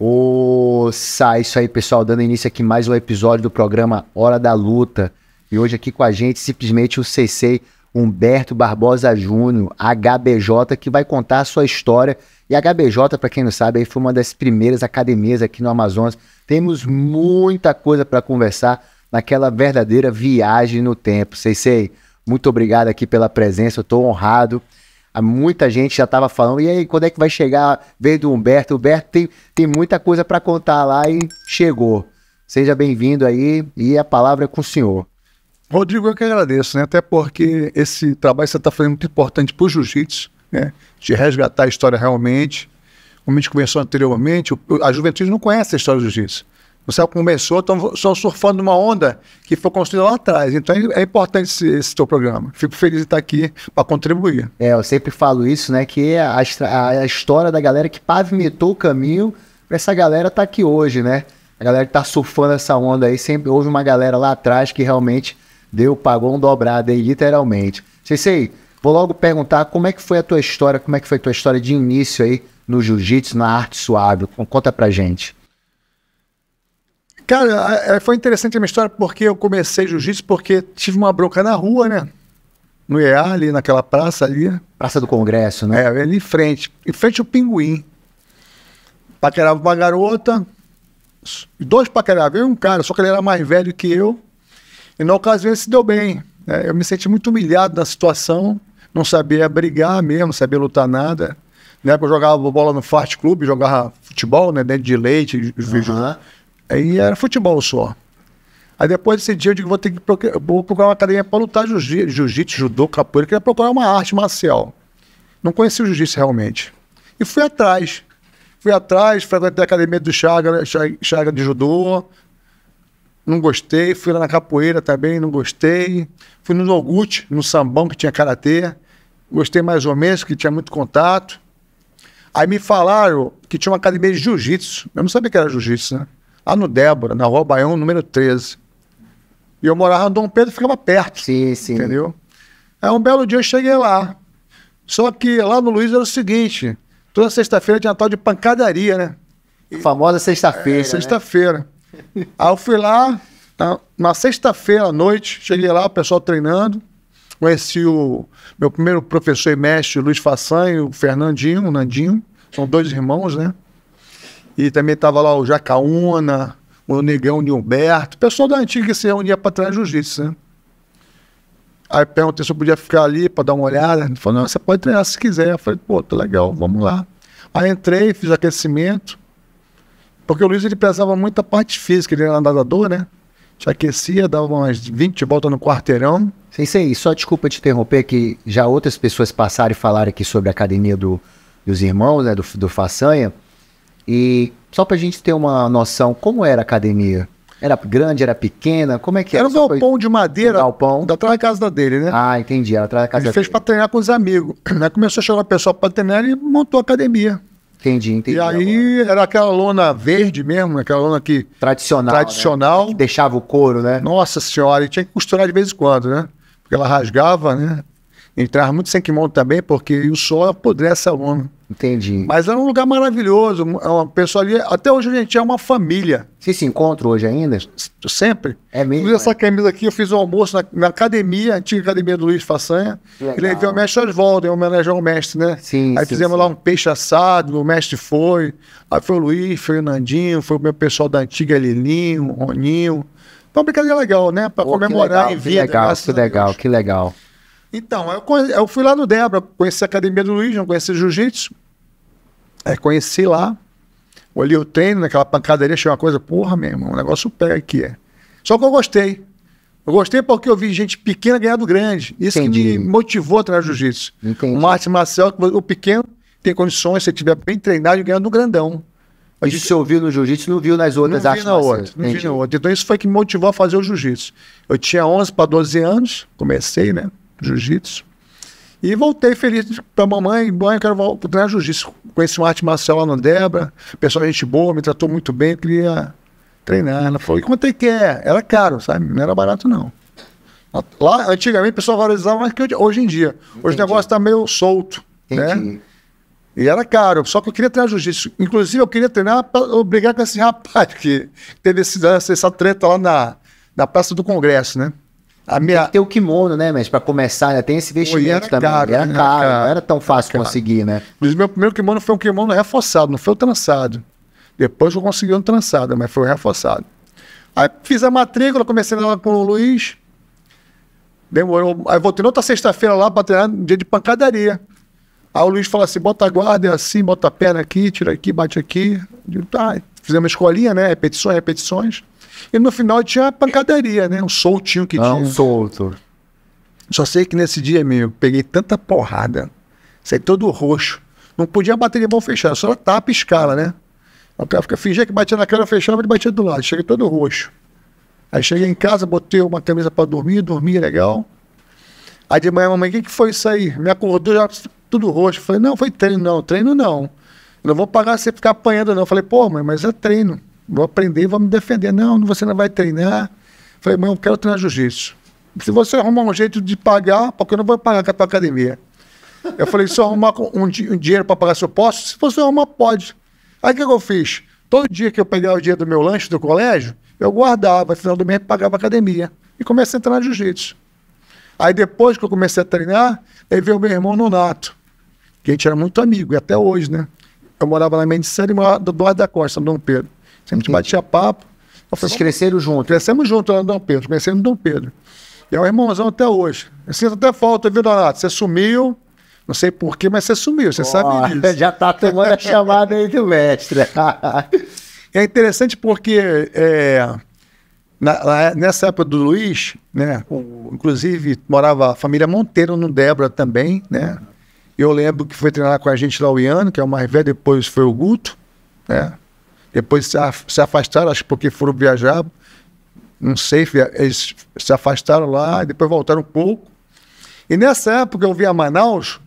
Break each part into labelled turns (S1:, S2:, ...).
S1: Isso aí, pessoal, dando início aqui mais um episódio do programa Hora da Luta. E hoje aqui com a gente, simplesmente o Sensei Humberto Barbosa Júnior, HBJ, que vai contar a sua história. E a HBJ, para quem não sabe, aí foi uma das primeiras academias aqui no Amazonas. Temos muita coisa para conversar naquela verdadeira viagem no tempo. Sensei, muito obrigado aqui pela presença, eu estou honrado. Muita gente já estava falando, e aí, quando é que vai chegar? Veio do Humberto. O Humberto tem muita coisa para contar lá e chegou. Seja bem-vindo aí e a palavra é com o senhor.
S2: Rodrigo, eu que agradeço, né? Até porque esse trabalho que você está fazendo é muito importante para o jiu-jitsu, né? De resgatar a história realmente. Como a gente conversou anteriormente, a juventude não conhece a história do jiu-jitsu. Você começou, estão só surfando numa onda que foi construída lá atrás. Então é importante esse teu programa. Fico feliz de estar aqui para contribuir.
S1: Eu sempre falo isso, né? Que é a história da galera que pavimentou o caminho para essa galera estar aqui hoje, né? A galera que tá surfando essa onda aí, sempre houve uma galera lá atrás que realmente pagou um dobrado aí, literalmente. Sensei, vou logo perguntar como é que foi a tua história, como é que foi a tua história de início aí no jiu-jitsu, na arte suave. Conta pra gente.
S2: Cara, foi interessante a minha história porque eu comecei jiu-jitsu porque tive uma bronca na rua, né? No EA, ali naquela praça ali.
S1: Praça do Congresso, né?
S2: Ali em frente ao Pinguim. Paquerava uma garota, dois paqueravam, eu e um cara, só que ele era mais velho que eu. E na ocasião ele se deu bem. Né? Eu me senti muito humilhado na situação, não sabia brigar mesmo, não sabia lutar nada. Na época eu jogava bola no Fast Club, jogava futebol, né? Dentro de leite, Aí era futebol só. Aí depois desse dia eu digo, vou procurar uma academia para lutar jiu-jitsu, judô, capoeira, queria procurar uma arte marcial. Não conhecia o jiu-jitsu realmente. E fui atrás, frequentei a academia do Chaga de judô, não gostei, fui lá na capoeira também, não gostei. Fui no Noguchi, no sambão que tinha karatê, gostei mais ou menos, que tinha muito contato. Aí me falaram que tinha uma academia de jiu-jitsu, eu não sabia que era jiu-jitsu, né? Lá no Débora, na Rua Baião, número 13. E eu morava no Dom Pedro, ficava perto.
S1: Sim, sim.
S2: Entendeu? Aí um belo dia eu cheguei lá. Só que lá no Luiz era o seguinte, toda sexta-feira tinha tal de pancadaria, né?
S1: A famosa sexta-feira,
S2: sexta-feira. Aí eu fui lá, na sexta-feira à noite, cheguei lá, o pessoal treinando. Conheci o meu primeiro professor e mestre, Luiz Façanha, e o Fernandinho, o Nandinho. São dois irmãos, né? E também estava lá o Jacaúna, o Negão de Humberto, o pessoal da antiga que se reunia para treinar jiu-jitsu, né? Aí perguntei se eu podia ficar ali para dar uma olhada. Ele falou, não, você pode treinar se quiser. Eu falei, pô, tá legal, vamos lá. Aí entrei, fiz aquecimento, porque o Luiz ele prezava muito a parte física, ele era nadador, né? Já aquecia, dava umas 20 voltas no quarteirão.
S1: Sensei, só desculpa te interromper, que já outras pessoas passaram e falaram aqui sobre a academia dos irmãos, né, do Façanha. E só pra gente ter uma noção, como era a academia? Era grande, era pequena? Como é que era?
S2: Era um galpão de madeira, atrás da casa dele, né?
S1: Ah, entendi, era atrás da casa dele.
S2: Ele fez pra treinar com os amigos. Né? Começou a chegar o pessoal pra treinar e montou a academia.
S1: Entendi.
S2: E aí era aquela lona verde mesmo, aquela lona que... Tradicional.
S1: Né? Que deixava o couro, né?
S2: Nossa senhora, e tinha que costurar de vez em quando, né? Porque ela rasgava, né? Entrava muito sem kimono também, porque o sol apodrece a lona.
S1: Entendi.
S2: Mas era um lugar maravilhoso, uma pessoa ali, até hoje a gente é uma família.
S1: Vocês se encontram hoje ainda?
S2: Sempre.
S1: É mesmo?
S2: Fiz essa camisa aqui, eu fiz um almoço na academia, antiga academia do Luiz Façanha, e levei o mestre Oswaldo, em homenagem ao mestre, né?
S1: Sim,
S2: aí fizemos lá um peixe assado, o mestre foi, aí foi o Luiz, foi o Nandinho, foi o meu pessoal da antiga Lilinho, o Roninho. Foi uma brincadeira legal, né? Pra comemorar em vida.
S1: Que legal.
S2: Então, eu fui lá no Débora, conheci a academia do Luiz, não conheci jiu-jitsu. Conheci lá, olhei o treino, naquela pancadaria, achei uma coisa, porra, meu irmão, o negócio pega aqui. Só que eu gostei. Eu gostei porque eu vi gente pequena ganhar do grande. Isso que me motivou a treinar jiu-jitsu. Uma arte marcial, o pequeno tem condições, se estiver bem treinado, de ganhar do grandão.
S1: Isso você ouviu no jiu-jitsu, não viu nas outras artes marciais?
S2: Não vi na outra. Então isso foi que me motivou a fazer o jiu-jitsu. Eu tinha 11 para 12 anos, comecei, né? Jiu-jitsu. E voltei feliz pra mamãe, eu quero treinar jiu-jitsu. Conheci uma arte marcial lá no Débora, pessoal, gente boa, me tratou muito bem, eu queria treinar. Ela falou, e quanto é que é? Era caro, sabe? Não era barato, não. Lá, antigamente, o pessoal valorizava mais que hoje em dia. Hoje o negócio tá meio solto, né? E era caro, só que eu queria treinar jiu-jitsu. Inclusive, eu queria treinar para brigar com esse rapaz, que teve essa treta lá na Praça do Congresso, né?
S1: Tem que ter o kimono, né, mestre? Pra começar, né? Tem esse investimento também. Era caro, não era tão fácil conseguir, né?
S2: Mas meu primeiro kimono foi um kimono reforçado, não foi o trançado. Depois eu consegui um trançado, mas foi o reforçado. Aí fiz a matrícula, comecei lá com o Luiz. Demorou. Aí voltei na outra sexta-feira lá para treinar no dia de pancadaria. Aí o Luiz falou assim, bota a guarda, é assim, bota a perna aqui, tira aqui, bate aqui. Digo, tá. Fizemos uma escolinha, né? Repetições. E no final tinha a pancadaria, né? Um soltinho que tinha.
S1: Um solto.
S2: Só sei que nesse dia, meu, peguei tanta porrada. Saí todo roxo. Não podia bater de mão fechada, só tapa e escala, né? O cara fingia que batia na cara, fechava e batia do lado. Cheguei todo roxo. Aí cheguei em casa, botei uma camisa pra dormir legal. Aí de manhã, mamãe, o que foi isso aí? Me acordou já tudo roxo. Falei, não, foi treino não. Eu não vou pagar você ficar apanhando não. Falei, pô, mãe, mas é treino. Vou aprender e vou me defender. Não, você não vai treinar. Falei, mãe, eu quero treinar jiu-jitsu. Se você arrumar um jeito de pagar, porque eu não vou pagar com a tua academia. Eu falei, se eu arrumar um dinheiro para pagar, se eu posso? Se você arrumar, pode. Aí o que eu fiz? Todo dia que eu pegava o dinheiro do meu lanche do colégio, eu guardava, no final do mês pagava a academia. E comecei a treinar jiu-jitsu. Aí depois que eu comecei a treinar, aí veio o meu irmão Nonato, que a gente era muito amigo, e até hoje, né? Eu morava na Mendicera e morava do Duarte da Costa, no Dom Pedro. Sempre batia papo.
S1: Vocês cresceram juntos?
S2: Crescemos juntos lá no Dom Pedro, conhecemos no Dom Pedro. E é um irmãozão até hoje. Eu sinto até falta, viu, Donato? Você sumiu, não sei porquê, mas você sumiu, você sabe disso.
S1: Já tá tomando a chamada aí do mestre.
S2: É interessante porque nessa época do Luiz, né, inclusive morava a família Monteiro no Débora também, né? Eu lembro que foi treinar com a gente lá o Iano, que é o mais velho, depois foi o Guto, né? Depois se afastaram, acho que porque foram viajar, não sei, eles se afastaram lá, e depois voltaram um pouco. E nessa época eu vim a Manaus,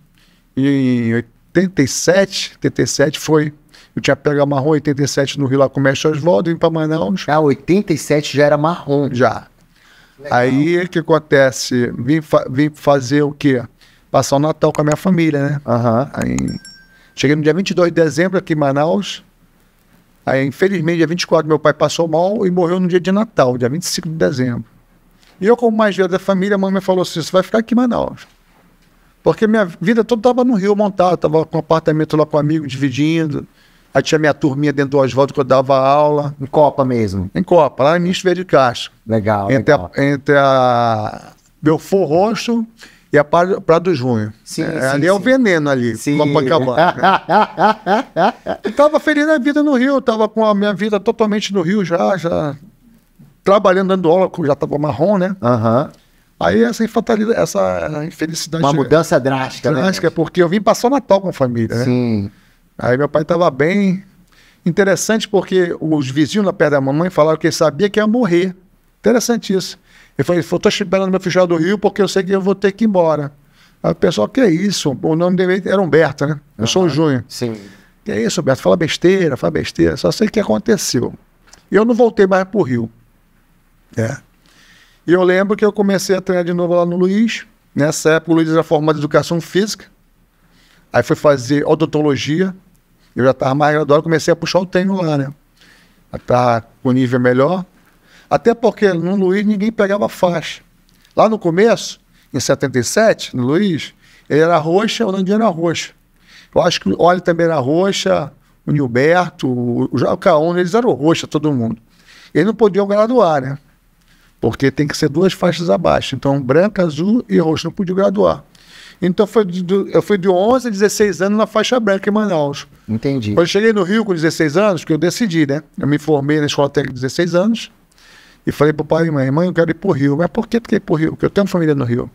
S2: em 87 foi, eu tinha pego a marrom 87 no Rio lá com o mestre Oswaldo, vim para Manaus.
S1: 87 já era marrom.
S2: Já. Legal. Aí o que acontece? Vim fazer o quê? Passar o Natal com a minha família, né? Aí, cheguei no dia 22 de dezembro aqui em Manaus. Aí, infelizmente, dia 24, meu pai passou mal e morreu no dia de Natal, dia 25 de dezembro. E eu, como mais velho da família, a mamãe falou assim, você vai ficar aqui em Manaus. Porque minha vida toda estava no Rio montado, estava com um apartamento lá com um amigo, dividindo. Aí tinha minha turminha dentro do Oswaldo que eu dava aula.
S1: Em Copa mesmo?
S2: Em Copa, lá em Ministro Verde de Castro.
S1: Legal,
S2: entre a Belfort Roxo e a Prado Junho.
S1: Sim,
S2: ali é o veneno ali.
S1: Sim.
S2: Eu tava feliz na vida no Rio, tava com a minha vida totalmente no Rio já trabalhando, dando aula, já tava marrom, né? Aí essa infelicidade...
S1: Uma mudança drástica, né?
S2: Drástica, porque eu vim passar o Natal com a família, né?
S1: Sim.
S2: Aí meu pai tava bem... Interessante porque os vizinhos lá perto da mamãe falaram que ele sabia que ia morrer. Interessante isso. Ele falou, tô esperando meu fechado do Rio porque eu sei que eu vou ter que ir embora. Aí o pessoal, que é isso? O nome dele era Humberto, né? Eu sou o Júnior.
S1: Sim.
S2: Que é isso, Humberto? Fala besteira. Só sei o que aconteceu. E eu não voltei mais pro Rio. E eu lembro que eu comecei a treinar de novo lá no Luiz. Nessa época o Luiz era formado em Educação Física. Aí foi fazer odontologia. Eu já estava mais graduado, comecei a puxar o treino lá, né? Tá com nível melhor. Até porque no Luiz ninguém pegava faixa. Lá no começo, em 77, no Luiz, ele era roxa, o Nandinho era roxa. Eu acho que o Oli também era roxa, o Nilberto, o Jacaúna, eles eram roxa, todo mundo. Eles não podiam graduar, né? Porque tem que ser 2 faixas abaixo. Então, branca, azul e roxo, não podia graduar. Então eu fui de 11 a 16 anos na faixa branca em Manaus.
S1: Entendi.
S2: Quando eu cheguei no Rio com 16 anos, que eu decidi, né? Eu me formei na escola técnica com 16 anos e falei pro pai e mãe, eu quero ir pro Rio. Mas por que tu quer ir pro Rio? Porque eu tenho família no Rio.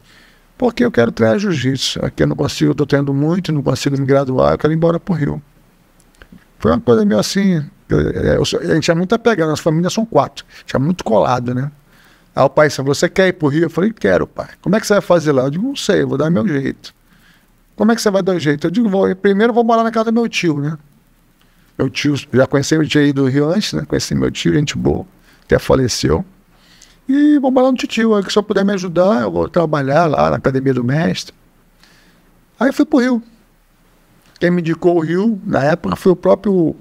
S2: Porque eu quero treinar jiu-jitsu. Aqui eu não consigo, eu tô treinando muito, não consigo me graduar, eu quero ir embora pro Rio. Foi uma coisa meio assim, a gente é muito apegado, nossas famílias são 4, a gente é muito colado, né? Aí o pai disse, você quer ir pro Rio? Eu falei, quero, pai. Como é que você vai fazer lá? Eu digo, não sei, eu vou dar meu jeito. Como é que você vai dar o jeito? Eu digo, primeiro eu vou morar na casa do meu tio, né? Meu tio, já conheci o tio aí do Rio antes, né? Conheci meu tio, gente boa, até faleceu. E vou morar no tio, aí que se eu puder me ajudar, eu vou trabalhar lá na academia do mestre. Aí fui pro Rio. Quem me indicou o Rio, na época, foi o próprio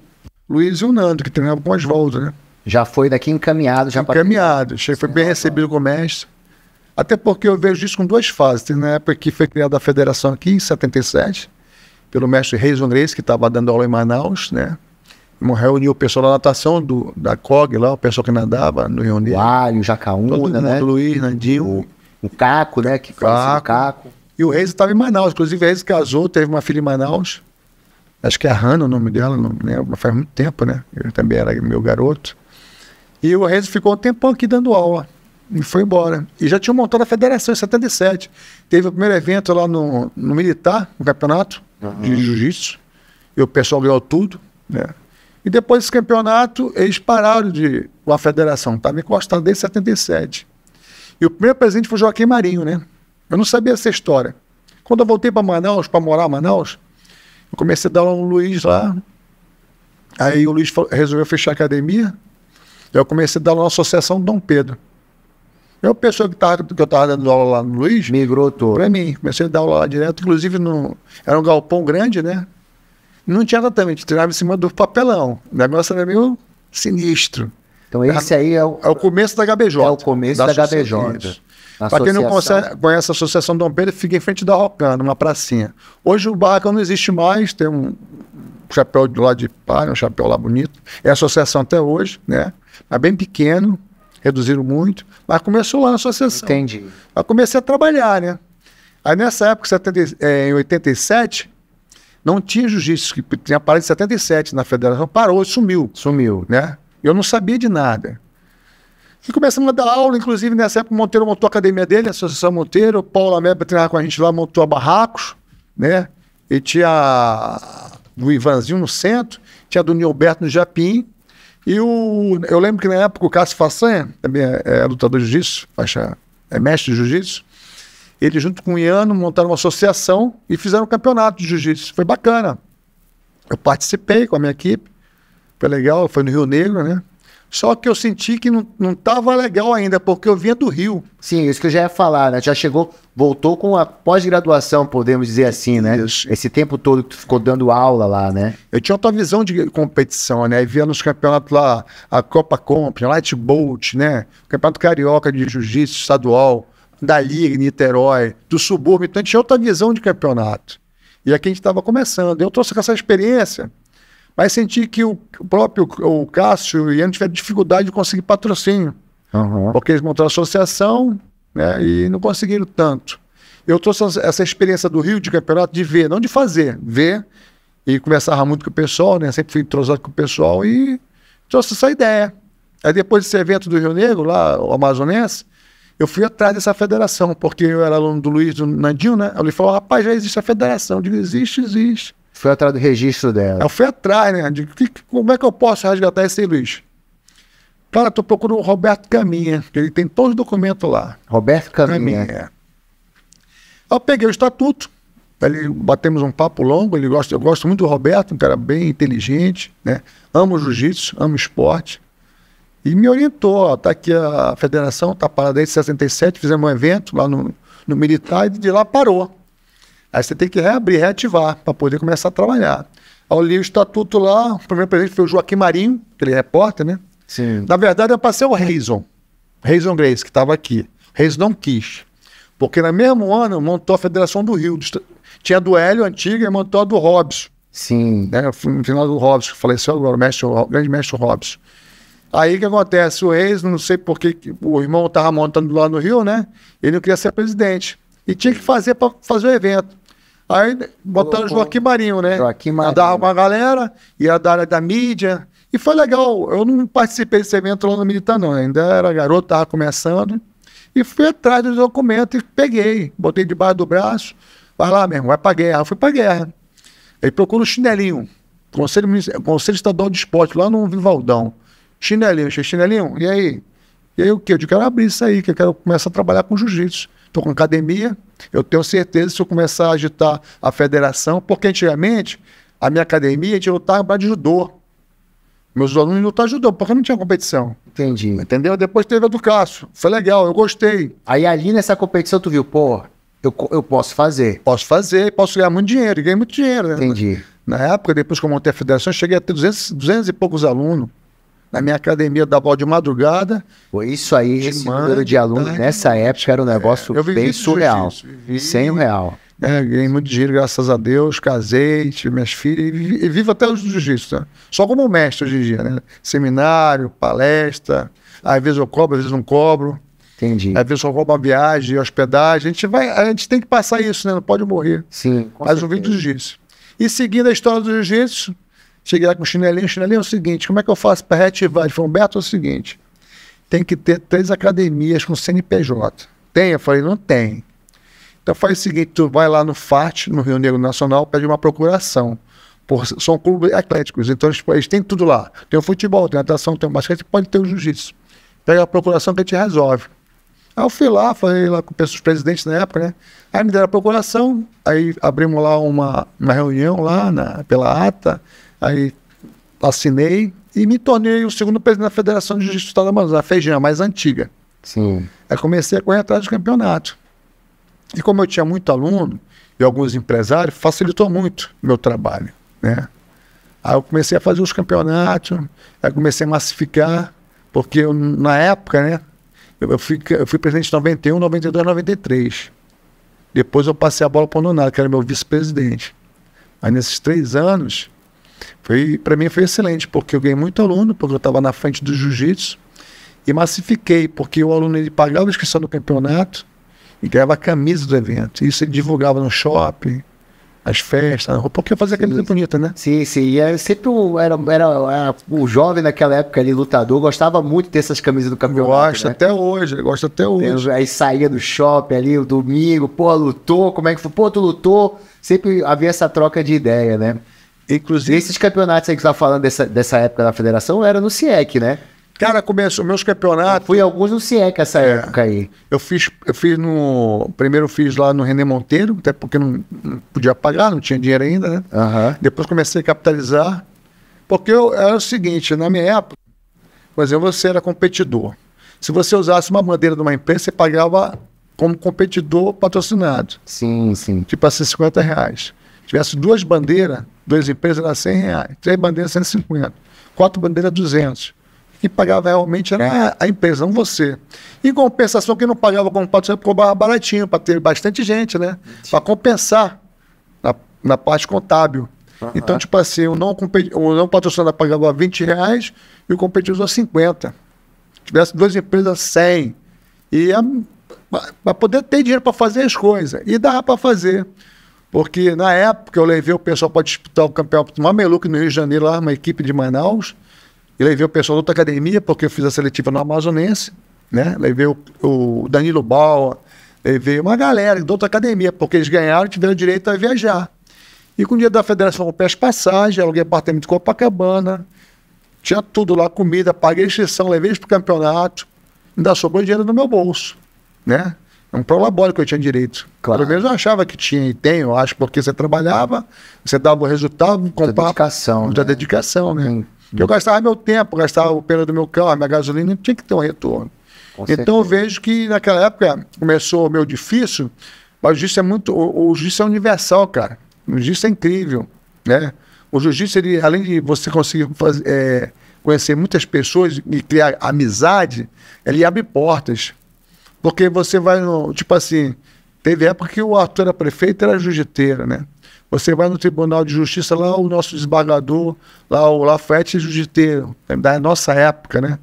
S2: Luiz e o Nando, que treinava com o Oswaldo, né?
S1: Já foi daqui encaminhado.
S2: Encaminhado. Foi bem recebido com o mestre. Até porque eu vejo isso com duas fases. Tem na época que foi criada a federação aqui, em 77, pelo mestre Reison Grace, que estava dando aula em Manaus, né? Reuniu o pessoal da natação, da COG lá, o pessoal que nadava no Rio Negro.
S1: O Alho, o Jacaúna, né?
S2: O Luiz, Nandinho.
S1: O Caco, né? Que
S2: Caco.
S1: Caco.
S2: E o Reis estava em Manaus. Inclusive, o Reis casou, teve uma filha em Manaus. Acho que é a Hanna o nome dela, não lembro, mas faz muito tempo, né? Eu também era meu garoto. E o Reis ficou um tempão aqui dando aula. E foi embora. E já tinha montado a federação em 77. Teve o primeiro evento lá no Militar, no campeonato de jiu-jitsu. E o pessoal ganhou tudo, né? E depois desse campeonato, eles pararam com a federação. Estava encostado desde 77. E o primeiro presidente foi Joaquim Marinho, né? Eu não sabia essa história. Quando eu voltei para Manaus, para morar em Manaus, eu comecei a dar aula no Luiz lá. Aí o Luiz resolveu fechar a academia. Eu comecei a dar aula na Associação Dom Pedro. Eu, pessoa que eu estava dando aula lá no Luiz,
S1: migrou todo.
S2: Para mim. Comecei a dar aula lá direto. Inclusive, era um galpão grande, né? Não tinha exatamente, treinava em cima do papelão. O negócio era meio sinistro.
S1: Então esse aí é o
S2: começo da HBJ.
S1: É o começo da HBJ.
S2: Para quem não conhece a Associação Dom Pedro, fica em frente da Rocana, uma pracinha. Hoje o barracão não existe mais, tem um chapéu do lado de palha, um chapéu lá bonito. É a associação até hoje, né? Mas bem pequeno, reduziram muito, mas começou lá na associação.
S1: Entendi.
S2: Aí comecei a trabalhar, né? Aí nessa época, em 87, não tinha jiu-jitsu, que tinha parado em 77 na federação, parou, sumiu, né? Eu não sabia de nada. E começamos a dar aula, inclusive nessa época o Monteiro montou a academia dele, a Associação Monteiro, o Paulo Ameba treinava com a gente lá, montou a Barracos, né? E tinha do Ivanzinho no centro, tinha do Nilberto no Japim, e eu lembro que na época o Cássio Façanha, também é lutador de jiu-jitsu, é mestre de jiu-jitsu, ele junto com o Iano montaram uma associação e fizeram um campeonato de jiu-jitsu, foi bacana. Eu participei com a minha equipe, foi legal, foi no Rio Negro, né? Só que eu senti que não estava legal ainda, porque eu vinha do Rio.
S1: Sim, isso que eu já ia falar, né? Já voltou com a pós-graduação, podemos dizer assim, né? Isso. Esse tempo todo que tu ficou dando aula lá, né?
S2: Eu tinha outra visão de competição, né? E via nos campeonatos lá, a Copa Comp, Light Bolt, né? O Campeonato Carioca de Jiu-Jitsu estadual, da Liga, Niterói, do subúrbio. Então, tinha outra visão de campeonato. E aqui a gente estava começando. Eu trouxe essa experiência, mas senti que o próprio Cássio e o Ian tiveram dificuldade de conseguir patrocínio. Porque eles montaram a associação, né, e não conseguiram tanto. Eu trouxe essa experiência do Rio de campeonato de ver, não de fazer, ver, e conversava muito com o pessoal, né, sempre fui entrosado com o pessoal e trouxe essa ideia. Aí depois desse evento do Rio Negro, lá, o Amazonense, eu fui atrás dessa federação, porque eu era aluno do Luiz, do Nandinho, né, ele falou, rapaz, já existe a federação. Eu digo, existe.
S1: Foi atrás do registro dela.
S2: Eu fui atrás, né? Como é que eu posso resgatar esse aí, Luiz? Cara, tô procurando o Roberto Caminha, que ele tem todos os documentos lá.
S1: Roberto Caminha.
S2: Eu peguei o estatuto, batemos um papo longo, eu gosto muito do Roberto, um cara bem inteligente, né? Amo jiu-jitsu, amo esporte. E me orientou, ó, tá aqui a federação, tá parada desde 67, fizemos um evento lá no Militar e de lá parou. Aí você tem que reativar para poder começar a trabalhar. Aí eu li o estatuto lá, o primeiro presidente foi o Joaquim Marinho, aquele repórter, né?
S1: Sim.
S2: Na verdade, eu passei o Reison Grace, que estava aqui. O Reison não quis. Porque no mesmo ano montou a Federação do Rio. Tinha a do Hélio antiga e montou a do Robson.
S1: Sim.
S2: Né? No final do Robson, que faleceu agora, o grande mestre Robson. Aí o que acontece? O Reis, não sei porque o irmão estava montando lá no Rio, né? Ele não queria ser presidente. E tinha que fazer para fazer o evento. Aí botaram o Joaquim Marinho, né?
S1: Joaquim Marinho.
S2: Andava com a galera, ia da área da mídia. E foi legal. Eu não participei desse evento lá no Militar, não. Ainda era garoto, estava começando. E fui atrás do documento e peguei. Botei debaixo do braço. Vai lá mesmo, vai pra guerra. Eu fui pra guerra. Aí procura o chinelinho. Conselho Estadual de Esporte, lá no Vivaldão. Chinelinho, e aí? E aí o quê? Eu quero abrir isso aí, que eu quero começar a trabalhar com jiu-jitsu. Estou com academia, eu tenho certeza se eu começar a agitar a federação, porque antigamente a minha academia a gente lutava de judô. Meus alunos lutavam judô, porque não tinha competição.
S1: Entendi.
S2: Entendeu? Depois teve a do Cássio. Foi legal, eu gostei.
S1: Aí ali nessa competição tu viu, pô, eu posso fazer.
S2: Posso fazer, posso ganhar muito dinheiro, e ganhei muito dinheiro, né?
S1: Entendi.
S2: Na época, depois que eu montei a federação, eu cheguei a ter 200 e poucos alunos. Na minha academia, eu dava aula de madrugada.
S1: Pô, isso aí, esse número de alunos nessa época era um negócio bem surreal. R$100.
S2: Ganhei muito dinheiro, graças a Deus, casei, tive minhas filhas e vivo até hoje do jiu-jitsu, né? Só como mestre hoje em dia, né? Seminário, palestra, às vezes eu cobro, às vezes não cobro.
S1: Entendi.
S2: Às vezes eu roubo a viagem, hospedagem, a gente tem que passar isso, né? Não pode morrer.
S1: Sim,
S2: Mas um vídeo do jiu-jitsu. E seguindo a história do jiu-jitsu, cheguei lá com o chinelinho é o seguinte, como é que eu faço para reativar? Ele falou, Humberto, é o seguinte, tem que ter 3 academias com CNPJ. Tem? Eu falei, não tem. Então faz o seguinte, tu vai lá no FAT, no Rio Negro Nacional, pede uma procuração. São clubes atléticos, então eles têm tudo lá. Tem o futebol, tem a natação, tem o basquete, pode ter o jiu-jitsu. Pega a procuração que a gente resolve. Aí eu fui lá, falei lá com os presidentes na época, né? Aí me deram a procuração, aí abrimos lá uma reunião lá pela ata, aí assinei e me tornei o segundo presidente da Federação de Jiu-Jitsu do Estado do Amazonas, a FEJAM, a mais antiga.
S1: Sim.
S2: Aí comecei a correr atrás do campeonato. E como eu tinha muito aluno e alguns empresários, facilitou muito o meu trabalho, né? Aí eu comecei a fazer os campeonatos, aí comecei a massificar, porque na época, né, eu fui presidente de 91, 92, 93. Depois eu passei a bola para o Nonato, que era meu vice-presidente. Aí nesses 3 anos, para mim foi excelente, porque eu ganhei muito aluno, porque eu estava na frente do jiu-jitsu, e massifiquei, porque o aluno ele pagava a inscrição do campeonato, e ganhava a camisa do evento. Isso ele divulgava no shopping, as festas, porque eu fazia camisa bonita, né?
S1: Sim, sim. E era sempre era o jovem naquela época ali, lutador, gostava muito de ter essas camisas do campeonato.
S2: Gosta,
S1: né?
S2: até hoje, gosta até hoje.
S1: Aí saía do shopping ali, o domingo, pô, lutou, como é que foi? Pô, tu lutou. Sempre havia essa troca de ideia, né? Inclusive, esses campeonatos aí que você tá falando dessa época da federação, era no CIEC, né?
S2: Cara, começou meus campeonatos.
S1: Fui alguns no CIEC essa época aí.
S2: Primeiro eu fiz lá no René Monteiro, até porque não podia pagar, não tinha dinheiro ainda, né?
S1: Uhum.
S2: Depois comecei a capitalizar. Porque era o seguinte, na minha época, por exemplo, você era competidor. Se você usasse uma bandeira de uma empresa, você pagava como competidor patrocinado.
S1: Sim, sim.
S2: Tipo assim, R$50. Se tivesse 2 bandeiras, 2 empresas, era R$100. 3 bandeiras, 150. 4 bandeiras, 200. Quem pagava realmente era a empresa, não você. Em compensação, quem não pagava como patrocinador cobrava baratinho, para ter bastante gente, né? Para compensar na parte contábil. Uhum. Então, tipo assim, o não patrocinador pagava R$20 e o competidor 50. Se tivesse 2 empresas, 100. E para poder ter dinheiro para fazer as coisas. E dava para fazer. Porque na época eu levei o pessoal para disputar o campeonato do Mameluque no Rio de Janeiro, lá, uma equipe de Manaus. E levei o pessoal da outra academia, porque eu fiz a seletiva no Amazonense, né? Levei o Danilo Bauer, levei uma galera de outra academia, porque eles ganharam e tiveram direito a viajar. E com o dia da federação, eu comprei as passagens, aluguei apartamento de Copacabana, tinha tudo lá, comida, paguei a inscrição, levei eles para o campeonato, ainda sobrou dinheiro no meu bolso, né? É um prolabore que eu tinha direito.
S1: Claro.
S2: Pelo menos eu achava que tinha e tem, eu acho, porque você trabalhava, você dava o resultado,
S1: muita dedicação,
S2: muita dedicação, né? Eu gastava meu tempo, gastava o pneu do meu carro, a minha gasolina, tinha que ter um retorno. Então eu vejo que naquela época começou meio difícil, mas o jiu-jitsu é muito. O jiu-jitsu é universal, cara. O jiu-jitsu é incrível, né? O jiu-jitsu, ele, além de você conseguir conhecer muitas pessoas e criar amizade, ele abre portas. Porque você vai no. Tipo assim, teve época que o Arthur era prefeito, era jiu-jiteiro, né? Você vai no Tribunal de Justiça, lá o nosso desembargador, lá o Lafayette é jiu-jiteiro, da nossa época, né?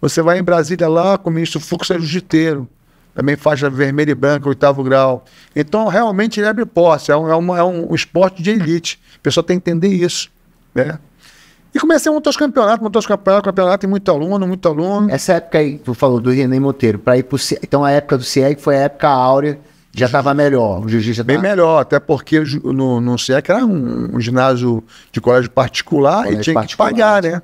S2: Você vai em Brasília lá, com o ministro Fux é jiu-jiteiro, também faixa vermelha e branca, 8º grau. Então, realmente, ele abre portas, é um esporte de elite. A pessoa tem que entender isso, né? E comecei a montar os campeonatos, campeonato, e muito aluno.
S1: Essa época aí, tu falou do René Monteiro, para ir pro CIEC, então a época do CIEC foi a época áurea, já estava melhor, o jiu-jitsu já
S2: bem melhor, até porque no CIEC era um ginásio de colégio particular e tinha que pagar, né?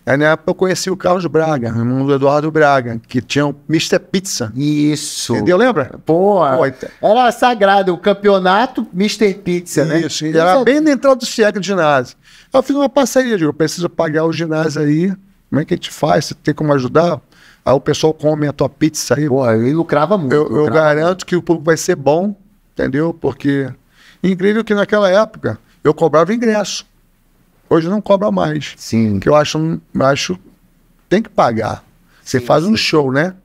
S2: Aí na época eu conheci o Carlos Braga, irmão do Eduardo Braga, que tinha o Mr. Pizza.
S1: Isso.
S2: Entendeu, lembra?
S1: Pô, era sagrado, o campeonato Mr. Pizza, né?
S2: Isso, era bem na entrada do CIEC do ginásio. Eu fiz uma parceria, digo, eu preciso pagar o ginásio aí, como é que a gente faz? Você tem como ajudar? Aí o pessoal come a tua pizza aí.
S1: Pô, ele lucrava muito.
S2: Eu garanto que o público vai ser bom, entendeu? Porque incrível que naquela época eu cobrava ingresso. Hoje não cobra mais.
S1: Sim.
S2: Que eu acho tem que pagar. Você faz um show, né?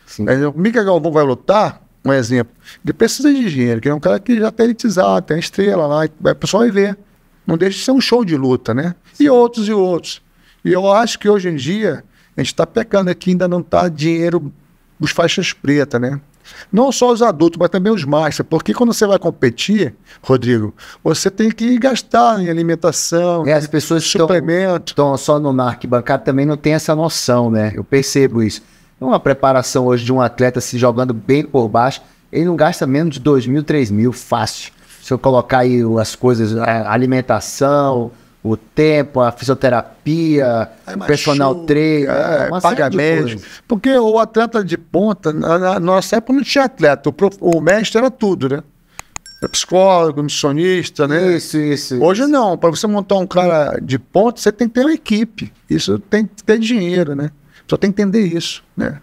S1: Sim.
S2: O Mica Galvão vai lutar, um exemplo. Ele precisa de dinheiro, que é um cara que já está elitizado, tem estrela lá, o pessoal vai ver. Não deixa de ser um show de luta, né? E outros e outros. E eu acho que hoje em dia a gente está pecando aqui, ainda não está dinheiro dos faixas pretas, né? Não só os adultos, mas também os masters. Porque quando você vai competir, Rodrigo, você tem que gastar em alimentação,
S1: As pessoas
S2: suplemento.
S1: estão só na arquibancada também não tem essa noção, né? Eu percebo isso. Uma preparação hoje de um atleta se jogando bem por baixo, ele não gasta menos de 2.000, 3.000, fácil. Se eu colocar aí as coisas, a alimentação, o tempo, a fisioterapia, o personal trainer,
S2: pagamento. Porque o atleta de ponta, na nossa época não tinha atleta, o mestre era tudo, né? Era psicólogo, nutricionista, né?
S1: Isso.
S2: Hoje não, para você montar um cara de ponta, você tem que ter uma equipe. Isso tem que ter dinheiro, né? Só tem que entender isso, né?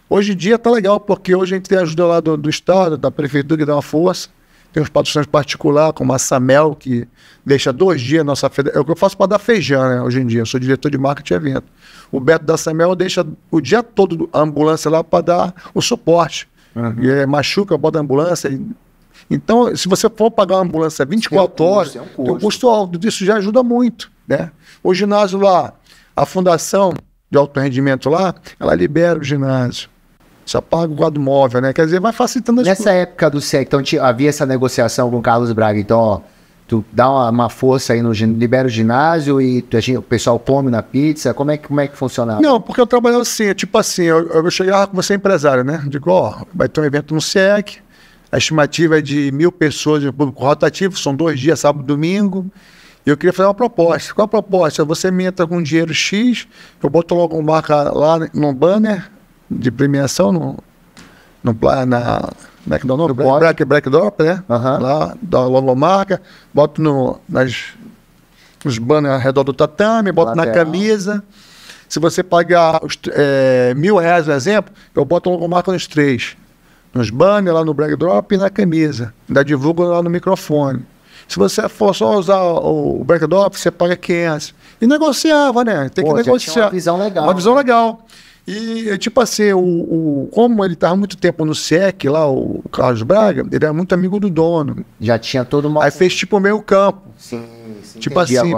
S2: Hoje em dia tá legal, porque hoje a gente tem ajuda lá do Estado, da Prefeitura, que dá uma força. Tem uns patrocínios particulares, como a Samel, que deixa 2 dias nossa federação. É o que eu faço para dar feijão, né? Hoje em dia, eu sou diretor de marketing e evento. O Beto da Samel deixa o dia todo a ambulância lá para dar o suporte. E machuca, bota a ambulância. Então, se você for pagar uma ambulância 24 horas, tem um custo alto. Isso já ajuda muito, né? O ginásio lá, a fundação de alto rendimento lá, ela libera o ginásio. Só paga o quadro móvel, né? Quer dizer, vai facilitando as coisas.
S1: Nessa época do SEC, então havia essa negociação com o Carlos Braga. Então, ó, tu dá uma força aí, libera o ginásio e o pessoal come na pizza. Como é que funcionava?
S2: Não, porque eu trabalhava assim, tipo assim, eu chegava com você empresário, né? Digo, ó, vai ter um evento no SEC, a estimativa é de 1.000 pessoas de público rotativo, são 2 dias, sábado e domingo. E eu queria fazer uma proposta. Qual a proposta? Você me entra com dinheiro X, eu boto logo uma marca lá no banner de premiação, como é que dá o nome? Backdrop, né? Lá, dá logo a marca, boto nos banners ao redor do tatame, boto na camisa. Se você pagar R$1.000, por exemplo, eu boto logo a marca nos 3. Nos banners, lá no backdrop e na camisa. Ainda divulgo lá no microfone. Se você for só usar o backdrop, você paga 500. E negociava, né? Tem que negociar.
S1: Uma visão legal.
S2: Uma visão legal. E, tipo assim, como ele estava muito tempo no SEC, lá, o Carlos Braga, ele era muito amigo do dono.
S1: Já tinha todo uma...
S2: Aí fez tipo meio campo.
S1: Sim,
S2: tipo assim,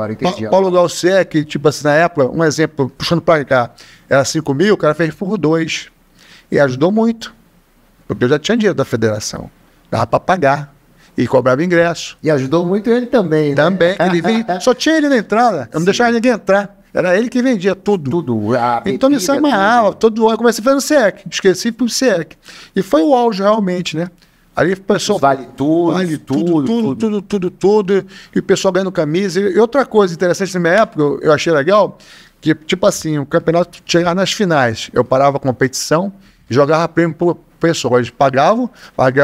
S2: Paulo Galsec, tipo assim, na época, um exemplo, puxando para cá, era 5.000, o cara fez por 2. E ajudou muito. Porque eu já tinha dinheiro da federação. Dava para pagar. E cobrava ingresso.
S1: E ajudou muito ele também, né?
S2: Também. Ele vinha, só tinha ele na entrada. Eu não deixava ninguém entrar. Era ele que vendia tudo.
S1: Tudo.
S2: Então ele se amarrava. Todo ano eu comecei a fazer no SEC. Esqueci pro SEC. E foi o auge realmente, né? Ali o pessoal...
S1: Vale tudo.
S2: E o pessoal ganhando camisa. E outra coisa interessante na minha época, eu achei legal, que tipo assim, o campeonato chegava nas finais. Eu parava a competição e jogava prêmio pro pessoal. Eles pagavam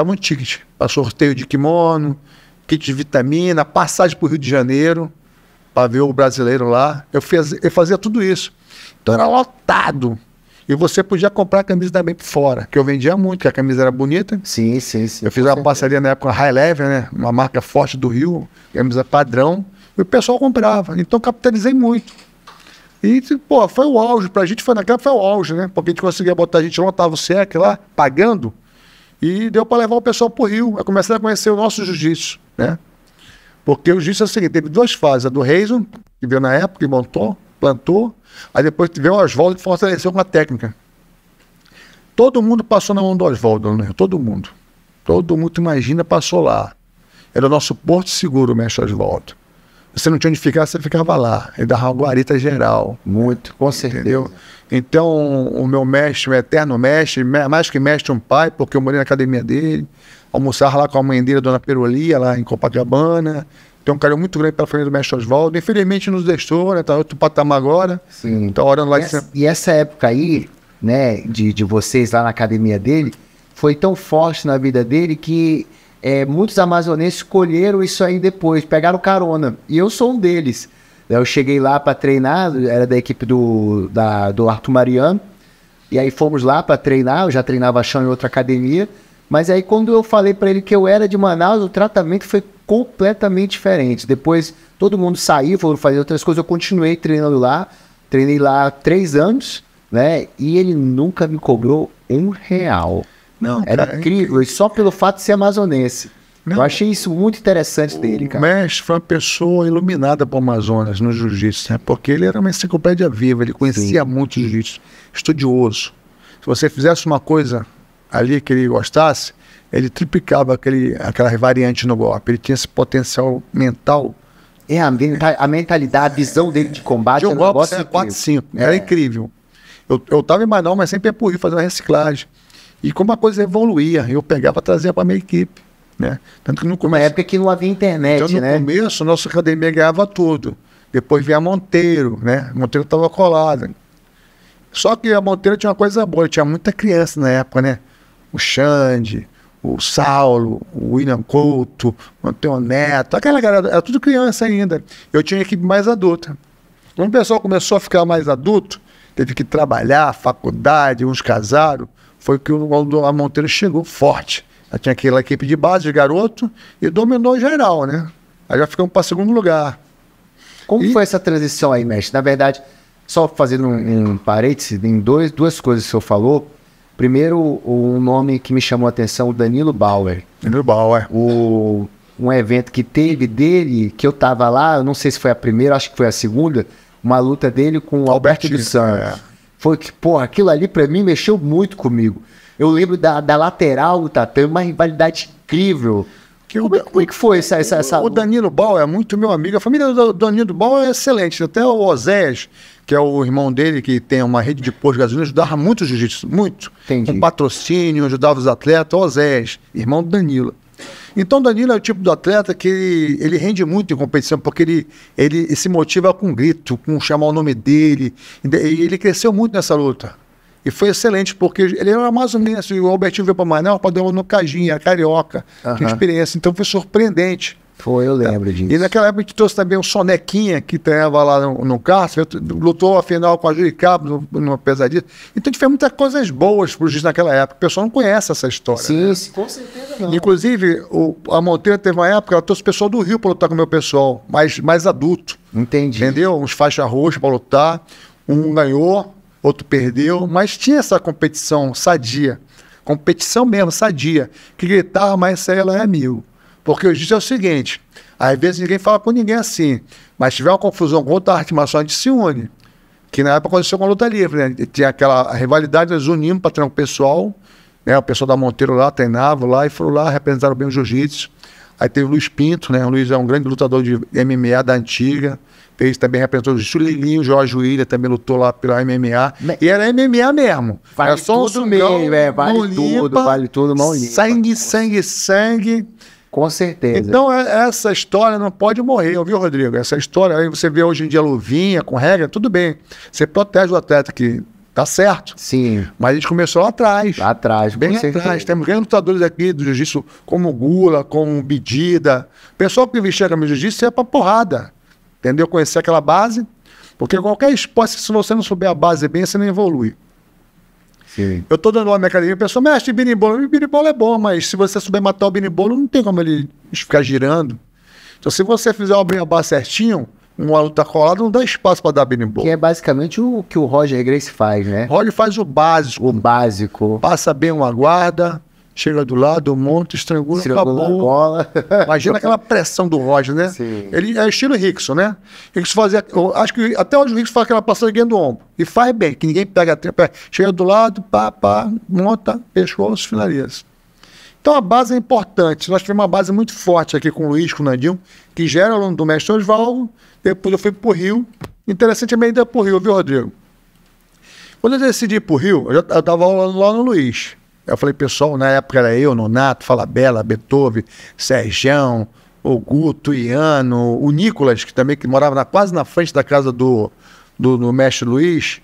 S2: um ticket para sorteio de kimono, kit de vitamina, passagem pro Rio de Janeiro, para ver o brasileiro lá. Eu fazia tudo isso. Então era lotado. E você podia comprar a camisa também por fora, que eu vendia muito, que a camisa era bonita.
S1: Sim.
S2: Eu fiz uma parceria na época High Level, né? Uma marca forte do Rio, camisa padrão, e o pessoal comprava. Então capitalizei muito. E, pô, foi o auge. Pra gente, naquela foi o auge, né? Porque a gente conseguia botar, a gente lotava o SEC lá, pagando, e deu para levar o pessoal pro Rio. Eu comecei a conhecer o nosso jiu-jitsu, né? Porque o jiu-jitsu é o seguinte, teve 2 fases. A do Reison, que veio na época, que montou, plantou. Aí depois veio o Oswaldo, que fortaleceu com a técnica. Todo mundo passou na mão do Oswaldo, né? Todo mundo. Todo mundo, imagina, passou lá. Era o nosso porto seguro, o mestre Oswaldo. Você não tinha onde ficar, você ficava lá. Ele dava uma guarita geral.
S1: Muito, com certeza.
S2: Entendeu? Então, o meu mestre, o eterno mestre, mais que mestre, um pai, porque eu morei na academia dele, almoçava lá com a mãe dele, a dona Perolia, lá em Copacabana. Tem um carinho muito grande pela família do mestre Oswaldo. Infelizmente nos deixou, né? Tá outro patamar agora.
S1: Sim.
S2: Tá orando lá
S1: e essa época aí, né, de vocês lá na academia dele, foi tão forte na vida dele que muitos amazonenses escolheram isso aí depois, pegaram carona. E eu sou um deles. Eu cheguei lá para treinar, era da equipe do Arthur Mariano. E aí fomos lá para treinar, eu já treinava chão em outra academia. Mas aí quando eu falei para ele que eu era de Manaus, o tratamento foi completamente diferentes. Depois, todo mundo saiu, foram fazer outras coisas, eu continuei treinando lá, treinei lá 3 anos, né? E ele nunca me cobrou R$1.
S2: Não,
S1: Era
S2: cara,
S1: incrível, e só pelo fato de ser amazonense.
S2: Não.
S1: Eu achei isso muito interessante dele,
S2: O
S1: cara.
S2: mestre foi uma pessoa iluminada para o Amazonas no jiu-jitsu, né? Porque ele era uma enciclopédia viva, ele conhecia muito jiu-jitsu, estudioso. Se você fizesse uma coisa ali que ele gostasse, ele triplicava aquela variante no golpe. Ele tinha esse potencial mental.
S1: É a mentalidade, a visão dele de combate.
S2: De um
S1: é um
S2: golpe
S1: negócio
S2: era
S1: incrível.
S2: 4, 5. Era incrível. Eu tava em Manaus, mas sempre ia pro Rio fazer uma reciclagem. E como a coisa evoluía, eu pegava e trazia para minha equipe, né? Tanto que no
S1: Uma
S2: começo,
S1: época que não havia internet,
S2: então, no
S1: né?
S2: começo, nossa academia ganhava tudo. Depois veio a Monteiro, né? A Monteiro estava colada. Só que a Monteiro tinha uma coisa boa, tinha muita criança na época, né? O Xande, o Saulo, o William Couto, o Antônio Neto, aquela galera, era tudo criança ainda. Eu tinha equipe mais adulta. Quando o pessoal começou a ficar mais adulto, teve que trabalhar, faculdade, uns casaram, foi que a Monteiro chegou forte. Ela tinha aquela equipe de base, de garoto, e dominou geral, né? Aí já ficamos para segundo lugar.
S1: Como foi essa transição aí, mestre? Na verdade, só fazendo um parêntese, em duas coisas que o senhor falou. Primeiro, um nome que me chamou a atenção, o Danilo Bauer.
S2: Danilo Bauer.
S1: Um evento que teve dele, que eu tava lá, eu não sei se foi a primeira, acho que foi a segunda, uma luta dele com o Alberto dos Santos. Foi que, porra, aquilo ali pra mim mexeu muito comigo. Eu lembro da lateral do tatame, uma rivalidade incrível. Como é que foi essa...
S2: O Danilo Bauer é muito meu amigo. A família do Danilo Bauer é excelente. Até o Oséias, que é o irmão dele, que tem uma rede de posto de gasolina, ajudava muito o jiu-jitsu, muito.
S1: Entendi.
S2: Com patrocínio, ajudava os atletas. O Oséias, irmão do Danilo. Então o Danilo é o tipo do atleta que ele rende muito em competição, porque ele se motiva com grito, com chamar o nome dele. E ele cresceu muito nessa luta. E foi excelente, porque ele era amazonense, e o Albertinho veio para Manaus para dar uma no Cajinha, carioca, tinha experiência. Então foi surpreendente.
S1: Foi, eu lembro disso.
S2: E naquela época a gente trouxe também o Sonequinha, que treinava lá no Castro, lutou a final com a Juricaba, numa pesadinha. Então a gente fez muitas coisas boas pro jiu-jitsu naquela época. O pessoal não conhece essa história.
S1: Sim,
S2: né?
S1: com certeza não.
S2: Inclusive, a Monteiro teve uma época, ela trouxe o pessoal do Rio para lutar com o meu pessoal, mais adulto.
S1: Entendi.
S2: Entendeu? Uns faixa roxa para lutar. Um ganhou, outro perdeu, mas tinha essa competição sadia. Competição mesmo, sadia. Que gritava, mas isso aí ela é amigo. Porque o jiu-jitsu é o seguinte, às vezes ninguém fala com ninguém assim, mas se tiver uma confusão com outra arte marcial, a gente se une. Que na época aconteceu com a luta livre, né? Tinha aquela rivalidade, nós unimos para treinar o pessoal, né? O pessoal da Monteiro lá treinava lá e foram lá, representaram bem o jiu-jitsu. Aí teve o Luiz Pinto, né? O Luiz é um grande lutador de MMA da antiga. Fez também, representou o jiu-jitsu. Lilinho, Jorge William também lutou lá pela MMA. E era MMA mesmo.
S1: Vale
S2: era só
S1: tudo mesmo, vale tudo, mão limpa.
S2: Sangue, sangue, sangue.
S1: Com certeza.
S2: Então, essa história não pode morrer, viu, Rodrigo? Essa história, aí você vê hoje em dia luvinha, com regra, tudo bem. Você protege o atleta que tá certo.
S1: Sim.
S2: Mas a gente começou lá atrás.
S1: Lá atrás,
S2: bem atrás. Temos grandes lutadores aqui do jiu-jitsu, como Gula, como Bedida. O pessoal que vestia a camisa do jiu-jitsu ia pra porrada. Entendeu? Conhecer aquela base. Porque qualquer esporte, se você não souber a base bem, você não evolui.
S1: Sim.
S2: Eu tô dando uma minha academia, a pessoa, mestre, birimbolo. O birimbolo é bom, mas se você souber matar o birimbolo, não tem como ele ficar girando. Então, se você fizer uma beabá certinho, uma luta colada, não dá espaço para dar birimbolo.
S1: Que é basicamente o que o Roger Gracie faz, né?
S2: O Roger faz o básico.
S1: O básico.
S2: Passa bem uma guarda, chega do lado, monta, estrangula, acabou.
S1: A bola.
S2: Imagina aquela pressão do Roger, né?
S1: Sim.
S2: Ele é estilo Rickson, né? Rickson fazia, acho que até hoje o Rickson faz aquela passadinha do ombro. E faz bem, que ninguém pega tempo. Chega do lado, pá, monta, pescoço, finaliza. Então a base é importante. Nós tivemos uma base muito forte aqui com o Luiz, com o Nandinho, que já era aluno do mestre Osvaldo. Depois eu fui pro Rio. Interessante a minha ida pro Rio, viu, Rodrigo? Quando eu decidi ir pro Rio, eu tava lá no Luiz. Eu falei, pessoal, na época era eu, Nonato, Falabella, Beethoven, Sergião, o Guto, Iano, o Nicolas, que morava quase na frente da casa do mestre Luiz.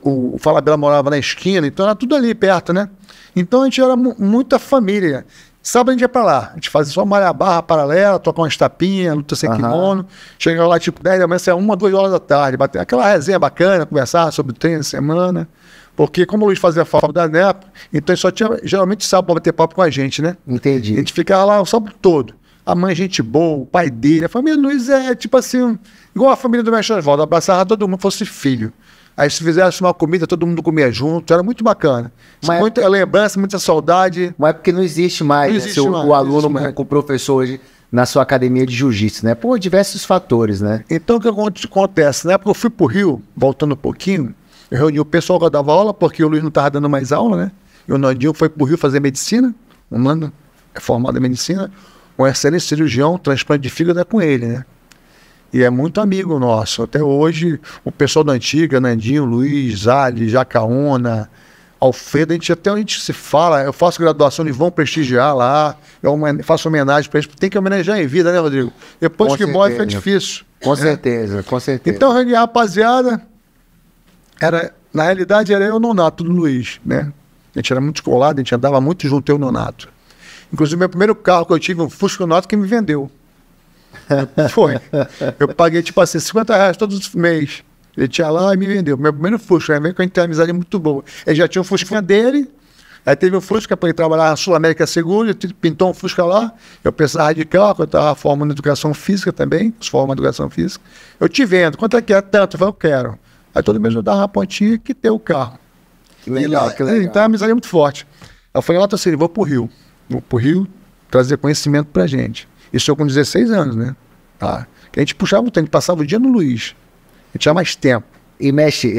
S2: O Falabella morava na esquina, então era tudo ali perto, né? Então a gente era muita família. Sábado a gente ia pra lá, a gente fazia só malhar barra paralela, tocar umas tapinhas, luta sem kimono. Chegava lá tipo 10 da manhã, saia 1, 2 horas da tarde, bater aquela resenha bacana, conversar sobre o treino da semana. Porque como o Luiz fazia faculdade na época, então ele só tinha geralmente sábado para bater papo com a gente, né?
S1: Entendi.
S2: A gente ficava lá o sábado todo. A mãe, gente boa, o pai dele. A família Luiz é tipo assim, igual a família do mestre Oswaldo, abraçava todo mundo, fosse filho. Aí se fizesse uma comida, todo mundo comia junto, era muito bacana. Muita lembrança, muita saudade.
S1: Mas é porque não existe mais,
S2: Não
S1: né,
S2: existe mais,
S1: o aluno
S2: existe mais.
S1: com o professor hoje na sua academia de jiu-jitsu, né? Por diversos fatores, né?
S2: Então, o que acontece? Na época eu fui pro Rio, voltando um pouquinho, eu reuni o pessoal que eu dava aula, porque o Luiz não estava dando mais aula, né? E o Nandinho foi pro Rio fazer medicina, o Nando é formado em medicina, um excelente cirurgião, transplante de fígado é com ele, né? E é muito amigo nosso. Até hoje, o pessoal da antiga, Nandinho, Luiz, Ali, Jacaúna, Alfredo, a gente se fala, eu faço graduação, eles vão prestigiar lá, eu faço homenagem para eles, tem que homenagear em vida, né, Rodrigo? Depois que morre fica difícil.
S1: Com certeza, com certeza.
S2: Então, a rapaziada, na realidade era eu e o Nonato do Luiz, né? A gente era muito colado, a gente andava muito junto, eu e o Nonato. Inclusive, meu primeiro carro que eu tive, um Fusca Nonato, que me vendeu. Foi. Eu paguei, tipo assim, R$50 todos os meses. Ele tinha lá e me vendeu. Meu primeiro Fusca, né? Que a gente tem uma amizade muito boa. Ele já tinha um Fusca dele, aí teve um Fusca para ele trabalhar na Sul América Seguro, pintou um Fusca lá. Eu precisava de carro, eu estava formando educação física também, forma de educação física. Eu te vendo, quanto é que é? Tanto? Eu falei, eu quero. Aí todo mês eu dava uma pontinha que tem o carro.
S1: Que legal, que legal.
S2: Então a amizade é muito forte. Eu falei, lá, assim, vou pro Rio. Vou pro Rio trazer conhecimento pra gente. Isso eu com 16 anos, né? Tá. Que a gente puxava o tempo, a gente passava o dia no Luiz. A gente tinha mais tempo.
S1: E, mestre,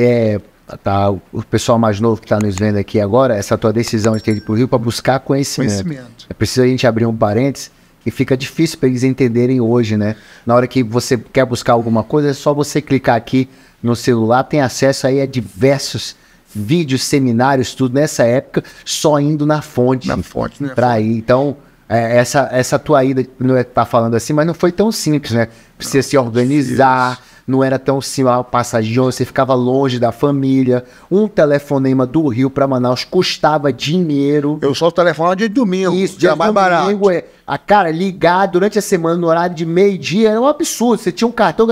S1: tá, o pessoal mais novo que está nos vendo aqui agora, essa tua decisão de ter ido para o Rio para buscar conhecimento. É preciso a gente abrir um parênteses, que fica difícil para eles entenderem hoje, né? Na hora que você quer buscar alguma coisa, é só você clicar aqui no celular, tem acesso aí a diversos vídeos, seminários, tudo. Nessa época, só indo na fonte.
S2: Na fonte, né?
S1: Para ir. Então, essa tua ida, não é tá falando assim, mas não foi tão simples, né? Precisa se organizar. Não era tão simples, a passagem, você ficava longe da família. Um telefonema do Rio para Manaus custava dinheiro.
S2: Eu só telefonava dia de domingo.
S1: Isso, dia
S2: mais barato.
S1: A cara, ligar durante a semana, no horário de meio-dia, era um absurdo. Você tinha um cartão,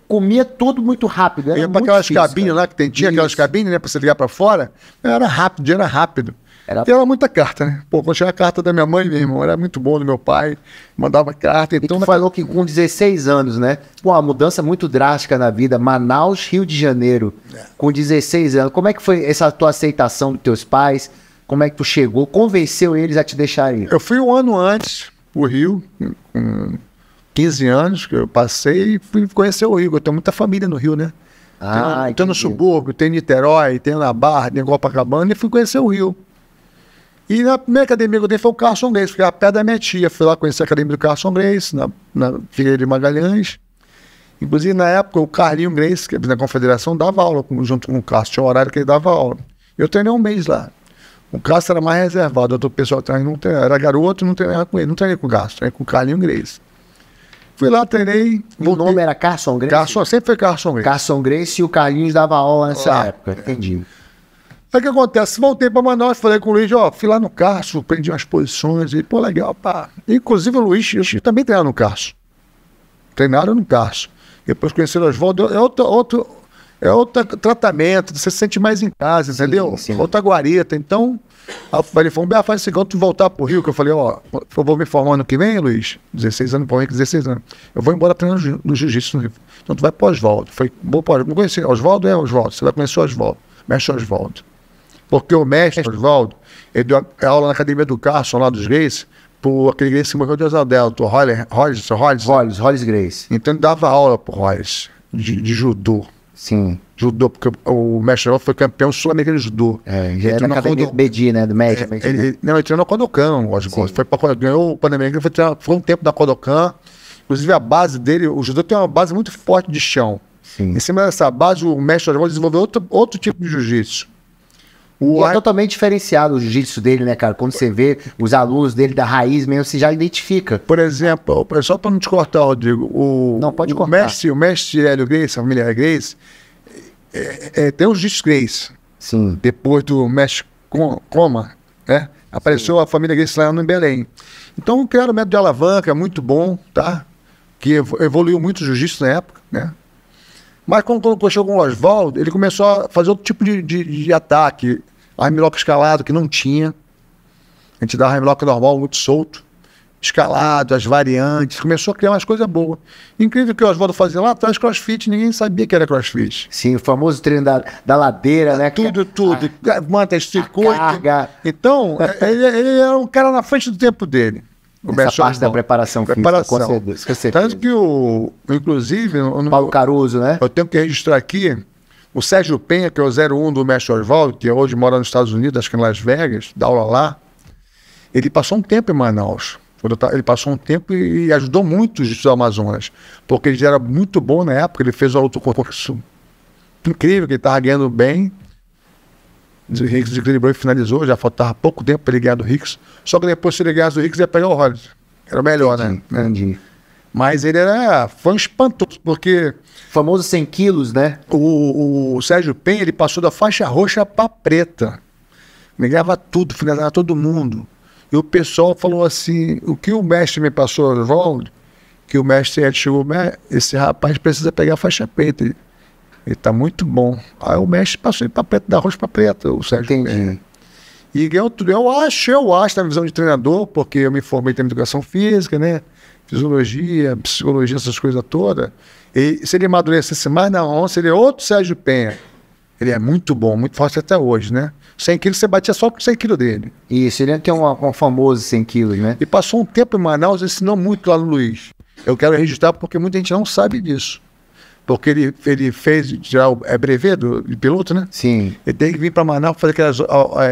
S1: comia tudo muito rápido. Era
S2: ia para aquelas cabines lá, que tinha aquelas cabines, né, para você ligar para fora. Era rápido, era rápido. Era muita carta, né? Pô, quando chegava a carta da minha mãe, meu irmão, era muito bom do meu pai, mandava carta.
S1: Então, tu falou que com 16 anos, né? Pô, uma mudança muito drástica na vida. Manaus, Rio de Janeiro, com 16 anos. Como é que foi essa tua aceitação dos teus pais? Como é que tu chegou? Convenceu eles a te deixarem?
S2: Eu fui um ano antes pro Rio, com 15 anos, que eu passei e fui conhecer o Rio. Eu tenho muita família no Rio, né? Tem no subúrbio, tem Niterói, tem na Barra, tem Copacabana, e fui conhecer o Rio. E na primeira academia que eu dei foi o Carson Grace, ficava perto da minha tia. Fui lá conhecer a academia do Carson Grace, na Figueiredo de Magalhães. Inclusive, na época, o Carlinho Grace, que é na confederação, dava aula junto com o Carson. Tinha um horário que ele dava aula. Eu treinei um mês lá. O Carson era mais reservado. Outro pessoal era garoto, não treinava com ele. Não treinei com o Carson, treinei com o Carlinho Grace. Fui lá, treinei.
S1: O nome era Carson Grace?
S2: Sempre foi Carson Grace.
S1: Carson Grace e o Carlinhos dava aula nessa época. Entendi.
S2: Aí o que acontece? Voltei para Manaus, falei com o Luiz, fui lá no Carso, aprendi umas posições, e pô, legal, pá. Inclusive o Luiz, eu também treinava no Carso. Treinaram no Carso. Depois conheci o Oswaldo, é outro tratamento, você se sente mais em casa, entendeu?
S1: Sim.
S2: Outra guarita. Então, ele falou, faz assim, quando tu voltar pro Rio, que eu falei, eu vou me formar ano que vem, Luiz, 16 anos, provavelmente 16 anos. Eu vou embora treinando no jiu-jitsu no Rio. Então tu vai pro Oswaldo. Foi bom, não conheci. Oswaldo é Oswaldo, você vai conhecer o Oswaldo, mestre Oswaldo. Porque o mestre Oswaldo, ele deu aula na academia do Carson, lá dos Grace, por aquele Grace que morreu de Azadel, o
S1: Hollis Grace.
S2: Então ele dava aula pro Hollis, de judô.
S1: Sim.
S2: Judô, porque o mestre Oswaldo foi campeão sul-americano de judô.
S1: Já era na academia do Bedi, né, do mestre.
S2: Ele treinou na Kodokan, ganhou o Pan-Americano, foi um tempo na Kodokan. Inclusive a base dele, o judô tem uma base muito forte de chão.
S1: Sim.
S2: Em cima dessa base, o mestre Oswaldo desenvolveu outro tipo de jiu-jitsu.
S1: E é totalmente diferenciado o jiu-jitsu dele, né, cara? Quando você vê os alunos dele da raiz mesmo, você já identifica.
S2: Por exemplo, só para não te cortar, Rodrigo,
S1: não, pode cortar.
S2: O mestre Hélio Grace, a família Grace, tem o jiu-jitsu Grace.
S1: Sim.
S2: Depois do mestre Coma, né? Apareceu a família Grace lá no Belém. Então, criaram o método de alavanca, muito bom, tá? Que evoluiu muito o jiu-jitsu na época, né? Mas quando chegou com o Oswaldo, ele começou a fazer outro tipo de ataque. Armlock escalado, que não tinha. A gente dava armlock normal, muito solto. escalado, as variantes, começou a criar umas coisas boas. Incrível que o Oswaldo fazia lá atrás, crossfit, ninguém sabia que era crossfit.
S1: Sim, o famoso treino da ladeira, né?
S2: Tudo. Manta, circuito.
S1: Carga.
S2: Então, ele era um cara na frente do tempo dele.
S1: Essa parte da preparação física, com certeza.
S2: Tanto que inclusive...
S1: Paulo Caruso, né?
S2: Eu tenho que registrar aqui, o Sérgio Penha, que é o 01 do mestre Oswaldo, que hoje mora nos Estados Unidos, acho que em Las Vegas, dá aula lá, ele passou um tempo em Manaus. Ele passou um tempo e ajudou muito os do Amazonas, porque ele já era muito bom na época, ele fez um concurso incrível, que ele estava ganhando bem, o Riggs desequilibrou e finalizou, já faltava pouco tempo para ele ganhar do Riggs, só que depois se ele ganhasse do Riggs ia pegar o Rollins, era o melhor,
S1: Entendi.
S2: né? Mas ele foi um espantoso, porque...
S1: O famoso 100 quilos, né?
S2: O Sérgio Penha, ele passou da faixa roxa para preta, ele ganhava tudo, finalizava todo mundo. E o pessoal falou assim, o que o mestre me passou, Oswaldo, que o mestre chegou, esse rapaz precisa pegar a faixa preta, ele está muito bom. Aí o mestre passou ele para preta, da roxa para preta, o Sérgio Penha. E ganhou tudo. Eu acho, na visão de treinador, porque eu me formei em educação física, né? Fisiologia, psicologia, essas coisas todas. E se ele amadurecesse mais na onça, seria outro Sérgio Penha. Ele é muito bom, muito forte até hoje, né? 100 quilos, você batia só com 100 quilos dele.
S1: Isso, ele tem um famoso 100 quilos, né?
S2: E passou um tempo em Manaus, ensinou muito lá no Luiz. Eu quero registrar porque muita gente não sabe disso. Porque ele fez já é brevet de piloto, né?
S1: Sim.
S2: Ele tem que vir para Manaus fazer aquelas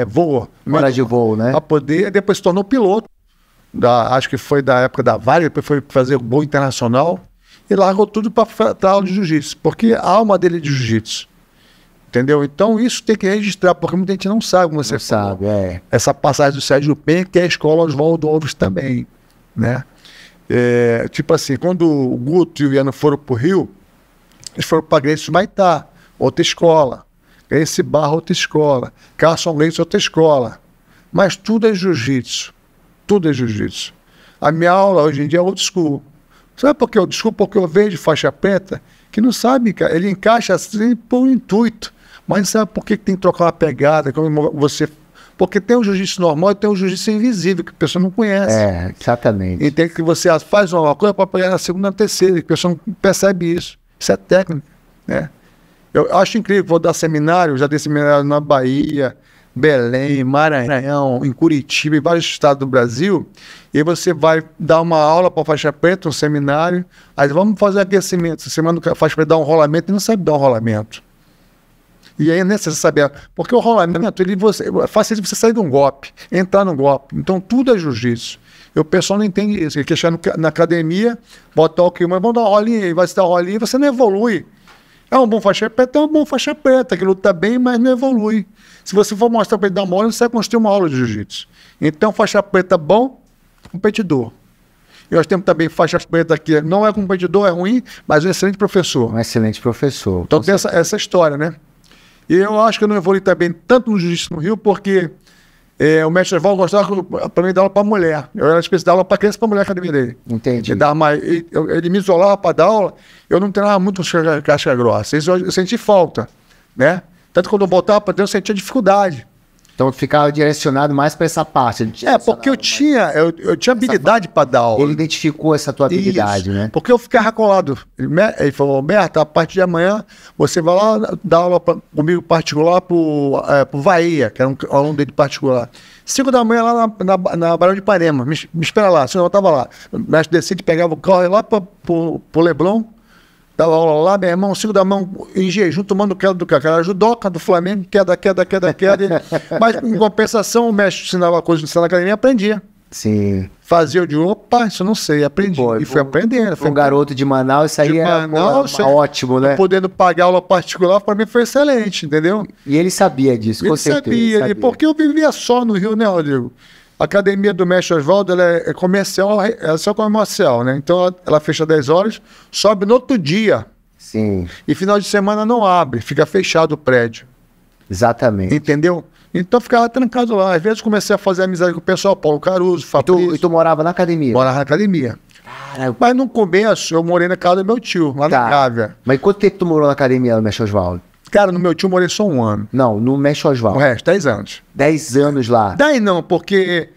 S2: voo.
S1: Hora de voo, né?
S2: Para poder, depois se tornou piloto. Acho que foi da época da Vale, depois foi fazer o voo internacional. E largou tudo para aula de jiu-jitsu. Porque a alma dele é de jiu-jitsu. Entendeu? Então isso tem que registrar, porque muita gente não sabe como você
S1: sabe,
S2: essa passagem do Sérgio Penha, que é a escola Oswaldo Alves também, né? Tipo assim, quando o Guto e o Iano foram pro Rio, eles foram para Gracie Maitá, outra escola. Gracie Barra, outra escola. Carson Gracie, outra escola. Mas tudo é jiu-jitsu. Tudo é jiu-jitsu. A minha aula hoje em dia é old school. Sabe por que eu desculpo? Porque eu vejo faixa preta que não sabe, cara. Ele encaixa assim por intuito. Mas não sabe por que tem que trocar uma pegada, como você... Porque tem o jiu-jitsu normal e tem o jiu-jitsu invisível, que a pessoa não conhece.
S1: Exatamente.
S2: E tem que você faz uma coisa para pegar na segunda e na terceira, e a pessoa não percebe isso. Isso é técnica, né? Eu acho incrível, vou dar seminário, já dei seminário na Bahia, Belém, Maranhão, em Curitiba, em vários estados do Brasil, e aí você vai dar uma aula para faixa preta, um seminário, aí vamos fazer aquecimento. Você manda a faixa preta dar um rolamento e não sabe dar um rolamento. E aí é necessário saber, porque o rolamento, facilita você sair de um golpe, entrar num golpe. Então tudo é jiu-jitsu. E o pessoal não entende isso. Ele quer chegar na academia, botar o que, mas vamos dar uma rolinha aí, vai se dar uma rolinha, você não evolui. É um bom faixa preta, é um bom faixa preta, que luta bem, mas não evolui. Se você for mostrar para ele dar uma aula, você vai construir uma aula de jiu-jitsu. Então, faixa preta bom, competidor. E nós temos também faixa preta que não é competidor, é ruim, mas um excelente professor.
S1: Um excelente professor.
S2: Então tem essa história, né? E eu acho que eu não evolui também tanto no jiu-jitsu no Rio, porque o mestre Oswaldo gostava para mim dar aula para mulher. Eu era espécie de dar aula para criança e para mulher na academia dele.
S1: Entendi.
S2: Ele me isolava para dar aula, eu não treinava muito casca grossa. Isso eu senti falta, né? Tanto que quando eu voltava para dentro, eu sentia dificuldade.
S1: Então ficava direcionado mais para essa parte.
S2: Porque eu tinha habilidade para dar aula.
S1: Ele identificou essa tua habilidade, né?
S2: Porque eu ficava colado. Ele falou, Berta, a partir de amanhã você vai lá dar aula comigo particular pro Bahia, que era um aluno dele particular. 5 da manhã lá na Barão de Ipanema. Me espera lá, senão eu estava lá. O mestre decide, pegava o carro e lá pro Leblon. Dava aula lá, meu irmão, 5 da mão em jejum, tomando queda do cara. Era judoca do Flamengo, queda. Mas, em compensação, o mestre ensinava coisas na academia e aprendia.
S1: Sim.
S2: Fazia de opa, isso eu não sei, aprendi. E fui aprendendo.
S1: Um garoto de Manaus, isso aí era ótimo, né?
S2: Podendo pagar aula particular, para mim foi excelente, entendeu?
S1: E ele sabia disso, com certeza.
S2: Ele sabia, porque eu vivia só no Rio, né, Rodrigo? A academia do mestre Oswaldo, ela é comercial, ela é só comercial, né? Então ela fecha 10 horas, sobe no outro dia.
S1: Sim.
S2: E final de semana não abre, fica fechado o prédio.
S1: Exatamente.
S2: Entendeu? Então eu ficava trancado lá. Às vezes comecei a fazer amizade com o pessoal, Paulo Caruso, Fabrício.
S1: E tu morava na academia?
S2: Morava na academia. Cara, mas no começo eu morei na casa do meu tio, lá na Gávea.
S1: Mas quanto tempo tu morou na academia do mestre Oswaldo?
S2: Cara, no meu tio eu morei só 1 ano.
S1: Não, no mestre Oswaldo.
S2: O resto, 10 anos.
S1: 10 anos lá.
S2: Daí não, porque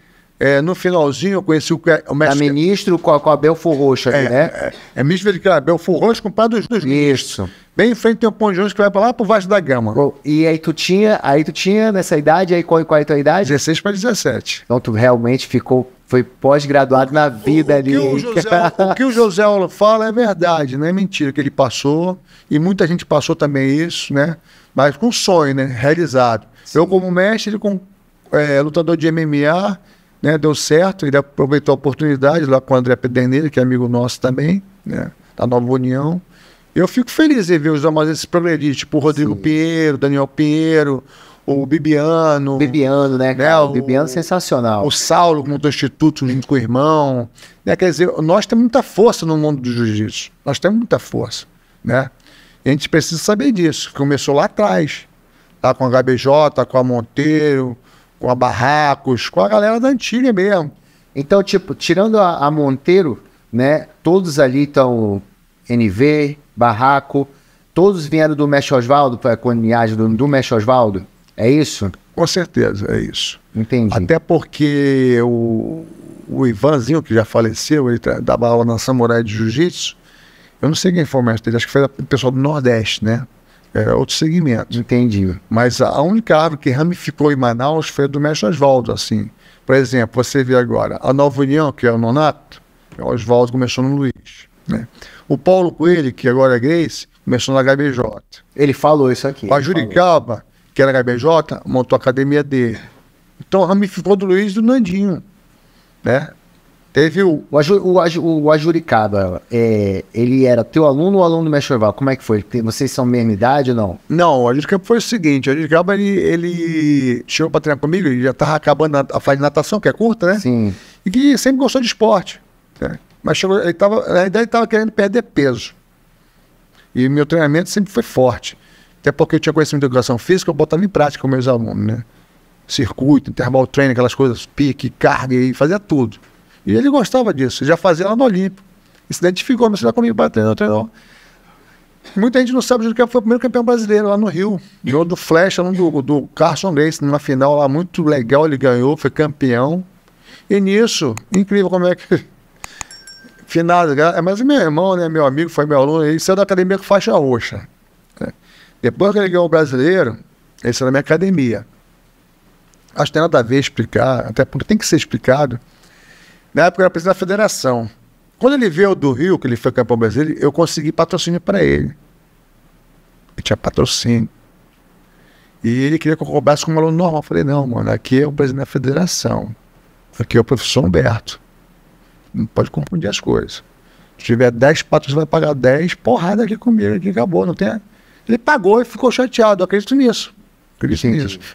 S2: No finalzinho eu conheci o mestre...
S1: ministro com a Belfor Roxo, né?
S2: Ministro de Belfor Roxo, compadre dos
S1: Isso.
S2: Bem em frente tem um ponto de ônibus que vai pra lá pro Vasco da Gama.
S1: E aí tu tinha nessa idade, aí qual é a tua idade?
S2: 16 para 17.
S1: Então tu realmente foi pós-graduado na vida ali.
S2: O que o José fala é verdade, não é mentira que ele passou, e muita gente passou também isso, né? Mas com sonho, né? Realizado. Sim. Eu como mestre, ele como lutador de MMA, né? Deu certo, ele aproveitou a oportunidade lá com o André Pederneiras, que é amigo nosso também, né? Da Nova União. Eu fico feliz em ver os amazes progredir, tipo o Rodrigo Pinheiro, Daniel Pinheiro, o Bibiano.
S1: Bibiano, né? O Bibiano sensacional.
S2: O Saulo, como do Instituto, junto com o irmão. Né? Quer dizer, nós temos muita força no mundo do jiu-jitsu. Nós temos muita força, né? E a gente precisa saber disso. Começou lá atrás, lá com a HBJ, com a Monteiro, com a Barracos, com a galera da antiga mesmo.
S1: Então, tipo, tirando a Monteiro, né? Todos ali estão NV, Barraco, todos vieram do Mestre Osvaldo, com a linhagem do Mestre Osvaldo? É isso?
S2: Com certeza, é isso.
S1: Entendi.
S2: Até porque o Ivanzinho, que já faleceu, ele dava aula na Samurai de Jiu-Jitsu. Eu não sei quem foi o mestre dele, acho que foi o pessoal do Nordeste, né? Era outro segmento.
S1: Entendi.
S2: Mas a única árvore que ramificou em Manaus foi a do Mestre Osvaldo, assim. Por exemplo, você vê agora a Nova União, que é o Nonato, o Osvaldo começou no Luiz, né? O Paulo Coelho, que agora é Grace, começou na HBJ.
S1: Ele falou isso aqui.
S2: O Ajuricaba, que era HBJ, montou a academia dele. Então ramificou do Luiz e do Nandinho, né? Teve
S1: o Ajuricaba, ele era teu aluno ou aluno do Mestre Osvaldo? Como é que foi? Vocês são mesma idade ou não?
S2: Não, o Ajuricaba foi o seguinte, o Ajuricaba ele chegou para treinar comigo, ele já estava acabando a fase de natação, que é curta, né?
S1: Sim.
S2: E que sempre gostou de esporte, né? Mas chegou, na idade ele estava querendo perder peso. E meu treinamento sempre foi forte. Até porque eu tinha conhecimento de educação física, eu botava em prática com meus alunos, né? Circuito, intervalo treino, aquelas coisas, pique, carga, e fazia tudo. E ele gostava disso, ele já fazia lá no Olímpico. E se identificou, mas você vai comigo para treinar. Muita gente não sabe que foi o primeiro campeão brasileiro lá no Rio. Ganhou do Flecha, do Carson Grace, numa final lá muito legal, ele ganhou, foi campeão. E nisso, incrível como é que... Finado, mas meu irmão, né, meu amigo, foi meu aluno, ele saiu da academia com faixa roxa. Né? Depois que ele ganhou o brasileiro, ele saiu da minha academia. Acho que tem nada a ver explicar, até porque tem que ser explicado. Na época eu era presidente da federação. Quando ele veio do Rio, que ele foi campeão brasileiro, eu consegui patrocínio para ele. Ele tinha patrocínio. E ele queria que eu cobrasse como aluno normal. Eu falei, não, mano, aqui é o presidente da federação. Aqui é o professor Humberto. Não pode confundir as coisas. Se tiver 10 patos, você vai pagar 10, porrada aqui comigo, aqui acabou, não tem... Ele pagou e ficou chateado, eu acredito nisso.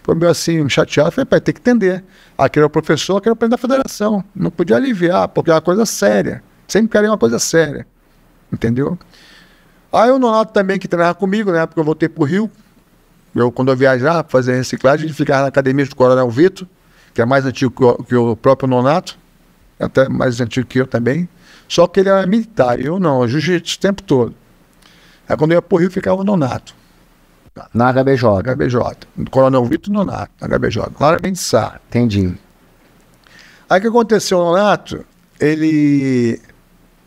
S2: Foi meio assim, chateado, eu falei, pai, tem que entender. Aquele era o professor, aquele era o presidente da federação. Não podia aliviar, porque é uma coisa séria. Sempre queria uma coisa séria. Entendeu? Aí o Nonato também, que treinava comigo, na época eu voltei pro Rio. Quando eu viajava para fazer reciclagem, ele ficava na academia do Coronel Vitor, que é mais antigo que o próprio Nonato. Até mais antigo que eu também, só que ele era militar, eu não, eu jiu-jitsu o tempo todo. Aí quando eu ia pro Rio, ficava o Nonato.
S1: Na HBJ?
S2: HBJ, Coronel Vitor Nonato, na HBJ, claramente Sá.
S1: Entendi.
S2: Aí o que aconteceu, o Nonato, ele,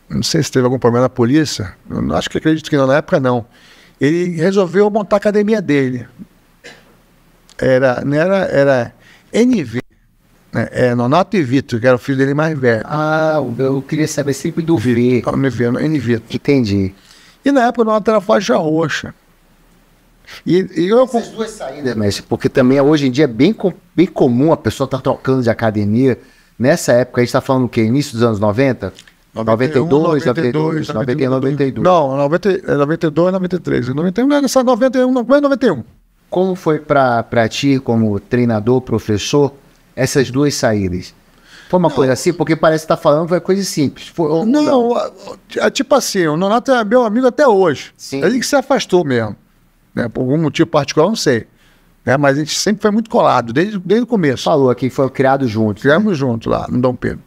S2: não sei se teve algum problema na polícia, eu acho que acredito que não, na época não. Ele resolveu montar a academia dele. Era NV. Nonato e Vitor, que era o filho dele mais velho.
S1: Ah, eu queria saber sempre do V.
S2: NV.
S1: Entendi.
S2: E na época o Nonato era faixa roxa.
S1: Essas duas saídas, mestre, porque também hoje em dia é bem comum a pessoa estar trocando de academia. Nessa época, a gente está falando o quê? Início dos anos 90? 92, 92.
S2: Não, 92, 93. 91 não era só 91, não é 91.
S1: Como foi para ti, como treinador, professor, essas duas saídas? Foi uma coisa assim? Porque parece que tá falando foi coisa simples.
S2: Tipo assim, o Nonato é meu amigo até hoje.
S1: Sim.
S2: Ele que se afastou mesmo. Né? Por algum motivo particular, não sei. Né? Mas a gente sempre foi muito colado, desde o começo.
S1: Falou aqui que foi criado junto.
S2: Criamos junto lá, no Dom Pedro.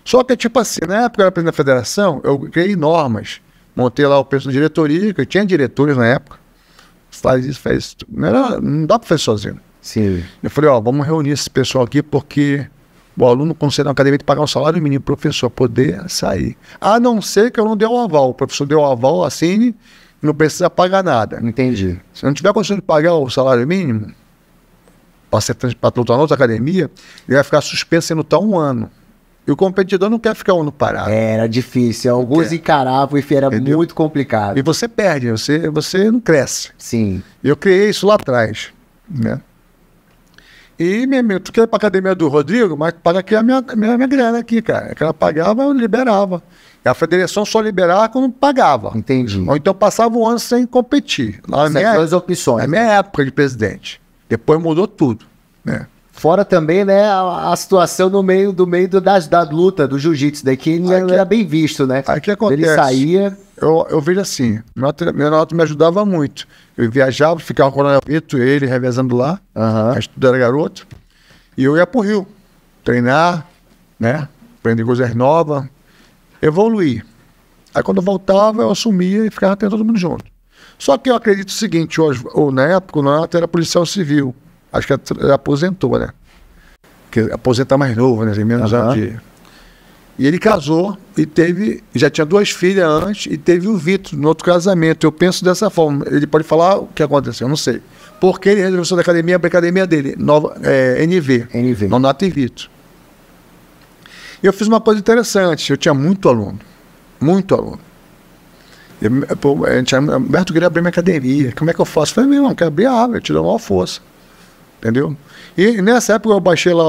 S2: Só que, tipo assim, na época eu era presidente da federação, eu criei normas. Montei lá o pessoal da diretoria, que eu tinha diretores na época. Faz isso, faz isso. Não dá pra fazer sozinho.
S1: Sim.
S2: Eu falei, vamos reunir esse pessoal aqui porque O aluno, quando você na academia, tem que pagar um salário mínimo para o professor poder sair. A não ser que eu não dê o aval. O professor deu o aval, assine, e não precisa pagar nada.
S1: Entendi.
S2: Se não tiver condição de pagar o salário mínimo, para lutar na outra academia, ele vai ficar suspenso sem lutar 1 ano. E o competidor não quer ficar 1 ano parado.
S1: Era difícil. Alguns encaravam e era
S2: Entendeu?
S1: muito complicado.
S2: E você perde, você não cresce.
S1: Sim.
S2: Eu criei isso lá atrás, né? E, meu amigo, tu quer ir pra academia do Rodrigo, mas paga aqui a minha grana aqui, cara. Que ela pagava, eu liberava. E a federação só liberava quando pagava.
S1: Entendi.
S2: Ou então passava 1 ano sem competir. Lá
S1: Essas duas opções.
S2: Na minha época de presidente. Depois mudou tudo, né?
S1: Fora também, né, a situação no meio da luta, do jiu-jitsu, daí que não era bem visto, né?
S2: Aí o que acontece?
S1: Ele saía...
S2: Eu vejo assim, meu treinador me ajudava muito. Eu viajava, ficava com o Coronel Vitor, ele revezando lá, a gente era garoto, e eu ia pro Rio, treinar, né, aprender coisas novas, evoluir. Aí quando eu voltava, eu assumia e ficava tendo todo mundo junto. Só que eu acredito o seguinte, hoje, ou na época, o Nonato era policial civil, acho que ele aposentou, né? Porque aposentar mais novo, né, tem menos anos de... E ele casou e já tinha 2 filhas antes e teve o Vitor no outro casamento. Eu penso dessa forma. Ele pode falar o que aconteceu, eu não sei. Porque ele resolveu sair da academia para a academia dele, NV. Nonato e Vitor. E eu fiz uma coisa interessante. Eu tinha muito aluno. Muito aluno. Humberto queria abrir minha academia. Como é que eu faço? Eu falei, meu irmão, quer abrir a árvore, eu te dou maior força. Entendeu? E nessa época eu baixei lá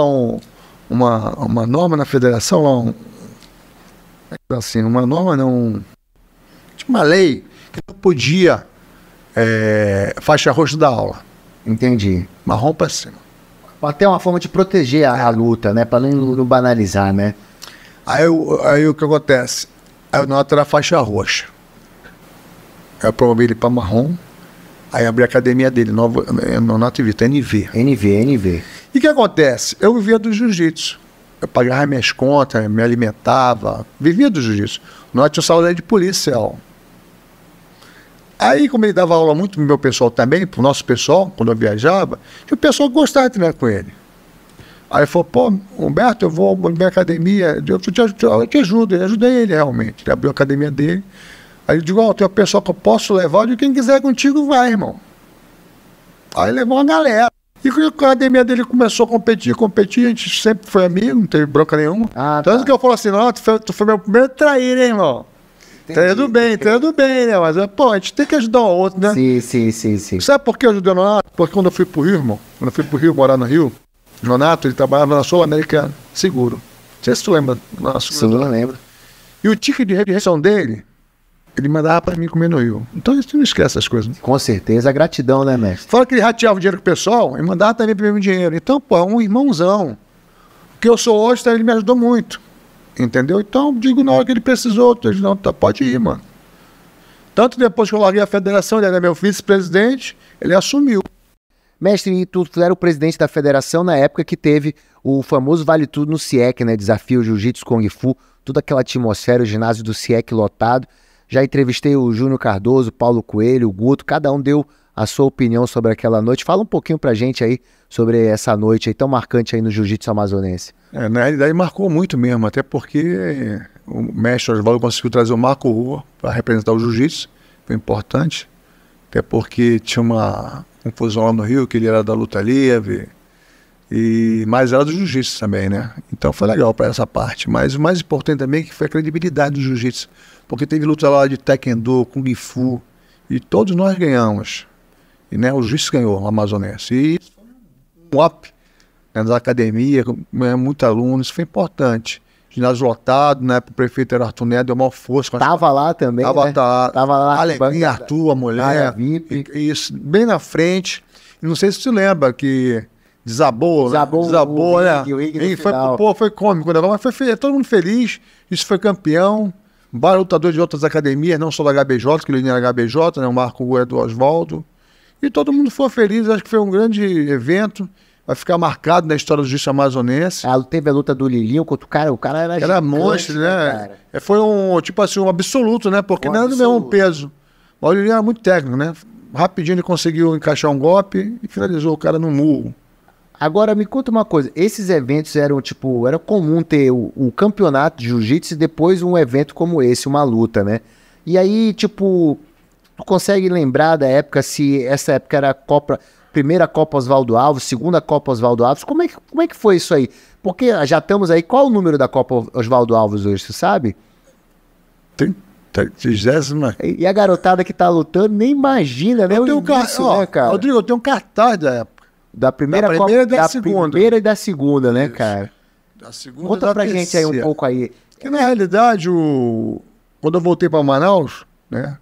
S2: uma norma na federação, lá assim, uma norma não, tipo uma lei que não podia faixa roxa da aula.
S1: Entendi.
S2: Marrom pra cima.
S1: Até uma forma de proteger a luta, né? Pra não banalizar, né?
S2: Aí o que acontece? Aí o Nonato era faixa roxa. Aí eu promovi ele pra marrom. Aí abri a academia dele, Nonato e Vitor, NV.
S1: NV.
S2: E o que acontece? Eu vivia do jiu-jitsu. Eu pagava minhas contas, me alimentava, vivia do jiu-jitsu. Nós tínhamos salário de policial. Aí, como ele dava aula muito pro meu pessoal também, pro nosso pessoal, quando eu viajava, tinha o pessoal que gostava de treinar com ele. Aí ele falou, pô, Humberto, eu vou na minha academia, eu te ajudo. Eu ajudei ele realmente. Ele abriu a academia dele. Aí eu digo, tem um pessoal que eu posso levar, eu digo, quem quiser contigo vai, irmão. Aí levou uma galera. E a academia dele começou a competir, a gente sempre foi amigo, não teve bronca nenhuma. Tanto que eu falo assim, não, tu foi meu primeiro traíra, hein, irmão? Treinando bem, né? Mas, pô, a gente tem que ajudar um ao outro, né?
S1: Sim.
S2: Sabe por que eu ajudei o Nonato? Porque quando eu fui pro Rio, irmão, morar no Rio, o Nonato, ele trabalhava na Sul-América Seguro. Não sei se tu lembra.
S1: Sim, eu lembro.
S2: E o ticket de refeição dele, ele mandava pra mim comer no Rio. Então a gente não esquece essas coisas. Né?
S1: Com certeza, gratidão, né, mestre?
S2: Fora que ele rateava o dinheiro com o pessoal e mandava também pra mim o dinheiro. Então, pô, é um irmãozão. O que eu sou hoje, ele me ajudou muito. Entendeu? Então, digo na hora que ele precisou, eu digo, não, pode ir, mano. Tanto depois que eu larguei a federação, ele era meu vice-presidente, ele assumiu.
S1: Mestre, e tu era o presidente da federação na época que teve o famoso Vale Tudo no CIEC, né? Desafio Jiu-Jitsu Kung Fu, toda aquela atmosfera, o ginásio do CIEC lotado. Já entrevistei o Júnior Cardoso, o Paulo Coelho, o Guto, cada um deu a sua opinião sobre aquela noite. Fala um pouquinho pra gente aí sobre essa noite aí tão marcante aí no Jiu-Jitsu amazonense.
S2: Na realidade marcou muito mesmo, até porque o mestre Osvaldo conseguiu trazer o Marco Rua para representar o Jiu-Jitsu, foi importante, até porque tinha uma confusão lá no Rio, que ele era da luta livre, mas era do Jiu-Jitsu também, né? Então foi legal para essa parte, mas o mais importante também é que foi a credibilidade do Jiu-Jitsu, porque teve luta lá de Taekwondo, Kung Fu, e todos nós ganhamos. E né, o Jiu-Jitsu ganhou no amazonense. E isso foi um up, né, nas academias, muito aluno, isso foi importante. Ginásio lotado, né? O prefeito era Arthur Neto, deu maior força.
S1: Tava lá também,
S2: tava,
S1: né?
S2: Tava lá.
S1: Alegria,
S2: Arthur, a mulher. Isso, bem na frente. E não sei se você lembra que desabou, né? Foi cômico, né? Mas foi todo mundo feliz. Isso foi campeão. Vários lutadores de outras academias, não só da HBJ, que ele era HBJ, né? O Marco Rua é do Osvaldo. E todo mundo foi feliz, acho que foi um grande evento. Vai ficar marcado na história do jiu-jitsu amazonense.
S1: Teve a luta do Lilinho contra o cara era
S2: gigante, monstro, né? Foi tipo assim, um absoluto, né? Porque não era do mesmo peso. Mas o Lilinho era muito técnico, né? Rapidinho ele conseguiu encaixar um golpe e finalizou o cara no murro.
S1: Agora, me conta uma coisa. Esses eventos eram, tipo, era comum ter o campeonato de jiu-jitsu e depois um evento como esse, uma luta, né? E aí, tipo, tu consegue lembrar da época, se essa época era a primeira Copa Oswaldo Alves, segunda Copa Oswaldo Alves? Como é que foi isso aí? Porque já estamos aí, qual o número da Copa Oswaldo Alves hoje, você sabe?
S2: 30ª.
S1: E a garotada que tá lutando nem imagina, né?
S2: Eu tenho
S1: né, cara?
S2: Rodrigo, eu tenho um cartaz da época.
S1: Da primeira
S2: Da
S1: Copa,
S2: primeira e da segunda.
S1: primeira e da segunda, né,
S2: Isso.
S1: cara?
S2: Da segunda
S1: Conta
S2: e da
S1: pra gente aí um
S2: terceira.
S1: pouco aí.
S2: Que na realidade, quando eu voltei para Manaus, né?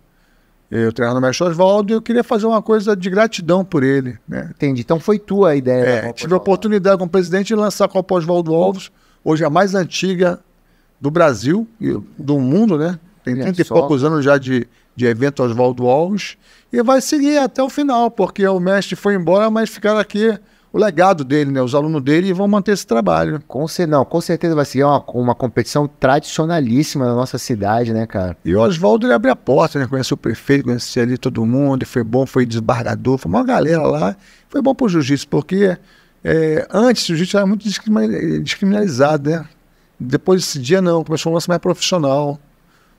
S2: Eu treinava no Mestre Oswaldo e eu queria fazer uma coisa de gratidão por ele, né?
S1: Entendi. Então foi tua a ideia da Copa
S2: Tive a
S1: Oswaldo.
S2: oportunidade como presidente de lançar a Copa Oswaldo Alves, hoje a mais antiga do Brasil e do mundo, né? Tem
S1: Olha
S2: 30 e
S1: só.
S2: poucos anos já de evento Oswaldo Alves e vai seguir até o final, porque o mestre foi embora, mas ficaram aqui o legado dele, né? Os alunos dele e vão manter esse trabalho.
S1: Com certeza vai ser uma competição tradicionalíssima na nossa cidade, né, cara?
S2: E o Oswaldo, ele abriu a porta, né? Conheceu o prefeito, conhecia ali todo mundo, foi bom, foi desembargador, foi uma galera lá. Foi bom pro jiu-jitsu, porque antes o jiu-jitsu era muito descriminalizado, né? Depois desse dia não, começou um lance mais profissional.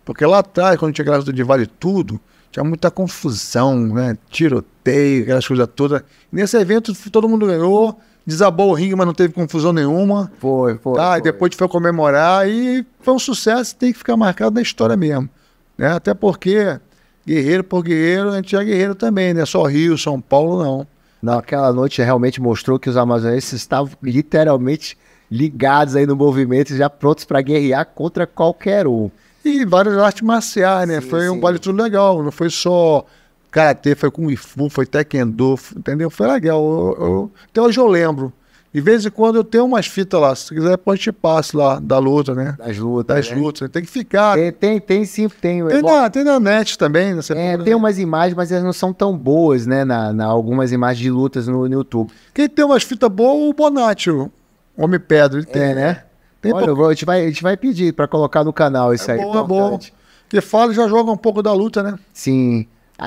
S2: Porque lá atrás, quando tinha aquela luta de vale tudo, tinha muita confusão, né? Tiroteio, aquelas coisas todas. E nesse evento todo mundo ganhou, desabou o ringue, mas não teve confusão nenhuma.
S1: Foi.
S2: E depois foi comemorar e foi um sucesso, tem que ficar marcado na história mesmo. Né? Até porque, guerreiro por guerreiro, a gente é guerreiro também, né? Só Rio, São Paulo, não.
S1: Naquela noite realmente mostrou que os amazonenses estavam literalmente ligados aí no movimento, já prontos para guerrear contra qualquer um.
S2: E várias artes marciais, né?
S1: Sim,
S2: Foi um
S1: sim.
S2: vale tudo legal, não foi só karatê, foi kung fu, foi taekwondo, entendeu? Foi legal. Até hoje eu lembro. De vez em quando eu tenho umas fitas lá, se quiser depois te passo lá, da luta, né?
S1: Das lutas.
S2: Das
S1: né?
S2: lutas, tem que ficar.
S1: Tem sim, tem.
S2: Tem na net também, né? Você procura.
S1: Tem umas imagens, mas elas não são tão boas, né? Algumas imagens de lutas no YouTube.
S2: Quem tem umas fitas boas, o Bonatti, o Homem Pedra, ele tem,
S1: né?
S2: Tem
S1: Olha, a gente vai pedir para colocar no canal isso aí.
S2: bom.
S1: importante.
S2: Porque fala e já joga um pouco da luta, né?
S1: Sim.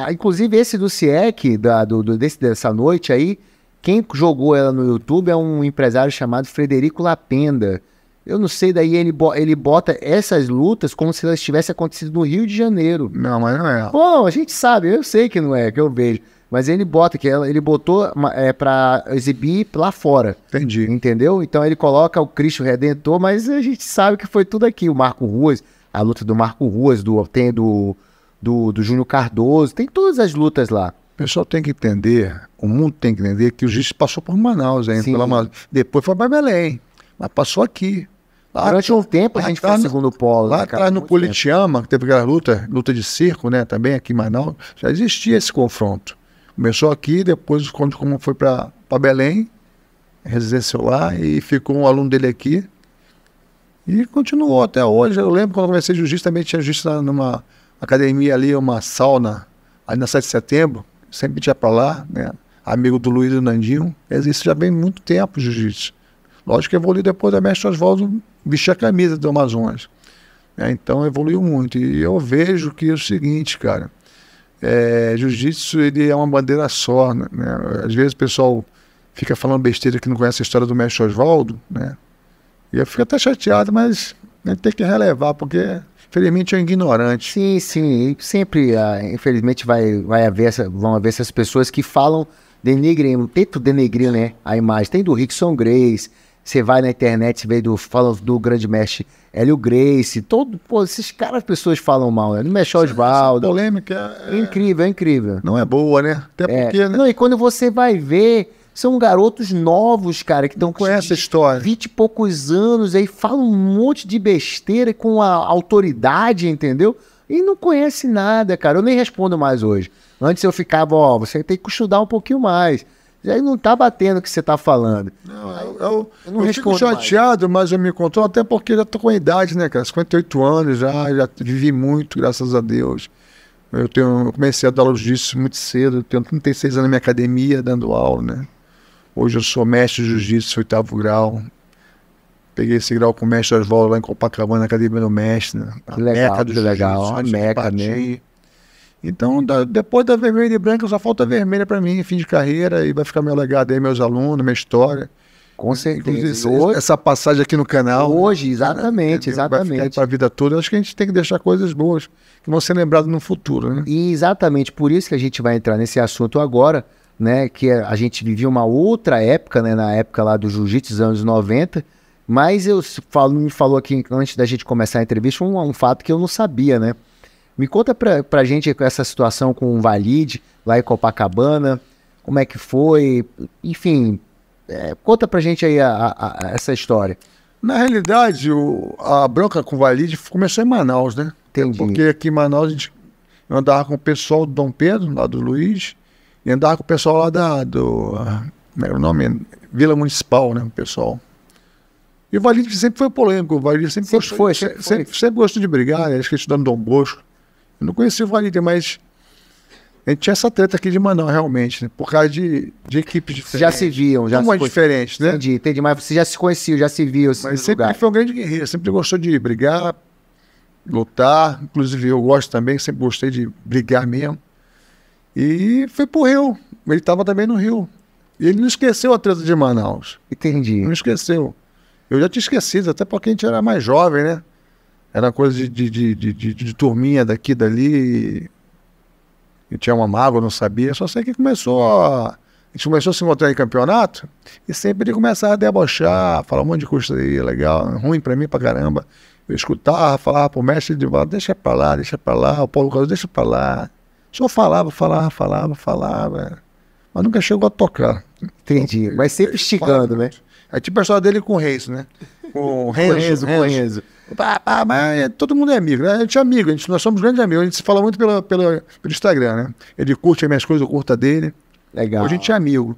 S1: Inclusive esse do CIEC, dessa noite aí, quem jogou ela no YouTube é um empresário chamado Frederico Lapenda. Eu não sei, daí ele bota essas lutas como se elas tivessem acontecido no Rio de Janeiro.
S2: Não, mas não é.
S1: Bom, a gente sabe, eu sei que não é, que eu vejo. Mas ele ele botou pra exibir lá fora.
S2: Entendi.
S1: Entendeu? Então ele coloca o Cristo Redentor, mas a gente sabe que foi tudo aqui. O Marco Ruas, a luta do Marco Ruas, tem do Júnior Cardoso, tem todas as lutas lá.
S2: O pessoal tem que entender, o mundo tem que entender que o jiu-jitsu passou por Manaus ainda.
S1: Sim.
S2: Depois foi para Belém, mas passou aqui.
S1: Durante um tempo a gente foi o segundo polo.
S2: Lá
S1: né, cara?
S2: atrás no
S1: Muito tempo.
S2: Politeama, que teve aquela luta de circo, né? Também aqui em Manaus, já existia esse confronto. Começou aqui, depois quando foi para Belém, residenciou lá e ficou um aluno dele aqui. E continuou até hoje. Eu lembro quando eu comecei jiu-jitsu, também tinha jiu-jitsu numa academia ali, uma sauna, ali na 7 de setembro. Sempre tinha para lá, né? Amigo do Luiz e do Nandinho. Isso já vem muito tempo, jiu-jitsu. Lógico que evoluiu depois da Mestre Oswaldo vestir a camisa do Amazonas. Então evoluiu muito. E eu vejo que é o seguinte, cara. Jiu-jitsu, ele é uma bandeira só, né? Às vezes o pessoal fica falando besteira que não conhece a história do Mestre Oswaldo, né? E eu fico até chateado, mas a gente tem que relevar, porque infelizmente é um ignorante.
S1: Sim. E sempre, infelizmente, vão haver essas pessoas que tentam denegrir, né, a imagem. Tem do Rickson Grace, você vai na internet, você vê falam do grande mestre Hélio Gracie, esses caras, pessoas falam mal, né? No Mestre Oswaldo.
S2: Essa polêmica
S1: É incrível.
S2: não é boa, né? Até porque, né?
S1: Não, e quando você vai ver, são garotos novos, cara, que estão com
S2: Conhece a história.
S1: 20 e poucos anos, aí falam um monte de besteira com a autoridade, entendeu? E não conhece nada, cara. Eu nem respondo mais hoje. Antes eu ficava, você tem que estudar um pouquinho mais. Aí não tá batendo o que você tá falando.
S2: Eu
S1: não
S2: fico
S1: respondo
S2: chateado, mas eu me controlo, até porque já tô com a idade, né, cara? 58 anos já vivi muito, graças a Deus. Eu comecei a dar aula de jiu-jitsu muito cedo, eu tenho 36 anos na minha academia dando aula, né? Hoje eu sou mestre de jiu-jitsu, 8º grau. Peguei esse grau com o mestre Oswaldo lá em Copacabana, na academia do mestre, né?
S1: Que legal, a Meca, né?
S2: Então, depois da vermelha e branca, só falta vermelha para mim, fim de carreira, e vai ficar meu legado aí, meus alunos, minha história.
S1: Com certeza.
S2: Essa passagem aqui no canal.
S1: Hoje, exatamente, exatamente.
S2: Vai ficar para a vida toda. Eu acho que a gente tem que deixar coisas boas que vão ser lembradas no futuro, né?
S1: E exatamente por isso que a gente vai entrar nesse assunto agora, né? Que a gente vivia uma outra época, né? Na época lá do jiu-jitsu dos anos 90. Mas me falou aqui, antes da gente começar a entrevista, um fato que eu não sabia, né? Me conta pra gente essa situação com o Walid, lá em Copacabana, como é que foi, enfim, conta pra gente aí essa história.
S2: Na realidade, a bronca com o Walid começou em Manaus, né?
S1: Entendi.
S2: Porque aqui em Manaus eu andava com o pessoal do Dom Pedro, lá do Luiz, e andava com o pessoal lá como é o nome? Vila Municipal, né? O pessoal. E o Walid sempre foi polêmico, o Walid sempre gostou de brigar, acho que estudando Dom Bosco. Eu não conhecia o Walid, mas a gente tinha essa treta aqui de Manaus, realmente, né? Por causa de equipes diferentes.
S1: Já se viam, já
S2: se diferentes, né?
S1: Entendi, mas você já se conhecia, já se viu.
S2: Mas sempre foi um grande guerreiro, sempre gostou de brigar, lutar, inclusive eu gosto também, sempre gostei de brigar mesmo. E foi pro Rio, ele estava também no Rio. E ele não esqueceu a treta de Manaus.
S1: Entendi.
S2: Não esqueceu. Eu já tinha esquecido, até porque a gente era mais jovem, né? Era coisa de turminha daqui, dali. E tinha uma mágoa, não sabia. Só sei que a gente começou a se encontrar em campeonato e sempre ele começava a debochar, falar um monte de coisa aí, legal, ruim pra mim pra caramba. Eu escutava, falava pro mestre de volta, deixa pra lá, o Paulo Carlos, deixa pra lá. Só falava. Mas nunca chegou a tocar.
S1: Entendi, mas sempre instigando, né?
S2: Aí tinha o pessoal dele com o Reis, né? Com o Renzo. Mas todo mundo é amigo, né? A gente é amigo, nós somos grandes amigos. A gente se fala muito pelo Instagram, né? Ele curte as minhas coisas, eu curto a dele.
S1: Legal.
S2: Hoje a gente é amigo.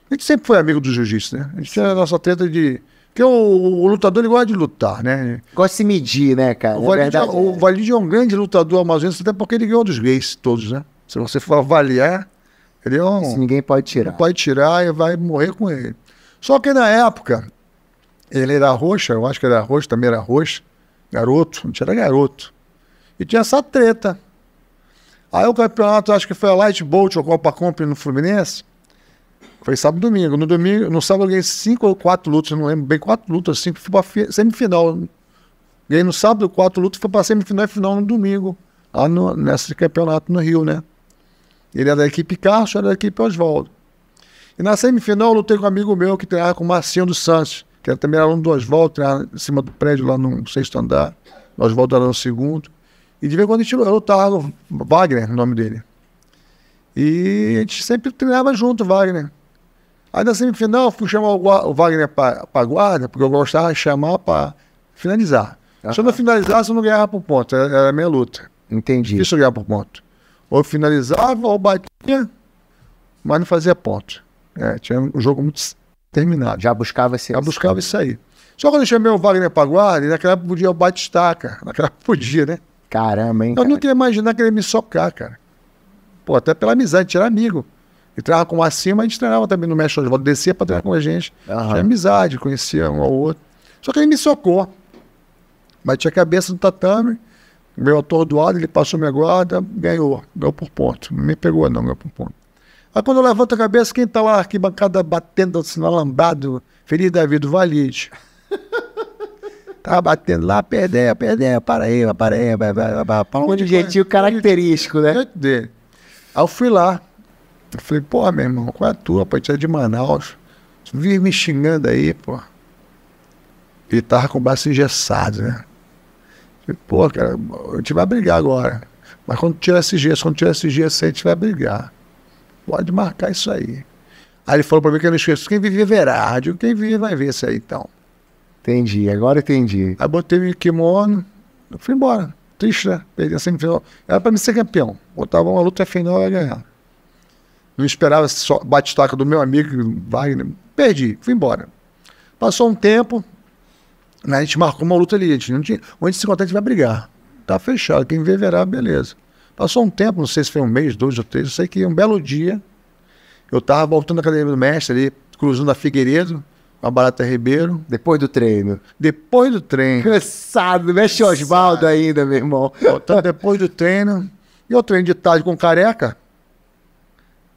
S2: A gente sempre foi amigo do jiu-jitsu, né? A gente tinha a nossa treta de... Porque o lutador, ele gosta de lutar, né?
S1: Gosta de se medir, né, cara?
S2: O Walid é um grande lutador amazonense, até porque ele ganhou dos gays todos, né? Se você for avaliar, ele é um...
S1: Isso ninguém pode tirar.
S2: Não pode tirar e vai morrer com ele. Só que na época, ele era roxo, eu acho que era roxo, também era roxo, garoto, a gente era garoto. E tinha essa treta. Aí o campeonato, acho que foi a Light Bolt ou Copa Compre no Fluminense, foi sábado e domingo. No sábado eu ganhei 5 ou 4 lutas, não lembro bem, 4 lutas, 5, fui pra semifinal. Ganhei no sábado 4 lutas, fui pra semifinal e final no domingo, lá nesse campeonato no Rio, né? Ele era da equipe Carlos, eu era da equipe Oswaldo. E na semifinal eu lutei com um amigo meu que treinava com o Marcinho dos Santos, que também era aluno do Oswaldo, treinava em cima do prédio lá no 6º andar. O Oswaldo era no 2º. E de vez em quando a gente lutava, Wagner, o nome dele. E a gente sempre treinava junto, Wagner. Aí na semifinal eu fui chamar o Wagner para guarda, porque eu gostava de chamar para finalizar. Se eu não finalizasse, eu não ganhava por ponto, era a minha luta.
S1: Entendi.
S2: Difícil ganhar por ponto. Ou eu finalizava, ou batia, mas não fazia ponto. Tinha um jogo muito terminado.
S1: Já buscava
S2: isso aí. Só quando eu chamei o Wagner para guarda, naquela época podia o bate-estaca. Naquela época podia, né?
S1: Caramba, hein?
S2: Eu não queria imaginar que ele ia me socar, cara. Pô, até pela amizade, a gente era amigo. Ele treinava com o Acima, a gente treinava também no Mestre Oswaldo, descia para treinar com a gente. Tinha amizade, conhecia um ao outro. Só que ele me socou. Bati a cabeça no tatame, meio atordoado, ele passou minha guarda, ganhou por ponto. Não me pegou não, ganhou por ponto. Aí quando eu levanto a cabeça, quem tá lá, arquibancada batendo assim, no alambado, feliz da vida, o Walid. Tava batendo lá, perdeu, para aí.
S1: Um jeitinho característico, né?
S2: Dele. Aí eu fui lá. Eu falei, pô, meu irmão, qual é a tua? Pô, a gente é de Manaus. Você vive me xingando aí, pô. Ele tava com o braço engessado, né? Eu falei, pô, cara, a gente vai brigar agora. Mas quando tirar esse gesso, a gente vai brigar. Pode marcar isso aí. Aí ele falou pra mim que eu não esqueço. Quem vive verá. Eu digo, quem vive vai ver isso aí, então.
S1: Entendi, agora entendi.
S2: Aí botei o kimono, eu fui embora. Triste, né? Perdi a semifinal. Era pra me ser campeão. Botava uma luta final e ia ganhar. Não esperava só bate-estaca do meu amigo Wagner. Perdi, fui embora. Passou um tempo, a gente marcou uma luta ali. A gente não tinha, onde se encontrar a gente vai brigar. Tá fechado, quem vê verá, beleza. Passou um tempo, não sei se foi um mês, 2 ou 3, eu sei que um belo dia, eu tava voltando da academia do mestre ali, cruzando a Figueiredo, com a Barata Ribeiro.
S1: Depois do treino.
S2: Depois do treino.
S1: Cansado, mexe Oswaldo ainda, meu irmão.
S2: Depois do treino, E eu treino de tarde com Careca.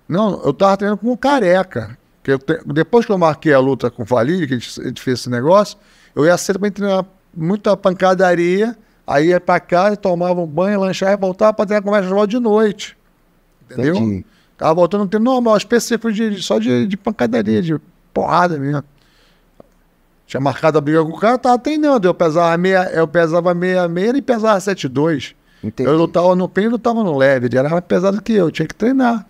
S2: Não, eu tava treinando com Careca. Depois que eu marquei a luta com o Valide, que a gente fez esse negócio, eu ia cedo pra treinar muita pancadaria, aí ia pra casa, tomava um banho, lanchava e voltava pra treinar conversa de volta de noite. Entendeu?
S1: Entendi.
S2: Tava voltando no treino normal, específico só de pancadaria, de porrada mesmo. Tinha marcado a briga com o cara, tava treinando. Eu pesava 66 e pesava 72.
S1: Entendi.
S2: Eu lutava no peso e lutava no leve. Ele era mais pesado que eu, tinha que treinar.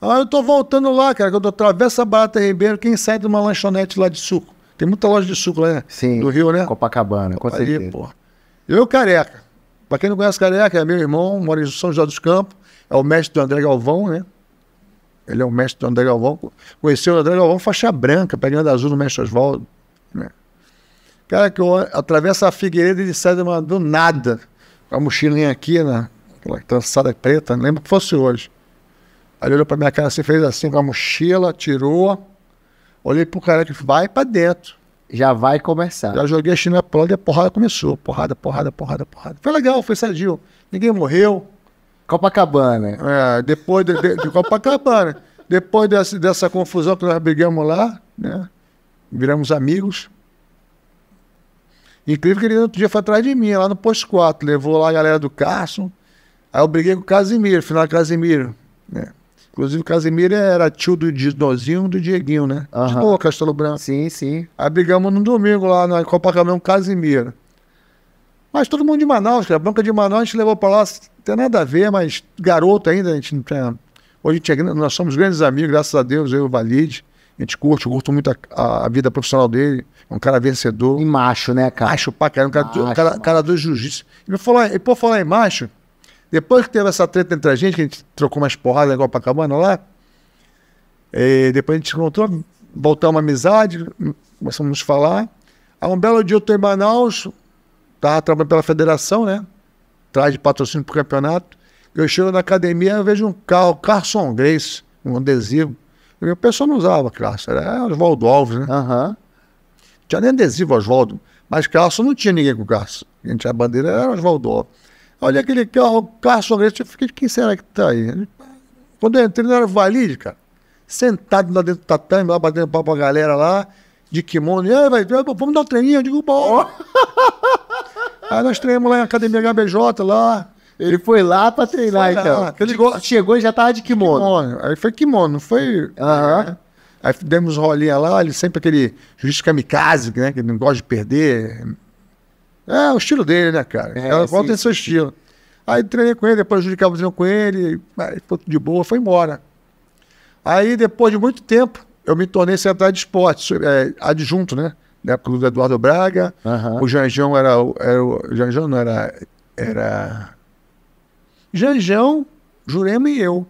S2: Aí eu tô voltando lá, cara, que eu atravesso a Barata Ribeiro, quem sai de uma lanchonete lá de suco. Tem muita loja de suco lá, né?
S1: Sim.
S2: Do Rio, né?
S1: Copacabana, com certeza.
S2: Ali, pô. Eu, Careca. Pra quem não conhece Careca, é meu irmão, mora em São José dos Campos. É o mestre do André Galvão, né? Ele é o mestre do André Galvão. Conheceu o André Galvão faixa branca, pegando azul no mestre Oswaldo. Né? Cara, que eu atravesso a Figueiredo e ele sai do nada. Com a mochilinha aqui, aquela trançada preta, não lembro que fosse hoje. Aí ele olhou pra minha cara, assim, fez assim com a mochila, tirou. Olhei pro cara que vai pra dentro.
S1: Já vai começar.
S2: Já joguei a chinela pro lado e a porrada começou. Porrada. Foi legal, foi sadio. Ninguém morreu.
S1: Copacabana.
S2: Depois de Copacabana. Depois dessa confusão que nós brigamos lá, né? Viramos amigos. Incrível que ele outro dia foi atrás de mim, lá no posto 4. Levou lá a galera do Carson. Aí eu briguei com o Casimiro, final Casimiro. Né? Inclusive o Casimiro era tio do Dinozinho e do Dieguinho, né? De novo, Castelo Branco.
S1: Sim, sim.
S2: Aí brigamos no domingo lá na Copacabana com o Casimiro. Mas todo mundo de Manaus, cara. A banca de Manaus a gente levou pra lá, não tem nada a ver, mas garoto ainda, a gente não tem. Hoje nós somos grandes amigos, graças a Deus, eu e o Valide. A gente eu curto muito a vida profissional dele. É um cara vencedor.
S1: E macho, né, cara?
S2: Macho pra caramba, cara do jiu-jitsu. E por falar em macho, depois que teve essa treta entre a gente, que a gente trocou umas porradas igual pra Copacabana lá, depois a gente encontrou, voltamos à amizade, começamos a nos falar. Aí um belo dia eu tô em Manaus, tava trabalhando pela federação, né? Traz de patrocínio pro campeonato. Eu chego na academia, eu vejo um carro, Carson Grace, um adesivo. O pessoal não usava Carson, era Oswaldo Alves, né?
S1: Aham.
S2: Não tinha nem adesivo Oswaldo, mas Carson não tinha ninguém com Carson. A gente, a bandeira era Oswaldo Alves. Olha aquele carro, Carson Grace, eu fiquei, quem será que tá aí? Quando eu entrei, não era o Valide, cara. Sentado lá dentro do tatame, lá batendo papo com a galera lá, de kimono. E aí, vamos dar um treininho? Eu digo, bom. Aí nós treinamos lá na Academia HBJ, lá.
S1: Ele foi lá pra treinar,
S2: Foi
S1: então.
S2: lá.
S1: Chegou e já tava de kimono.
S2: Aí foi kimono, não foi...
S1: Aham.
S2: Aí demos rolinha lá, ele sempre aquele juiz kamikaze, né? Que não gosta de perder. É o estilo dele, né, cara? Qual tem seu estilo. Aí treinei com ele, depois judicava o treino com ele, aí ficou de boa, foi embora. Aí, depois de muito tempo, eu me tornei secretário de esportes, adjunto, né? Na época do Eduardo Braga, o Janjão Janjão não era Janjão, Jurema e eu.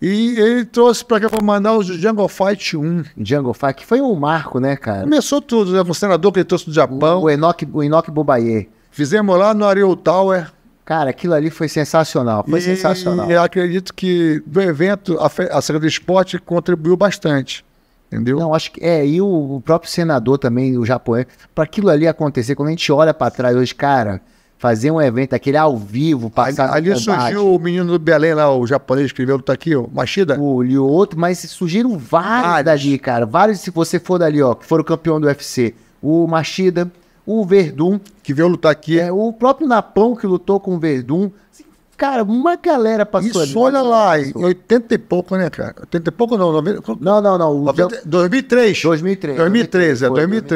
S2: E ele trouxe pra cá pra Manaus o Jungle Fight 1.
S1: Jungle Fight, que foi um marco, né, cara?
S2: Começou tudo, né? Com o senador que ele trouxe do Japão.
S1: O Enoch Bobaye.
S2: Fizemos lá no Ariel Tower.
S1: Cara, aquilo ali foi sensacional. Foi sensacional.
S2: E eu acredito que do evento a Secretaria de Esporte contribuiu bastante. Entendeu?
S1: Não, acho que e o próprio senador também, o japonês, para aquilo ali acontecer, quando a gente olha para trás hoje, cara, fazer um evento aquele ao vivo, passar
S2: ali surgiu o menino do Belém lá, o japonês que escreveu tá aqui, o Machida.
S1: E o outro, mas surgiram vários dali, cara. Vários, se você for dali, ó, que foram campeão do UFC. O Machida, o Verdun,
S2: que veio lutar aqui.
S1: O próprio Napão que lutou com o Verdun. Cara, uma galera passou
S2: ali. Isso, olha lá, em 80 e pouco, né, cara? 80 e pouco não, 90...
S1: Não.
S2: 2003. 2003,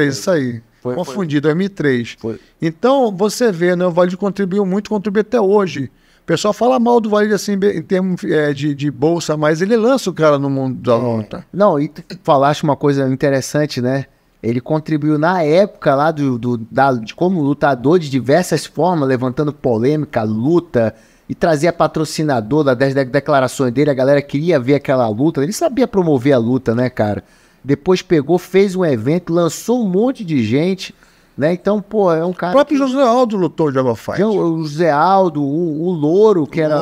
S2: isso aí. Confundi, 2003.
S1: Foi.
S2: Então, você vê, né, o Valide contribuiu muito, contribui até hoje. O pessoal fala mal do Valide, assim, em termos de bolsa, mas ele lança o cara no mundo da luta.
S1: Não, e tu falaste uma coisa interessante, né? Ele contribuiu na época lá de como lutador de diversas formas, levantando polêmica, luta... E trazia patrocinador das declarações dele, a galera queria ver aquela luta, ele sabia promover a luta, né, cara? Depois pegou, fez um evento, lançou um monte de gente, né? Então, pô, é um cara...
S2: O próprio José Aldo lutou de Jungle Fight.
S1: O José Aldo, o Louro, que era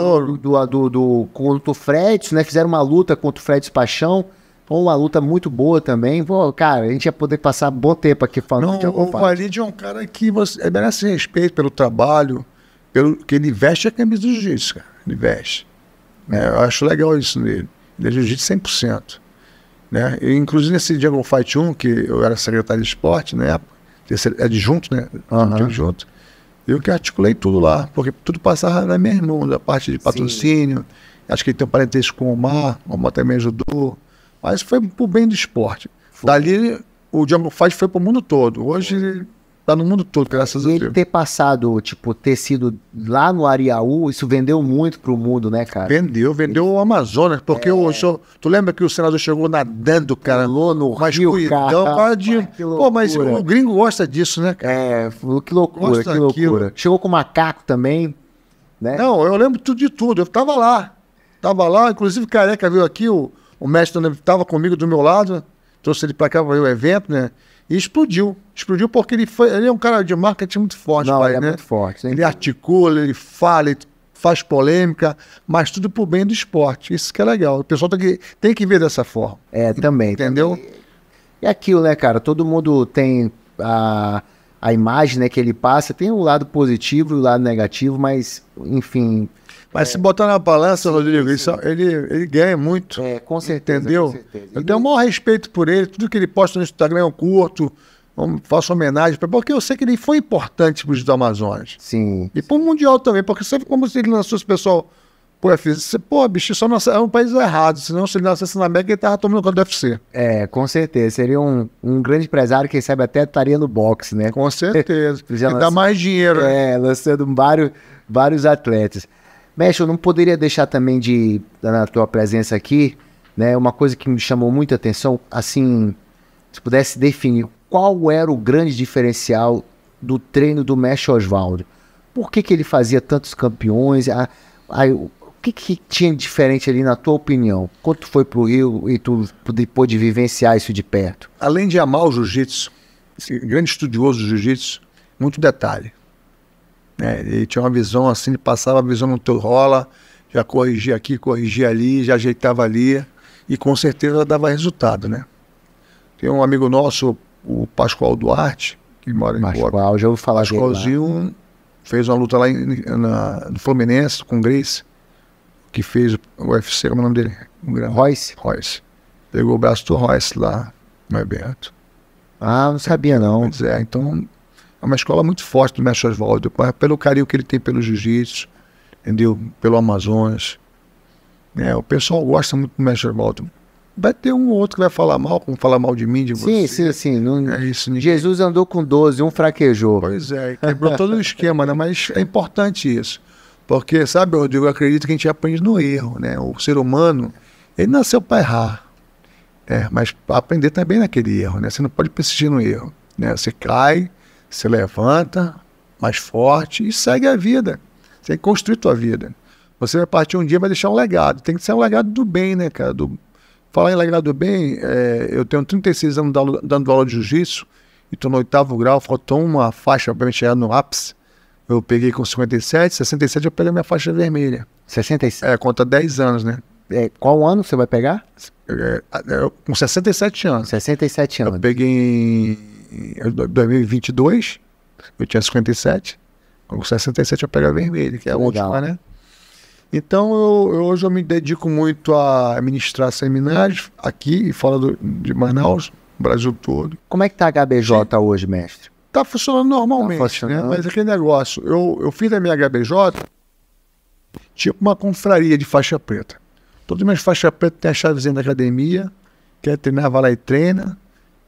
S1: contra o Fred, né? Fizeram uma luta contra o Fred Paixão, foi uma luta muito boa também. Pô, cara, a gente ia poder passar bom tempo aqui falando de Jungle Fight.
S2: O Valide é um cara que merece respeito pelo trabalho. pelo que ele veste a camisa do jiu-jitsu, cara. Ele veste. Né? Eu acho legal isso nele. Ele é jiu-jitsu 100%. Né? E, inclusive nesse Jungle Fight 1, que eu era secretário de esporte, né? Adjunto, né? Adjunto. Eu que articulei tudo lá, porque tudo passava na minha mão, da parte de patrocínio. Sim. Acho que ele tem um parentesco com o Omar também ajudou. Mas foi pro bem do esporte. Dali, o Jungle Fight foi pro mundo todo. Hoje ele tá no mundo todo, graças a Deus.
S1: E ele ter passado, tipo, ter sido lá no Ariaú, isso vendeu muito pro mundo, né, cara?
S2: Vendeu o Amazonas, porque tu lembra que o senador chegou nadando, cara,
S1: no rio,
S2: cara. Pô, mas o gringo gosta disso, né, cara?
S1: Que loucura, que loucura. Chegou com macaco também, né?
S2: Não, eu lembro tudo de tudo, eu tava lá, inclusive o Careca veio aqui, o mestre tava comigo do meu lado, trouxe ele pra cá para ver o evento, né? E explodiu porque ele é um cara de marketing muito forte.
S1: Não, ele é
S2: né?
S1: muito forte.
S2: Ele articula, ele fala, ele faz polêmica, mas tudo pro bem do esporte. Isso que é legal. O pessoal tem que ver dessa forma.
S1: Também.
S2: Entendeu?
S1: Também. É aquilo, né, cara? Todo mundo tem a imagem, né, que ele passa. Tem o lado positivo e o lado negativo, mas, enfim...
S2: Mas se botar na balança, Rodrigo, ele ganha muito.
S1: Com certeza.
S2: Entendeu?
S1: Com certeza.
S2: Eu tenho o maior respeito por ele. Tudo que ele posta no Instagram eu curto. Faço homenagem, porque eu sei que ele foi importante pro do Amazonas.
S1: Sim.
S2: E pro Mundial também, porque sempre como se ele lançou esse pessoal pro UFC. Bicho, só é um país errado. Senão, se ele nascesse na América, ele tava tomando conta do UFC.
S1: Com certeza. Seria um grande empresário, quem sabe até estaria no boxe, né?
S2: Com certeza. E dá mais dinheiro.
S1: Lançando vários atletas. Mestre, eu não poderia deixar também na tua presença aqui, né, uma coisa que me chamou muita atenção, assim, se pudesse definir qual era o grande diferencial do treino do mestre Oswaldo. Por que ele fazia tantos campeões? O que tinha de diferente ali, na tua opinião? Quando tu foi pro Rio e tu pôde vivenciar isso de perto?
S2: Além de amar o jiu-jitsu, grande estudioso do jiu-jitsu, muito detalhe. Ele tinha uma visão assim, ele passava a visão no teu rola, já corrigia aqui, corrigia ali, já ajeitava ali, e com certeza dava resultado, né? Tem um amigo nosso, o Pascoal Duarte, que mora em
S1: Pascoal, já ouvi falar dele lá.
S2: Pascoalzinho fez uma luta lá no Fluminense com o Grace, que fez o UFC, como é o nome dele?
S1: Royce?
S2: Royce. Pegou o braço do Royce lá no evento.
S1: Não sabia não.
S2: Pois então... É uma escola muito forte do mestre Oswaldo, pelo carinho que ele tem pelo jiu-jitsu, entendeu? Pelo Amazonas. O pessoal gosta muito do mestre Oswaldo. Vai ter um ou outro que vai falar mal, como falar mal de mim, de você.
S1: Sim. Não...
S2: É isso,
S1: Jesus andou com 12, um fraquejou.
S2: Pois quebrou todo o esquema, né? Mas é importante isso. Porque, sabe, Rodrigo, eu acredito que a gente aprende no erro, né? O ser humano, ele nasceu para errar. Mas para aprender também naquele erro, né? Você não pode persistir no erro, né? Você cai, se levanta mais forte e segue a vida. Você tem que construir a tua vida. Você vai partir um dia e vai deixar um legado. Tem que ser um legado do bem, né, cara? Falar em legado do bem, eu tenho 36 anos dando aula de jiu-jitsu e estou no 8º grau, faltou uma faixa para me chegar no ápice. Eu peguei com 67 eu peguei minha faixa vermelha.
S1: 67?
S2: Conta 10 anos, né?
S1: Qual ano você vai pegar?
S2: Com 67 anos.
S1: 67 anos.
S2: Eu peguei em 2022, eu tinha 57, com 67 eu pego a vermelha, que é a última, né? Então hoje eu me dedico muito a ministrar seminários aqui e fora de Manaus, no Brasil todo.
S1: Como é que tá a HBJ hoje, mestre?
S2: Tá funcionando normalmente, né? Mas aquele negócio, eu fiz a minha HBJ tipo uma confraria de faixa preta. Todas as minhas faixas pretas têm a chavezinha da academia, quer treinar, vai lá e treina,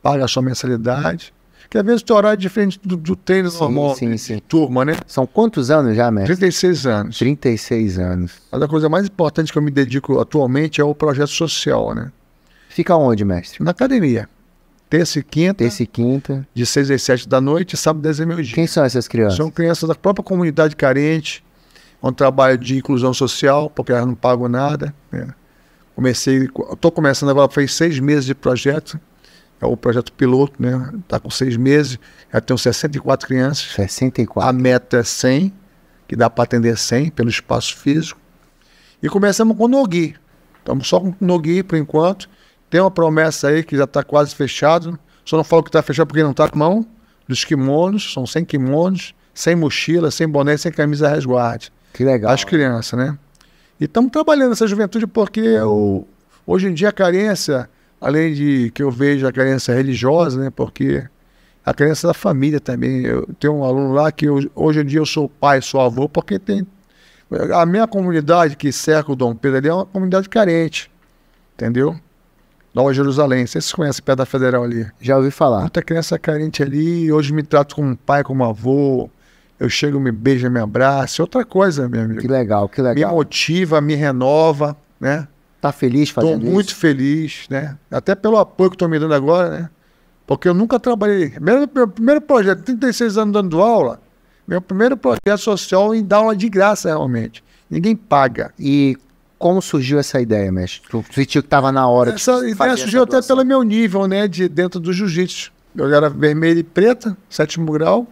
S2: paga a sua mensalidade. Que às vezes o teu horário é diferente do treino normal,
S1: sim.
S2: Turma, né?
S1: São quantos anos já, mestre?
S2: 36 anos.
S1: 36 anos.
S2: Mas a coisa mais importante que eu me dedico atualmente é o projeto social, né?
S1: Fica onde, mestre?
S2: Na academia. Terça e quinta. De 6 às 7 da noite, sábado 10 é meu dia.
S1: Quem são essas crianças?
S2: São crianças da própria comunidade carente, um trabalho de inclusão social, porque elas não pagam nada, né? Estou começando agora, faz 6 meses de projeto. É o projeto piloto, né? Está com 6 meses, já tenho 64 crianças.
S1: 64.
S2: A meta é 100, que dá para atender 100 pelo espaço físico. E começamos com o Nogui. Estamos só com o Nogui por enquanto. Tem uma promessa aí que já está quase fechado. Só não falo que está fechado porque não está com mão. Dos kimonos, são 100 kimonos, sem mochila, sem boné, sem camisa resguarde.
S1: Que legal.
S2: As crianças, né? E estamos trabalhando nessa juventude porque hoje em dia a carência, além de que eu vejo a carência religiosa, né? Porque a carência da família também. Eu tenho um aluno lá que hoje em dia eu sou pai, sou avô, porque tem... A minha comunidade que cerca o Dom Pedro ali é uma comunidade carente, entendeu? Nova Jerusalém, não sei se vocês conhecem, perto da Federal ali.
S1: Já ouvi falar.
S2: Muita criança carente ali, hoje me trato como pai, como avô, eu chego, me beijo, me abraço, outra coisa, meu amigo.
S1: Que legal, que legal.
S2: Me motiva, me renova, né?
S1: Tá feliz fazendo isso?
S2: Estou muito feliz, né? Até pelo apoio que estão me dando agora, né? Porque eu nunca trabalhei. Meu primeiro projeto, 36 anos dando aula, meu primeiro projeto social em dar aula de graça, realmente. Ninguém paga.
S1: E como surgiu essa ideia, mestre? Tu sentiu que estava na hora
S2: Essa
S1: de
S2: ideia
S1: fazer
S2: surgiu
S1: essa
S2: até
S1: doação?
S2: pelo meu nível, né? De dentro do jiu-jitsu. Eu era vermelho e preta, 7º grau.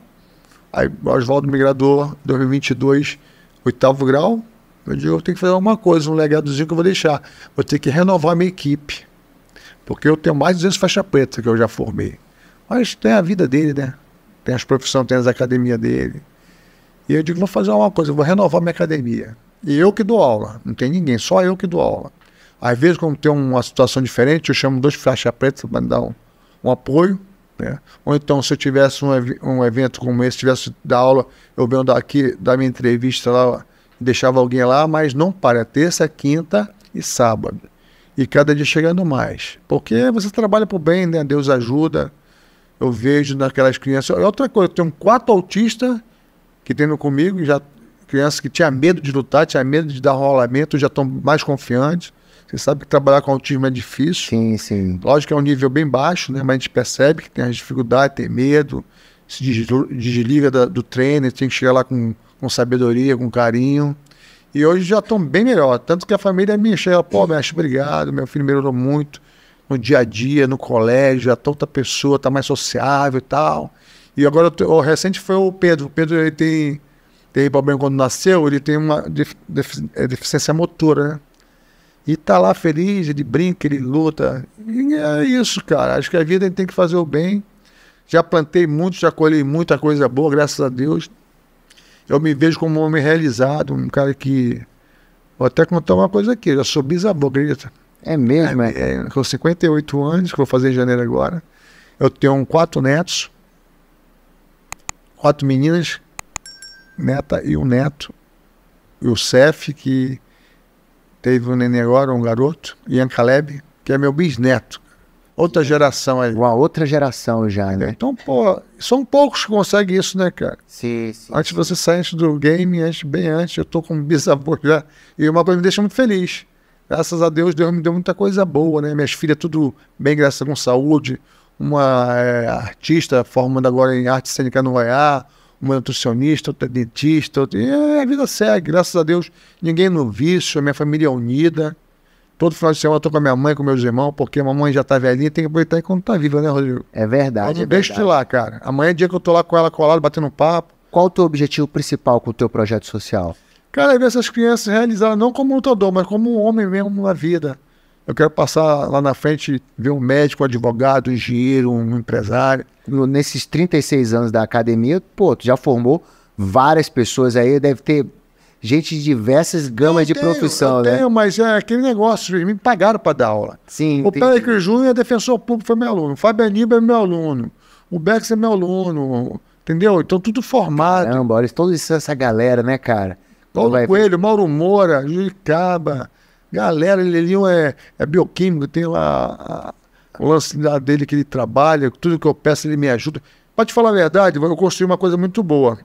S2: Aí o Oswaldo me graduou 2022, 8º grau. Eu digo, eu tenho que fazer alguma coisa, um legadozinho que eu vou deixar. Vou ter que renovar a minha equipe. Porque eu tenho mais de 200 faixa preta que eu já formei. Mas tem a vida dele, né? Tem as profissões, tem as academias dele. E eu digo, vou fazer uma coisa, eu vou renovar minha academia. E eu que dou aula, não tem ninguém, só eu que dou aula. Às vezes, quando tem uma situação diferente, eu chamo 2 faixas pretas para me dar um apoio, né? Ou então, se eu tivesse um evento como esse, tivesse da aula, eu venho daqui, dar minha entrevista lá, deixava alguém lá, mas não para, terça, quinta e sábado. E cada dia chegando mais. Porque você trabalha por bem, né? Deus ajuda. Eu vejo naquelas crianças. Outra coisa, eu tenho 4 autistas que treinam comigo, já crianças que tinham medo de lutar, tinham medo de dar rolamento, já estão mais confiantes. Você sabe que trabalhar com autismo é difícil.
S1: Sim, sim.
S2: Lógico que é um nível bem baixo, né? Mas a gente percebe que tem as dificuldades, tem medo, se desliga do treino, tem que chegar lá com sabedoria, com carinho. E hoje já estão bem melhor. Tanto que a família me chega, pô, mestre, obrigado, meu filho melhorou muito no dia a dia, no colégio, já tá outra pessoa, tá mais sociável e tal. E agora, o recente foi o Pedro. O Pedro, ele tem problema quando nasceu, ele tem uma deficiência motora, né? E tá lá feliz, ele brinca, ele luta. E é isso, cara. Acho que a vida a gente tem que fazer o bem. Já plantei muito, já colhei muita coisa boa, graças a Deus. Eu me vejo como um homem realizado, um cara que... Vou até contar uma coisa aqui, eu já sou bisavô, acredita?
S1: É mesmo, é?
S2: Com 58 anos, que eu vou fazer em janeiro agora. Eu tenho 4 netos, 4 meninas, neta e um neto. E o Cef, que teve um neném agora, um garoto, Ian Caleb, que é meu bisneto. Outra geração aí.
S1: Uma outra geração já, né?
S2: Então, pô, são poucos que conseguem isso, né, cara?
S1: Sim.
S2: Antes de você sair do game, bem antes, eu tô com um bisavô já. E uma coisa me deixa muito feliz. Graças a Deus, Deus me deu muita coisa boa, né? Minhas filhas, tudo bem, graças a Deus, com saúde. Uma artista formando agora em arte cênica no OEA, uma nutricionista, outra dentista. E a vida segue, graças a Deus. Ninguém no vício, a minha família é unida. Todo final de semana eu tô com a minha mãe, com meus irmãos, porque a mamãe já tá velhinha, tem que aproveitar enquanto tá viva, né, Rodrigo?
S1: É verdade.
S2: Eu não deixo de ir lá, cara. Amanhã é dia que eu tô lá com ela colado, batendo um papo.
S1: Qual o teu objetivo principal com o teu projeto social?
S2: Cara, é ver essas crianças realizadas, não como lutador, mas como um homem mesmo na vida. Eu quero passar lá na frente, ver um médico, um advogado, um engenheiro, um empresário.
S1: Nesses 36 anos da academia, pô, tu já formou várias pessoas aí, deve ter gente de diversas gamas de profissão, né?
S2: Tenho, mas é aquele negócio, eles me pagaram para dar aula.
S1: Sim,
S2: o Péricles Júnior é defensor público, foi meu aluno. O Fábio Aníbal é meu aluno. O Bex é meu aluno. Entendeu? Então tudo formado.
S1: Caramba, olha, toda essa galera, né, cara?
S2: Paulo Coelho, Mauro Moura, Juricaba, galera, Lelinho é bioquímico, tem lá o lance dele que ele trabalha, tudo que eu peço ele me ajuda. Pra te falar a verdade, eu construí uma coisa muito boa.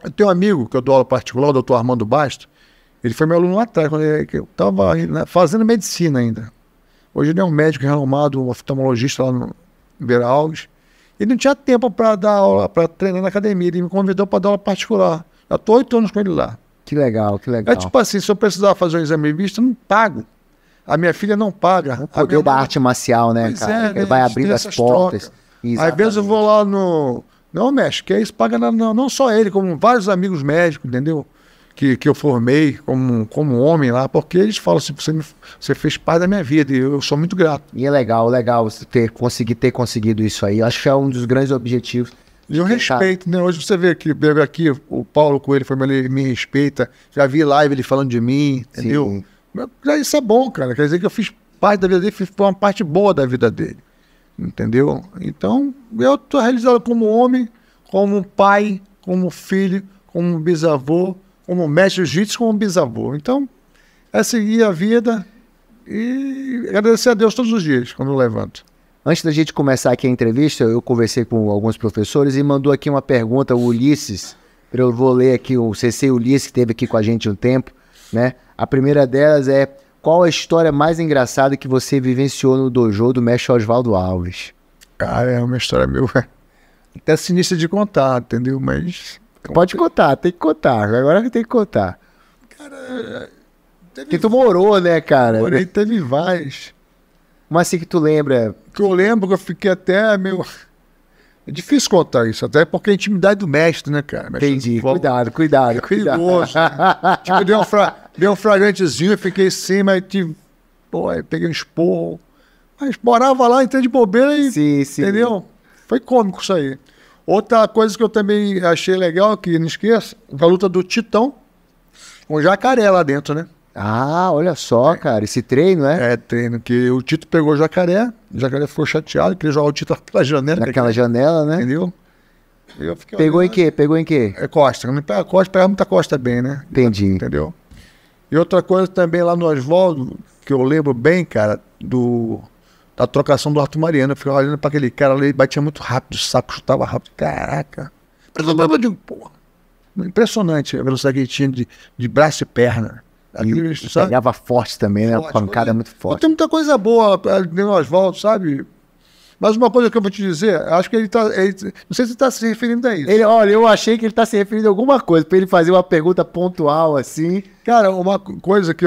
S2: Eu tenho um amigo que eu dou aula particular, o doutor Armando Basto, ele foi meu aluno lá atrás, quando eu estava fazendo medicina ainda. Hoje ele é um médico renomado, um oftalmologista lá no Beira Alves. Ele não tinha tempo para dar aula, para treinar na academia, ele me convidou para dar aula particular. Eu estou 8 anos com ele lá.
S1: Que legal, que legal.
S2: É tipo assim, se eu precisar fazer um exame de vista, eu não pago. A minha filha não paga.
S1: O poder da arte marcial, né, cara?
S2: Né?
S1: Vai abrindo as portas.
S2: Às vezes eu vou lá no... Não, mestre, que é isso, paga não só ele, como vários amigos médicos, entendeu? Que eu formei como homem lá, porque eles falam assim, você fez parte da minha vida e eu sou muito grato.
S1: E é legal você ter conseguido isso aí. Eu acho que é um dos grandes objetivos
S2: E um respeito, né? Hoje você vê que o Paulo Coelho me respeita, já vi live ele falando de mim, entendeu? Já isso é bom, cara. Quer dizer que eu fiz parte da vida dele, fiz uma parte boa da vida dele. Entendeu? Então, eu tô realizado como homem, como pai, como filho, como bisavô, como mestre de jiu-jitsu, como bisavô. Então, é seguir a vida e agradecer a Deus todos os dias, quando eu levanto.
S1: Antes da gente começar aqui a entrevista, eu conversei com alguns professores e mandou aqui uma pergunta, o Ulisses, eu vou ler aqui, o CC Ulisses, que esteve aqui com a gente um tempo, né? A primeira delas é: qual a história mais engraçada que você vivenciou no dojo do mestre Oswaldo Alves?
S2: Cara, é uma história meio até sinistra de contar, entendeu? Mas...
S1: Pode contar, tem que contar. Agora tem que contar.
S2: Cara...
S1: Porque tu morou, né, cara?
S2: Morei, teve várias.
S1: Mas assim que tu lembra...
S2: Que eu lembro que eu fiquei até meio... É difícil contar isso, até porque é a intimidade do mestre, né, cara?
S1: Entendi, cuidado.
S2: É perigoso. Tipo, deu um flagrantezinho, eu fiquei assim, mas tive... Pô, aí peguei um esporro. Mas morava lá, entrei de bobeira e...
S1: Sim.
S2: Entendeu? Foi cômico isso aí. Outra coisa que eu também achei legal, que não esqueça, a luta do Titão com o jacaré lá dentro, né?
S1: Ah, olha só, cara, esse treino, né?
S2: É, treino, que o Tito pegou o jacaré ficou chateado, queria jogar o Tito pela janela.
S1: Naquela janela, né?
S2: Entendeu?
S1: Pegou em quê? É
S2: costa. Não pega costa, pega muita costa bem, né?
S1: Entendi.
S2: Entendeu? E outra coisa também lá no Oswaldo, que eu lembro bem, cara, da trocação do Arthur Mariano. Eu ficava olhando pra aquele cara ali, batia muito rápido, o saco chutava rápido. Caraca. Eu digo, porra, impressionante a velocidade que ele tinha de braço e perna.
S1: E pegava forte também, né? A pancada muito forte.
S2: Tem muita coisa boa no Oswaldo, sabe? Mas uma coisa que eu vou te dizer, acho que ele tá... não sei se ele tá se referindo a isso.
S1: Olha, eu achei que ele tá se referindo a alguma coisa, pra ele fazer uma pergunta pontual, assim.
S2: Cara, uma coisa que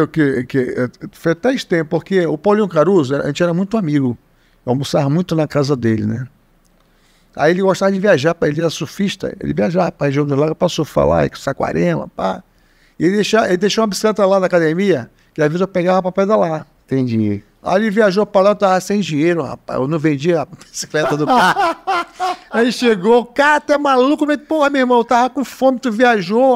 S2: foi até estranho, porque o Paulinho Caruso, a gente era muito amigo. Eu almoçava muito na casa dele, né? Aí ele gostava de viajar, ele era surfista, ele viajava pra região do lago pra surfar lá, com Saquarema, pá. E ele deixou uma bicicleta lá na academia, que às vezes eu pegava pra pedalar.
S1: Entendi.
S2: Aí ele viajou pra lá, eu tava sem dinheiro, rapaz. Eu não vendia a bicicleta do cara. Aí chegou, o cara tá maluco, mas, porra, meu irmão, eu tava com fome, tu viajou.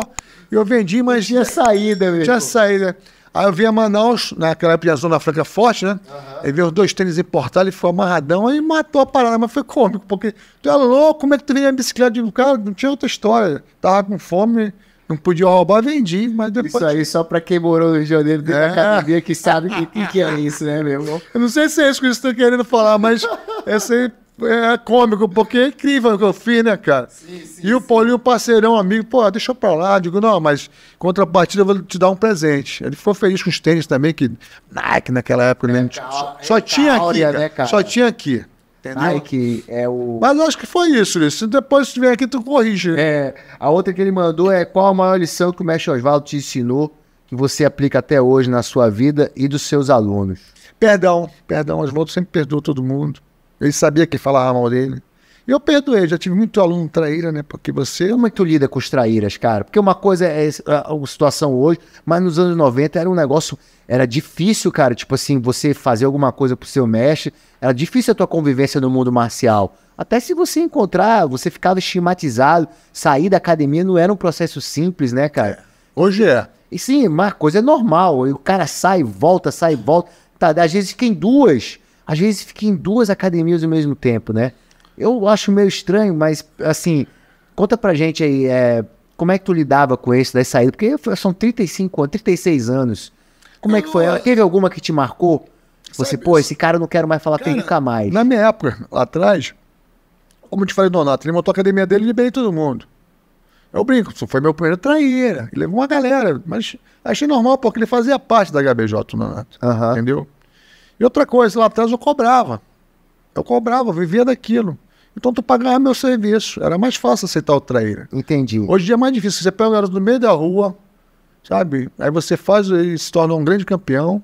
S2: Eu vendi, mas...
S1: Tinha saída, mesmo.
S2: Tinha saída. Aí eu vim a Manaus, naquela época, a Zona Franca Forte, né? Aí veio os 2 tênis importados, ele foi amarradão, aí matou a parada, mas foi cômico, porque tu é louco, como é que tu vendia a bicicleta? Eu digo, cara, não tinha outra história. Tava com fome, não podia roubar, vendi, mas depois...
S1: Isso aí só pra quem morou no Rio de Janeiro, dentro da academia, que sabe o que é isso, né, meu irmão?
S2: Eu não sei se é isso que eles estão querendo falar, mas essa aí é cômico, porque é incrível o que eu fiz, né, cara? Sim, e o Paulinho, parceirão, amigo, pô, deixa eu pra lá. Digo, não, mas contrapartida eu vou te dar um presente. Ele ficou feliz com os tênis também, que Nike naquela época, né? Só tinha aqui, né, cara? Só tinha aqui. Entendeu?
S1: Nike é o...
S2: Mas eu acho que foi isso, Ulisses. Depois, se tu vier aqui, tu corrige.
S1: A outra que ele mandou é: qual a maior lição que o mestre Oswaldo te ensinou, que você aplica até hoje na sua vida e dos seus alunos?
S2: Perdão. Oswaldo sempre perdoou todo mundo. Ele sabia que falava mal dele. E eu perdoei, já tive muito aluno traíra, né? Porque você...
S1: Como é que tu lida com os traíras, cara? Porque uma coisa é a situação hoje, mas nos anos 90 era um negócio... Era difícil, cara, tipo assim, você fazer alguma coisa pro seu mestre. Era difícil a tua convivência no mundo marcial. Até se você encontrar, você ficava estigmatizado. Sair da academia não era um processo simples, né, cara?
S2: Hoje é.
S1: E sim, uma coisa é normal. O cara sai, volta. Tá, às vezes fica em duas academias ao mesmo tempo, né? Eu acho meio estranho, mas, assim, conta pra gente aí, como é que tu lidava com isso, das saídas? Porque são 35 anos, 36 anos. Como é que foi? Teve alguma que te marcou? Você, pô, esse cara eu não quero mais falar com ele nunca mais.
S2: Na minha época, lá atrás, como eu te falei, Donato, ele montou a academia dele e liberei todo mundo. Eu brinco, foi meu primeiro traíra. Ele levou uma galera, mas achei normal, porque ele fazia parte da HBJ, Donato. Entendeu? E outra coisa, lá atrás eu cobrava. Eu vivia daquilo. Então tu pagava meu serviço. Era mais fácil aceitar o traíra.
S1: Entendi.
S2: Hoje em dia é mais difícil. Você pega o garoto no meio da rua, sabe? Aí você faz, ele se torna um grande campeão,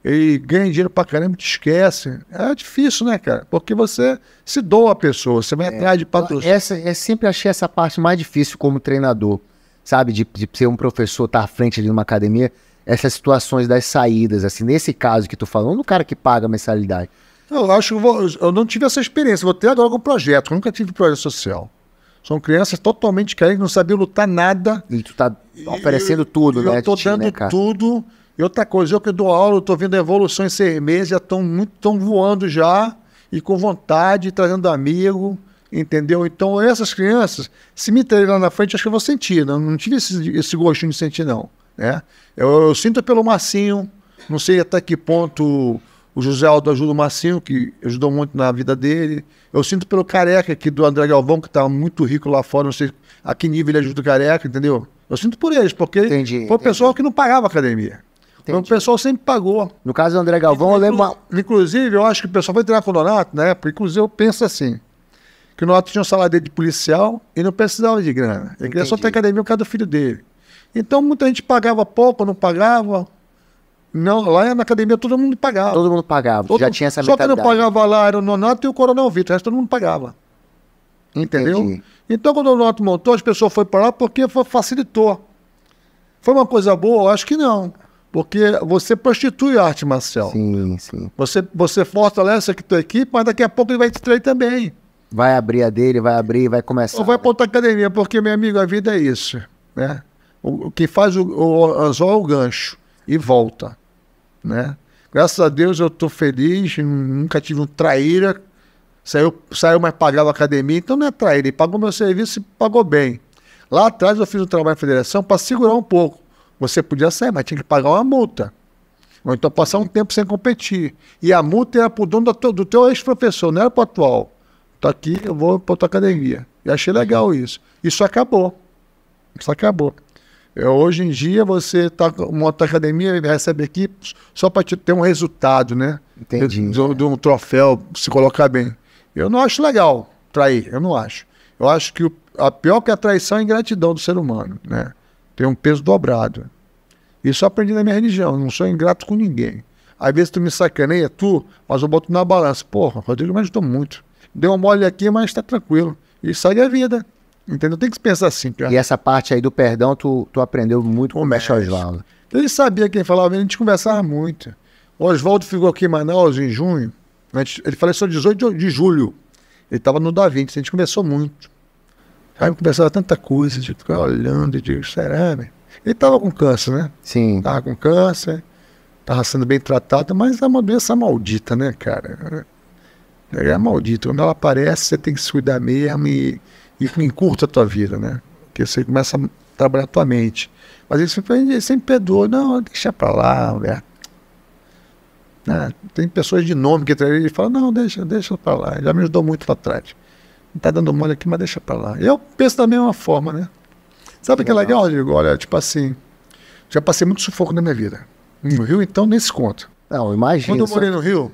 S2: ele ganha dinheiro pra caramba, te esquece. É difícil, né, cara? Porque você se doa a pessoa, você vai atrás de patrocínio.
S1: Sempre achei essa parte mais difícil como treinador, sabe? De ser um professor, estar à frente ali numa academia, essas situações das saídas, assim, nesse caso que tu falou, no cara que paga a mensalidade.
S2: Eu acho que eu não tive essa experiência, vou ter agora com projeto, eu nunca tive projeto social. São crianças totalmente carentes, não sabiam lutar nada.
S1: E tu tá oferecendo tudo, né?
S2: Eu tô
S1: Titi,
S2: dando
S1: né, cara?
S2: tudo. E outra coisa, eu que dou aula, eu tô vendo a evolução em 6 meses, já estão voando já, e com vontade, trazendo amigo, entendeu? Então, essas crianças, se me terem lá na frente, acho que eu vou sentir, não tive esse gostinho de sentir, não. Né? Eu sinto pelo Marcinho, não sei até que ponto o José Aldo ajuda o Marcinho, que ajudou muito na vida dele. Eu sinto pelo Careca aqui do André Galvão, que tá muito rico lá fora, não sei a que nível ele ajuda o Careca, entendeu? Eu sinto por eles, porque foi o pessoal que não pagava academia. Então, o pessoal sempre pagou.
S1: No caso do André Galvão, eu lembro...
S2: Inclusive, eu acho que o pessoal vai treinar com o Donato, né? Inclusive, eu penso assim, que o Donato tinha um salário dele de policial e não precisava de grana. Ele queria só ter academia por causa do filho dele. Então, muita gente pagava pouco, não pagava. Não, lá na academia todo mundo pagava.
S1: Todo mundo pagava, já tinha essa mentalidade.
S2: Só que não pagava lá era o Nonato e o Coronel Vitor, o resto todo mundo pagava. Entendeu?
S1: Entendi.
S2: Então, quando o Nonato montou, as pessoas foram para lá porque facilitou. Foi uma coisa boa? Eu acho que não. Porque você prostitui a arte marcial.
S1: Sim, sim.
S2: Você fortalece aqui a tua equipe, mas daqui a pouco ele vai te trair também.
S1: Vai abrir a dele, vai abrir, vai começar.
S2: Ou vai para outra academia, porque, meu amigo, a vida é isso. Né? O que faz o anzol é o gancho e volta. Né? Graças a Deus eu estou feliz, nunca tive um traíra, saiu, mas pagava a academia, então não é traíra, ele pagou meu serviço e pagou bem. Lá atrás eu fiz um trabalho na federação para segurar um pouco. Você podia sair, mas tinha que pagar uma multa. Ou então passar um tempo sem competir. E a multa era para o dono do teu ex-professor, não era para o atual. Tô aqui, eu vou para outra academia. E achei legal isso. Isso acabou. Isso acabou. Hoje em dia você está com uma outra academia e recebe equipes só para ter um resultado, né?
S1: Entendi.
S2: De um troféu, se colocar bem. Eu não acho legal trair, eu não acho. Eu acho que a pior que a traição é a ingratidão do ser humano, né? Tem um peso dobrado. Isso eu aprendi na minha religião, eu não sou ingrato com ninguém. Às vezes tu me sacaneia, mas eu boto na balança. Porra, Rodrigo me ajudou muito. Deu um mole aqui, mas tá tranquilo. E segue a vida. Entendeu? Tem que pensar assim, cara.
S1: E essa parte aí do perdão, tu aprendeu muito com o mestre Oswaldo.
S2: Ele sabia quem falava, a gente conversava muito. O Oswaldo ficou aqui em Manaus em junho. Ele faleceu 18 de julho. Ele estava no Da Vinci, a gente conversou muito. Aí conversava tanta coisa, a gente ficava olhando e digo, será, meu? Ele estava com câncer, né?
S1: Sim.
S2: Estava com câncer, estava sendo bem tratado, mas é uma doença maldita, né, cara? É maldita. Quando ela aparece, você tem que se cuidar mesmo e encurta a tua vida, né? Porque você começa a trabalhar a tua mente. Mas ele sempre perdoa. Não, deixa pra lá, velho. Tem pessoas de nome que ele fala, não, deixa pra lá. Ele já me ajudou muito lá atrás. Não tá dando mole aqui, mas deixa pra lá. Eu penso da mesma forma, né? Sabe o que é legal, Rodrigo? Olha, tipo assim, já passei muito sufoco na minha vida. No Rio, então, nem se conta.
S1: Não, imagina.
S2: Quando eu morei no Rio,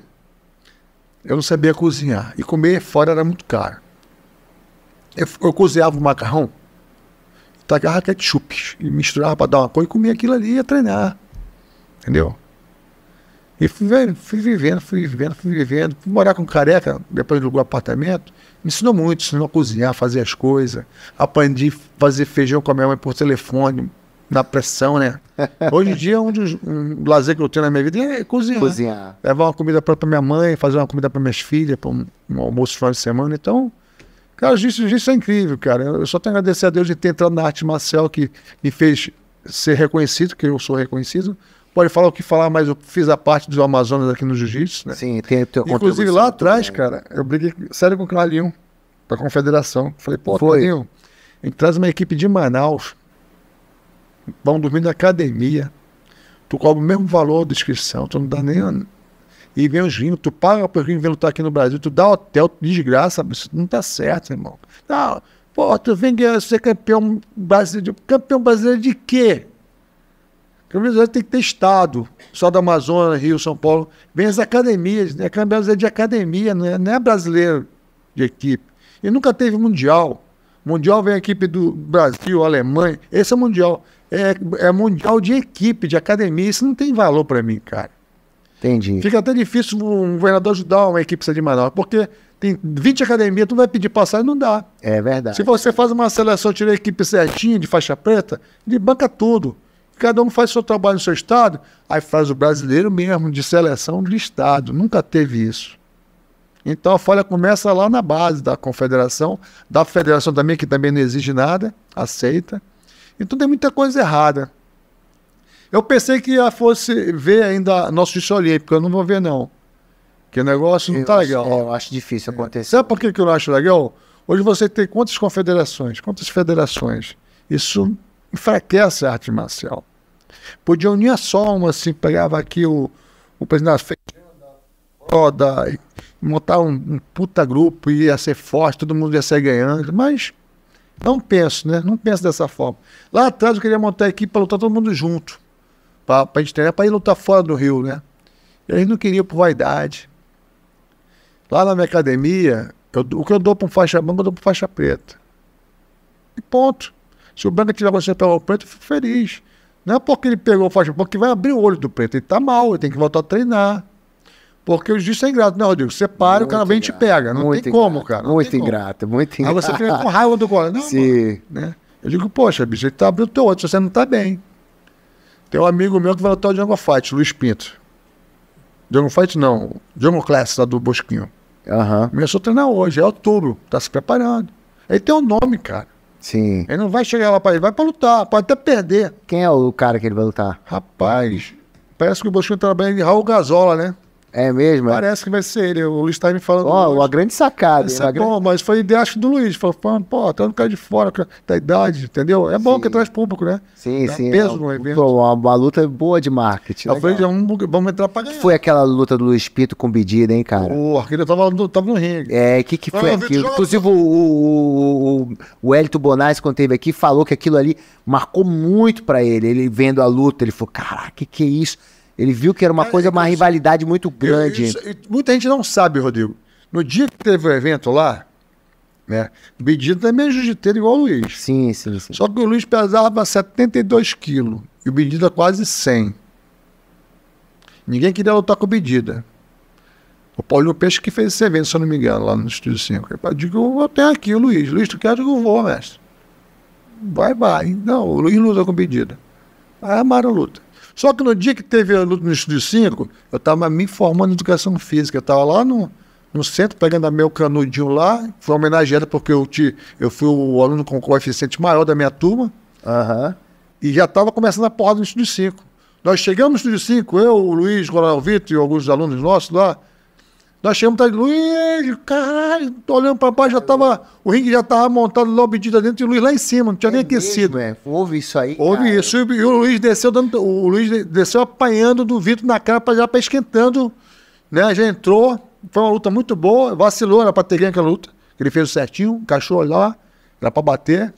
S2: eu não sabia cozinhar. E comer fora era muito caro. Eu cozinhava o macarrão, tacava ketchup e misturava para dar uma cor e comia aquilo ali e ia treinar. Entendeu? E fui vivendo. Fui morar com Careca, depois do apartamento, me ensinou a cozinhar, fazer as coisas. Aprendi a fazer feijão com a minha mãe por telefone, na pressão, né? Hoje em dia, um lazer que eu tenho na minha vida é cozinhar. Levar uma comida para minha mãe, fazer uma comida para minhas filhas, para um almoço no final de semana. Então, cara, isso é incrível, cara. Eu só tenho a agradecer a Deus de ter entrado na arte marcial que me fez ser reconhecido, que eu sou reconhecido. Pode falar o que falar, mas eu fiz a parte do Amazonas aqui no Jiu-Jitsu, né?
S1: Sim, tem teu
S2: inclusive lá atrás, cara, eu briguei sério com o Carlinho, da Confederação. Falei, pô, Carlinho, a gente traz uma equipe de Manaus, vão dormir na academia, tu cobra o mesmo valor da inscrição, tu não dá nem... E vem os gringos, tu paga para os gringos vir lutar aqui no Brasil, tu dá hotel de graça, isso não tá certo, irmão. Não, pô, tu vem ser campeão brasileiro de quê? Campeão brasileiro tem que ter estado, só do Amazonas, Rio, São Paulo. Vem as academias, né? Campeão brasileiro de academia, não é brasileiro de equipe. E nunca teve mundial. Mundial vem a equipe do Brasil, Alemanha, esse é mundial. É mundial de equipe, de academia, isso não tem valor para mim, cara.
S1: Entendi.
S2: Fica até difícil um governador ajudar uma equipe de Manaus, porque tem 20 academias, tu vai pedir passagem, não dá.
S1: É verdade.
S2: Se você faz uma seleção, tira a equipe certinha, de faixa preta, ele banca tudo. Cada um faz seu trabalho no seu estado, aí faz o brasileiro mesmo, de seleção de estado. Nunca teve isso. Então a falha começa lá na base da confederação, da federação também, que também não exige nada, aceita. Então tem muita coisa errada. Eu pensei que fosse ver ainda nosso justiça olímpica, eu não vou ver não. Que o negócio não tá legal.
S1: Eu acho difícil acontecer.
S2: Sabe por que eu não acho legal? Hoje você tem quantas confederações, quantas federações? Isso enfraquece a arte marcial. Podia unir só uma, assim, pegava aqui o presidente da roda, e montar um puta grupo, ia ser forte, todo mundo ia sair ganhando, mas não penso, né? Não penso dessa forma. Lá atrás eu queria montar a equipe para lutar todo mundo junto, para a gente treinar, para ir lutar fora do Rio, né? E eles não queriam por vaidade. Lá na minha academia, o que eu dou para um faixa branca, eu dou para faixa preta. E ponto. Se o branco tiver você pegar o preto, eu fico feliz. Não é porque ele pegou o faixa branca que vai abrir o olho do preto. Ele tá mal, ele tem que voltar a treinar. Porque o juiz é ingrato, né, Rodrigo? Você para, o cara vem e te pega. Não tem como, cara.
S1: Muito ingrato, muito ingrato.
S2: Aí você fica com raiva do colega. Não,
S1: sim.
S2: Mano, né? Eu digo, poxa, bicho, ele tá abrindo o teu olho, se você não tá bem. Tem um amigo meu que vai lutar o Jungle Fight, Luiz Pinto. Jungle Fight não, Jungle Class, lá do Bosquinho. Começou a treinar hoje, é outubro, tá se preparando. Ele tem um nome, cara.
S1: Sim.
S2: Ele não vai chegar lá ele vai pra lutar, pode até perder.
S1: Quem é o cara que ele vai lutar?
S2: Rapaz, parece que o Bosquinho trabalha de Raul Gazola, né?
S1: É mesmo?
S2: Parece que vai ser ele. O Luiz tá me falando.
S1: Ó, uma grande sacada.
S2: Isso é bom, mas foi ideia, acho, do Luiz. Falou, pô, tá no cara de fora, da idade, entendeu? É bom
S1: sim.
S2: Que traz público, né?
S1: Sim,
S2: dá
S1: sim.
S2: Peso no evento.
S1: Uma luta boa de marketing.
S2: Eu falei, vamos entrar pra ganhar.
S1: Foi aquela luta do Luiz Pinto com Bedida, hein, cara?
S2: O Arqueiro tava no ringue.
S1: É, que foi aquilo? Inclusive o Hélito Bonais, quando esteve aqui, falou que aquilo ali marcou muito pra ele. Ele vendo a luta, ele falou, caraca, que é isso? Ele viu que era uma coisa, uma rivalidade muito grande.
S2: Muita gente não sabe, Rodrigo. No dia que teve o evento lá, né? O Bedida também é jiu-jiteiro igual o Luiz.
S1: Sim.
S2: Só que o Luiz pesava 72 quilos e o Bedida quase 100. Ninguém queria lutar com o Bedida. O Paulinho Peixe que fez esse evento, se eu não me engano, lá no Estúdio 5. Eu digo, eu tenho aqui o Luiz. Luiz, tu quer? Eu digo, vou, mestre. Vai. Não, o Luiz luta com o Bedida. Aí amaram a luta. Só que no dia que teve a luta no Estúdio 5, eu estava me formando em educação física. Eu estava lá no centro, pegando meu canudinho lá. Fui homenageado porque eu fui o aluno com coeficiente maior da minha turma. E já estava começando a porrada no Estúdio 5. Nós chegamos no Estúdio 5, eu, o Luiz, o Coronel Vitor e alguns alunos nossos lá. Nós chegamos e Luiz, caralho, tô olhando para baixo, o ringue já estava montado lá, o Bedida dentro, e o Luiz lá em cima, não tinha nem aquecido.
S1: Houve isso aí?
S2: Houve isso, e o Luiz desceu apanhando do Vitor na cara, já para esquentando, né? Já entrou, foi uma luta muito boa, vacilou, era para ter ganho aquela luta, ele fez certinho, encaixou lá, era para bater,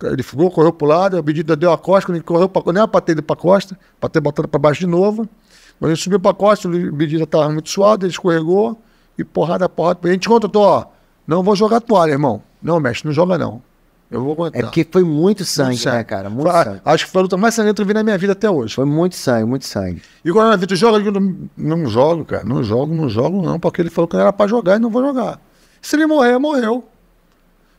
S2: ele ficou, correu pro lado, o Bedida deu a costa, quando ele correu, não era para ter ido para costa, para ter botado para baixo de novo. Quando ele subiu para a costa, o Bedida estava muito suado, ele escorregou, e porrada. A gente contratou, ó, não vou jogar toalha, irmão. Não, mestre, não joga não. Eu vou aguentar.
S1: É porque foi muito sangue, né, cara? Muito sangue.
S2: Acho que foi a luta mais sangrenta que eu vi na minha vida até hoje.
S1: Foi muito sangue.
S2: E quando o Vitor joga, eu digo, não jogo, cara. Não jogo, porque ele falou que não era para jogar e não vou jogar. Se ele morrer, morreu.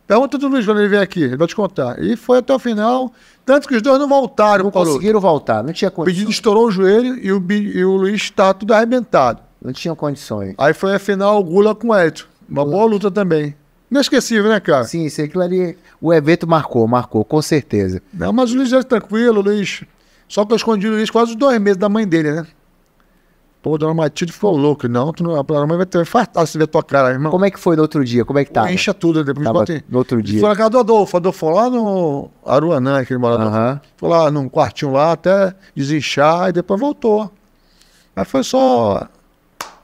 S2: Pergunta do Luiz quando ele vem aqui, ele vai te contar. E foi até o final, tanto que os dois não voltaram.
S1: Não conseguiram voltar, não tinha
S2: condições.
S1: condições.
S2: O Bedida estourou o joelho e o Luiz está tudo arrebentado.
S1: Não tinha condições.
S2: Aí foi a final, o Gula com o Hélito. Uma boa luta também. Inesquecível, né, cara?
S1: Sim, aquilo ali, o evento marcou, com certeza.
S2: Não, mas o Luiz é tranquilo, o Luiz. Só que eu escondi o Luiz quase os 2 meses da mãe dele, né? Pô, dona Matilde ficou louca. Não, a mãe vai ter infartar se ver tua cara, irmão.
S1: Como é que foi no outro dia? Como é que tava?
S2: Encha tudo, depois
S1: no outro dia.
S2: Foi na casa do Adolfo. Adolfo foi lá no Aruanã, aquele morador. Foi lá num quartinho lá até desinchar e depois voltou. Mas foi só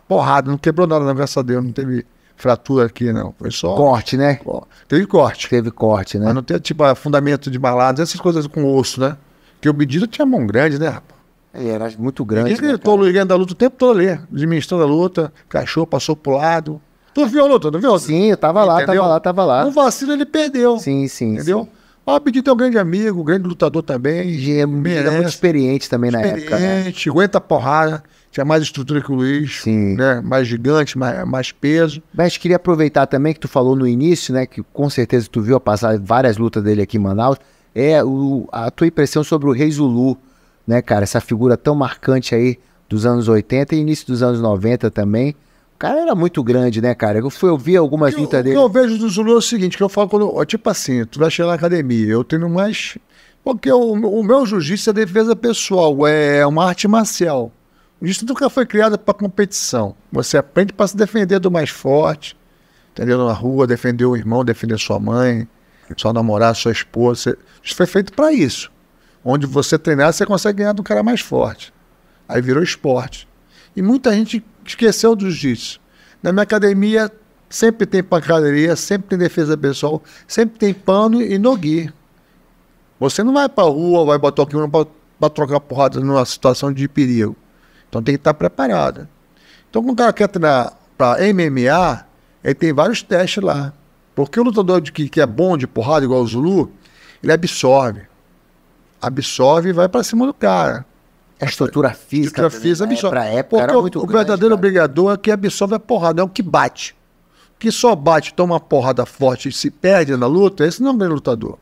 S2: porrada, não quebrou nada, não, graças a Deus. Não teve fratura aqui, não. Foi só...
S1: Corte, né?
S2: Teve corte.
S1: Teve corte, né?
S2: Mas não teve, tipo, fundamento de maladas, essas coisas com osso, né? Porque o Bedida tinha mão grande, né, rapaz?
S1: Ele era muito grande.
S2: Ele gritou o Luiz da luta o tempo todo ali, administrando a luta, cachorro, passou pro lado. Tu viu a luta, não viu?
S1: Sim, eu tava lá.
S2: No vacilo ele perdeu.
S1: Sim.
S2: Entendeu? O Bedida é um grande amigo, um grande lutador também.
S1: Era muito experiente também na época.
S2: Experiente, aguenta a porrada. Tinha mais estrutura que o Luiz,
S1: sim,
S2: né? Mais gigante, mais peso.
S1: Mas queria aproveitar também que tu falou no início, né? Que com certeza tu viu passar várias lutas dele aqui em Manaus. A tua impressão sobre o Rei Zulu, né, cara? Essa figura tão marcante aí dos anos 80 e início dos anos 90 também. cara era muito grande, né, cara? Eu vi algumas lutas
S2: O
S1: dele.
S2: que eu vejo do Zulu é o seguinte, que eu falo quando... Tipo assim, tu vai chegar na academia, eu tenho mais... Porque o meu jiu-jitsu é defesa pessoal, é uma arte marcial. O jiu-jitsu nunca foi criado para competição. Você aprende para se defender do mais forte, entendeu? Na rua, defender o irmão, defender sua mãe, sua namorada, sua esposa. Isso foi feito para isso. Onde você treinar, você consegue ganhar do cara mais forte. Aí virou esporte. E muita gente esqueceu do jiu-jitsu. Na minha academia, sempre tem pancadaria, sempre tem defesa pessoal, sempre tem pano e no-gi. Você não vai pra rua, vai botar o kimono pra trocar porrada numa situação de perigo. Então tem que estar preparado. Então quando o cara quer treinar pra MMA, ele tem vários testes lá. Porque o lutador que é bom de porrada, igual o Zulu, ele absorve. Absorve e vai pra cima do cara.
S1: A estrutura física.
S2: A estrutura física absorve.
S1: Pra época
S2: porque
S1: era muito
S2: o
S1: grande,
S2: verdadeiro
S1: cara.
S2: brigador é que absorve a porrada, é o que bate. O que só bate, toma uma porrada forte e se perde na luta, esse não é um grande lutador.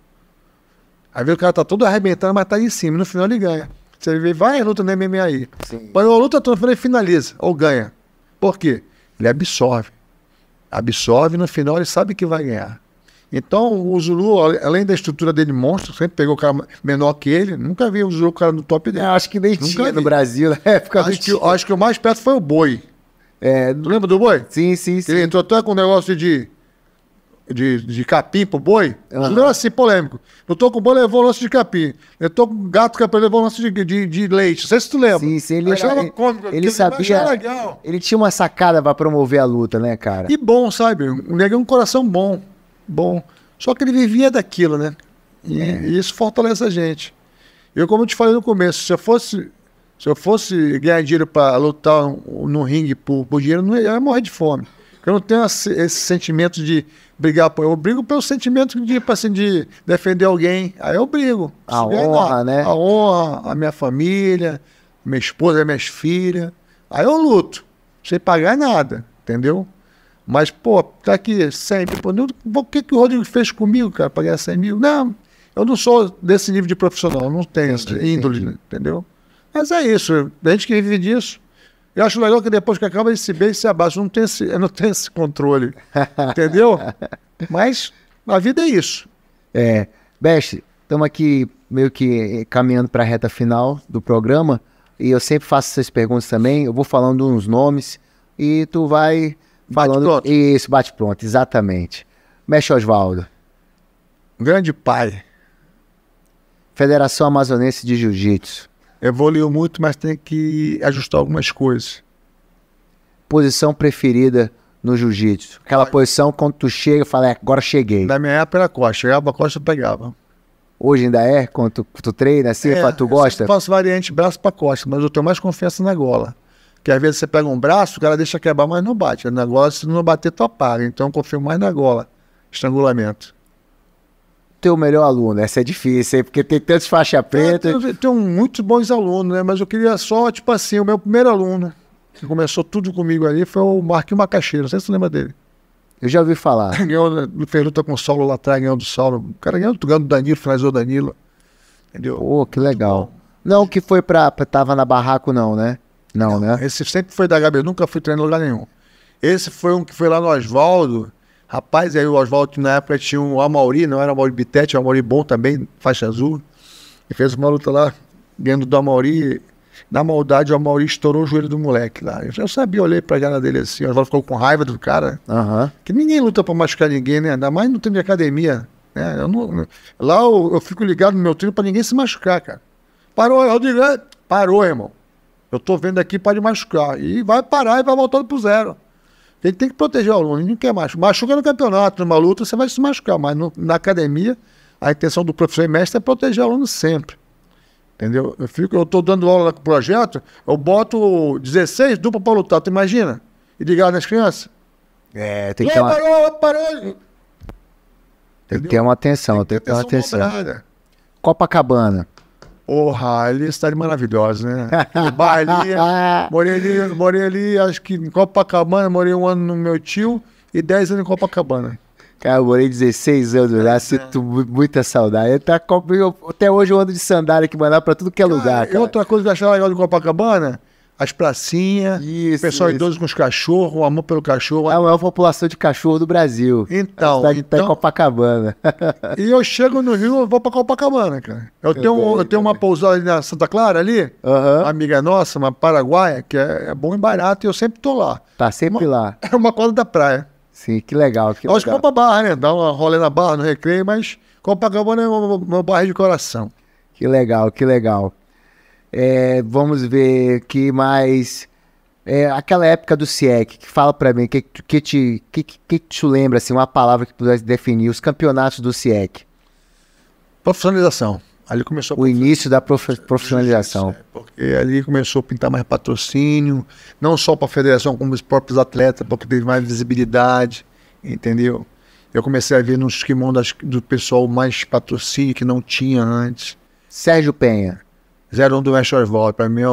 S2: Aí vê o cara tá todo arrebentando, mas tá aí em cima, e no final ele ganha. Você vê várias lutas no MMA aí.
S1: Sim.
S2: Mas a luta toda, no final ele finaliza, ou ganha. Por quê? Ele absorve. Absorve, no final ele sabe que vai ganhar. Então o Zulu, além da estrutura dele monstro, sempre pegou o cara menor que ele, nunca vi o Zulu, o cara no top dele.
S1: Eu acho que nem
S2: Nunca
S1: tinha no
S2: vi.
S1: Brasil na época.
S2: Acho que o mais perto foi o Boi. Tu lembra do Boi?
S1: Sim, sim,
S2: Ele
S1: sim.
S2: entrou até com um negócio de capim pro boi.
S1: Aham.
S2: Não era assim, polêmico. Lutou com o boi, levou o lance de capim. Lutou com o gato, capim, levou o lance de leite. Não sei se tu lembra.
S1: Sim, sim, ele,
S2: Achava
S1: ele,
S2: cômico,
S1: ele
S2: aquilo, mas
S1: sabia.
S2: achava legal.
S1: Ele tinha uma sacada pra promover a luta, né, cara?
S2: E bom, sabe? O negão é um coração bom. Bom. Só que ele vivia daquilo, né? E isso fortalece a gente. Eu, como eu te falei no começo, se eu fosse ganhar dinheiro para lutar no ringue por dinheiro, eu ia morrer de fome. Porque eu não tenho esse sentimento de brigar. Eu brigo pelo sentimento de, tipo assim, de defender alguém. Aí eu brigo.
S1: A
S2: Se ganhar,
S1: honra, né?
S2: A honra, a minha família, minha esposa, minhas filhas. Aí eu luto, sem pagar nada, entendeu? Mas, pô, tá aqui 100 mil. Pô, o que o Rodrigo fez comigo, cara, pra ganhar 100 mil? Não, eu não sou desse nível de profissional, eu não tenho essa índole, entendeu? Mas é isso, a gente que vive disso. Eu acho legal que depois que acaba, ele se beija e se abaixa. Eu não tenho esse controle, entendeu? Mas a vida é isso.
S1: Best, estamos aqui meio que caminhando para a reta final do programa e eu sempre faço essas perguntas também. Eu vou falando uns nomes e tu vai falando.
S2: Bate-pronto.
S1: Isso, bate pronto, exatamente. Mestre Osvaldo,
S2: Grande pai.
S1: Federação Amazonense de Jiu-Jitsu,
S2: Evoluiu muito, mas tem que ajustar algumas coisas.
S1: posição preferida no Jiu-Jitsu. Aquela posição quando tu chega e fala, agora cheguei.
S2: Na minha época era costa. Chegava a costa, eu pegava.
S1: Hoje ainda é? Quando tu treina assim, tu
S2: Eu
S1: gosta?
S2: sempre faço variante braço para costa, mas eu tenho mais confiança na gola. Porque às vezes você pega um braço, o cara deixa quebrar, mas não bate. Na gola, se não bater, tu apaga. Então eu confio mais na gola. Estrangulamento.
S1: Teu melhor aluno, essa é difícil, hein? Porque tem tantos faixa preta.
S2: Eu tenho muitos bons alunos, né? Mas eu queria só, tipo assim, o meu primeiro aluno, que começou tudo comigo ali, foi o Marquinhos Macaxeira. Não sei se tu lembra dele.
S1: Eu já ouvi falar.
S2: Ganhou, fez luta com o Saulo lá atrás, ganhou do Saulo. O cara ganhou do Danilo, finalizou o Danilo. Entendeu?
S1: Pô, que legal. Não que foi tava na barraco não, né? Não, né?
S2: Esse sempre foi da HB, nunca fui treinar em lugar nenhum. Esse foi um que foi lá no Oswaldo. Rapaz, aí o Oswaldo na época tinha um Amauri, não era o Amauri Bitete, o Amauri bom também, faixa azul. E fez uma luta lá, ganhando do Amauri. Na maldade, o Amauri estourou o joelho do moleque lá. Eu sabia, olhei pra cara dele assim, o Oswaldo ficou com raiva do cara.
S1: Aham.
S2: Que ninguém luta pra machucar ninguém, né? Ainda mais no treino de academia. Né? Lá eu fico ligado no meu treino pra ninguém se machucar, cara. Parou, Rodrigo, parou, irmão. Eu tô vendo aqui, pode machucar. E vai parar e vai voltando pro zero. Ele tem que proteger o aluno, ninguém quer machucar. Machuca no campeonato, numa luta, você vai se machucar. Mas na academia, a intenção do professor e mestre é proteger o aluno sempre. Entendeu? Eu tô dando aula com o projeto, eu boto 16 dupla pra lutar, tu imagina? E ligar nas crianças.
S1: Tem que ter uma,
S2: Parou!
S1: tem que ter uma atenção, tem que ter uma atenção.
S2: dobrada.
S1: Copacabana.
S2: Porra, ali cidade maravilhosa, né? Bahia, morei ali, acho que em Copacabana, morei 1 ano no meu tio e 10 anos em Copacabana.
S1: Cara, eu morei 16 anos lá, sinto muita saudade. Até hoje eu ando de sandália que mandar pra tudo que é lugar,
S2: E
S1: cara.
S2: outra coisa que eu achava legal de Copacabana, as pracinhas, o pessoal idoso com os cachorros, o amor pelo cachorro.
S1: É a maior população de cachorro do Brasil.
S2: Então,
S1: tá em Copacabana.
S2: E eu chego no Rio, eu vou pra Copacabana, cara. Eu tenho uma pousada ali na Santa Clara, ali, uma amiga nossa, uma paraguaia, que é bom e barato, e eu sempre tô lá.
S1: Tá sempre lá.
S2: É uma quadra da praia.
S1: Sim, que legal.
S2: Eu acho que vou pra Barra, né? Dá uma rolê na Barra, no Recreio, mas Copacabana é meu bairro de coração.
S1: Que legal, que legal. Vamos ver que mais... aquela época do CIEC, que fala pra mim, que te lembra, assim, uma palavra que pudesse definir os campeonatos do CIEC?
S2: Profissionalização. Ali começou
S1: o início da profissionalização.
S2: Porque ali começou a pintar mais patrocínio, não só para a federação, como os próprios atletas, porque teve mais visibilidade, entendeu? Eu comecei a ver nos kimonos do pessoal mais patrocínio que não tinha antes.
S1: Sérgio Penha.
S2: 01 do Mestre Oswaldo, para mim é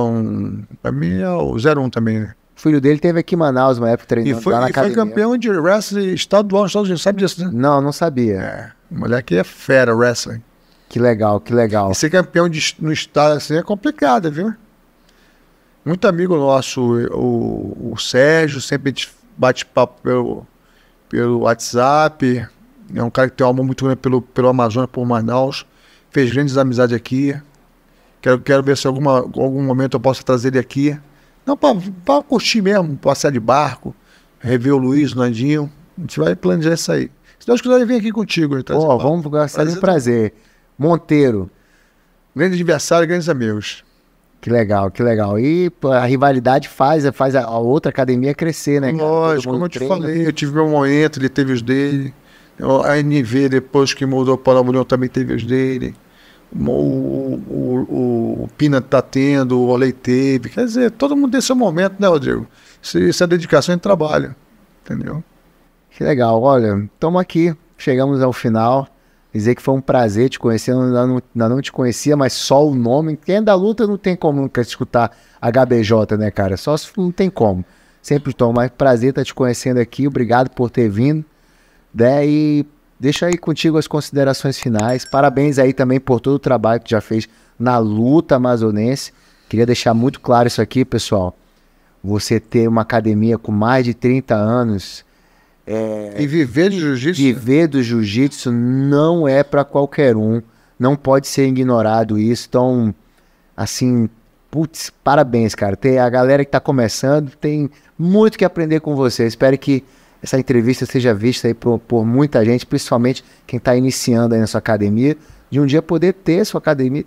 S2: o 01 também, né?
S1: O filho dele teve aqui em Manaus uma época treinando lá na academia.
S2: E foi campeão de wrestling estadual nos Estados Unidos, sabe disso, né?
S1: Não sabia.
S2: O moleque é fera, wrestling.
S1: Que legal, que legal.
S2: E ser campeão no estado assim é complicado, viu? Muito amigo nosso, o Sérgio, sempre a gente bate papo pelo WhatsApp. É um cara que tem um amor muito grande pelo Amazonas, por Manaus. Fez grandes amizades aqui. Quero ver se em algum momento eu possa trazer ele aqui. Não, para curtir mesmo, passear de barco, rever o Luiz, o Nandinho. A gente vai planejar isso aí. Se Deus quiser, ele vem aqui contigo.
S1: Vamos gastar de um prazer. Monteiro.
S2: Grande adversário, grandes amigos.
S1: Que legal, que legal. E a rivalidade faz a outra academia crescer, né?
S2: Lógico, como eu te falei, eu tive meu momento, ele teve os dele. A NV, depois que mudou para a União, também teve os dele. O Pina tá tendo, o Olei teve. Quer dizer, todo mundo tem seu momento, né, Rodrigo? Isso é dedicação e trabalho, entendeu?
S1: Que legal. Olha, estamos aqui, chegamos ao final. Dizer que foi um prazer te conhecer, eu ainda não te conhecia, mas só o nome. Quem é da luta não tem como nunca escutar HBJ, né, cara? Só se não tem como. Sempre tom, mas prazer estar te conhecendo aqui. Obrigado por ter vindo. E deixa aí contigo as considerações finais. Parabéns aí também por todo o trabalho que já fez na luta amazonense. Queria deixar muito claro isso aqui, pessoal. Você ter uma academia com mais de 30 anos...
S2: E viver de jiu-jitsu?
S1: Viver do jiu-jitsu não é para qualquer um. Não pode ser ignorado isso. Então, assim, putz, parabéns, cara. A galera que tá começando tem muito que aprender com você. Espero que essa entrevista seja vista aí por muita gente, principalmente quem tá iniciando aí na sua academia, de um dia poder ter sua academia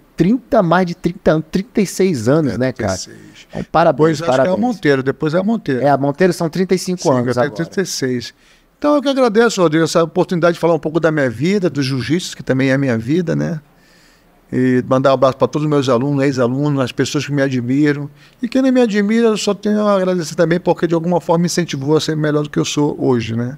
S1: mais de 30 anos, 36 anos, né, cara? Então, parabéns,
S2: depois acho que é a Monteiro, depois é a Monteiro.
S1: A Monteiro são 35 anos
S2: agora. 36. Então eu que agradeço, Rodrigo, essa oportunidade de falar um pouco da minha vida, do jiu-jitsu, que também é a minha vida, né? E mandar um abraço para todos os meus alunos, ex-alunos, as pessoas que me admiram. E quem não me admira, eu só tenho a agradecer também, porque de alguma forma me incentivou a ser melhor do que eu sou hoje, né?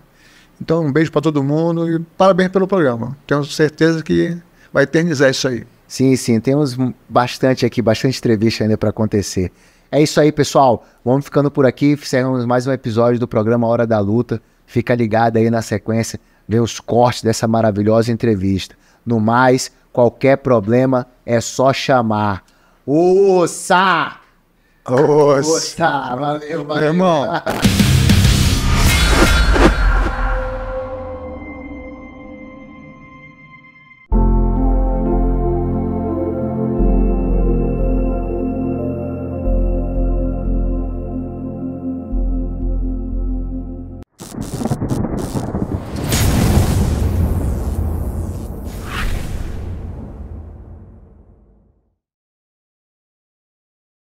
S2: Então um beijo para todo mundo e parabéns pelo programa. Tenho certeza que vai eternizar isso aí.
S1: Sim, temos bastante entrevista ainda para acontecer. É isso aí, pessoal. Vamos ficando por aqui, encerramos mais um episódio do programa Hora da Luta. Fica ligado aí na sequência, vê os cortes dessa maravilhosa entrevista. No mais, qualquer problema é só chamar. Valeu,
S2: Meu irmão.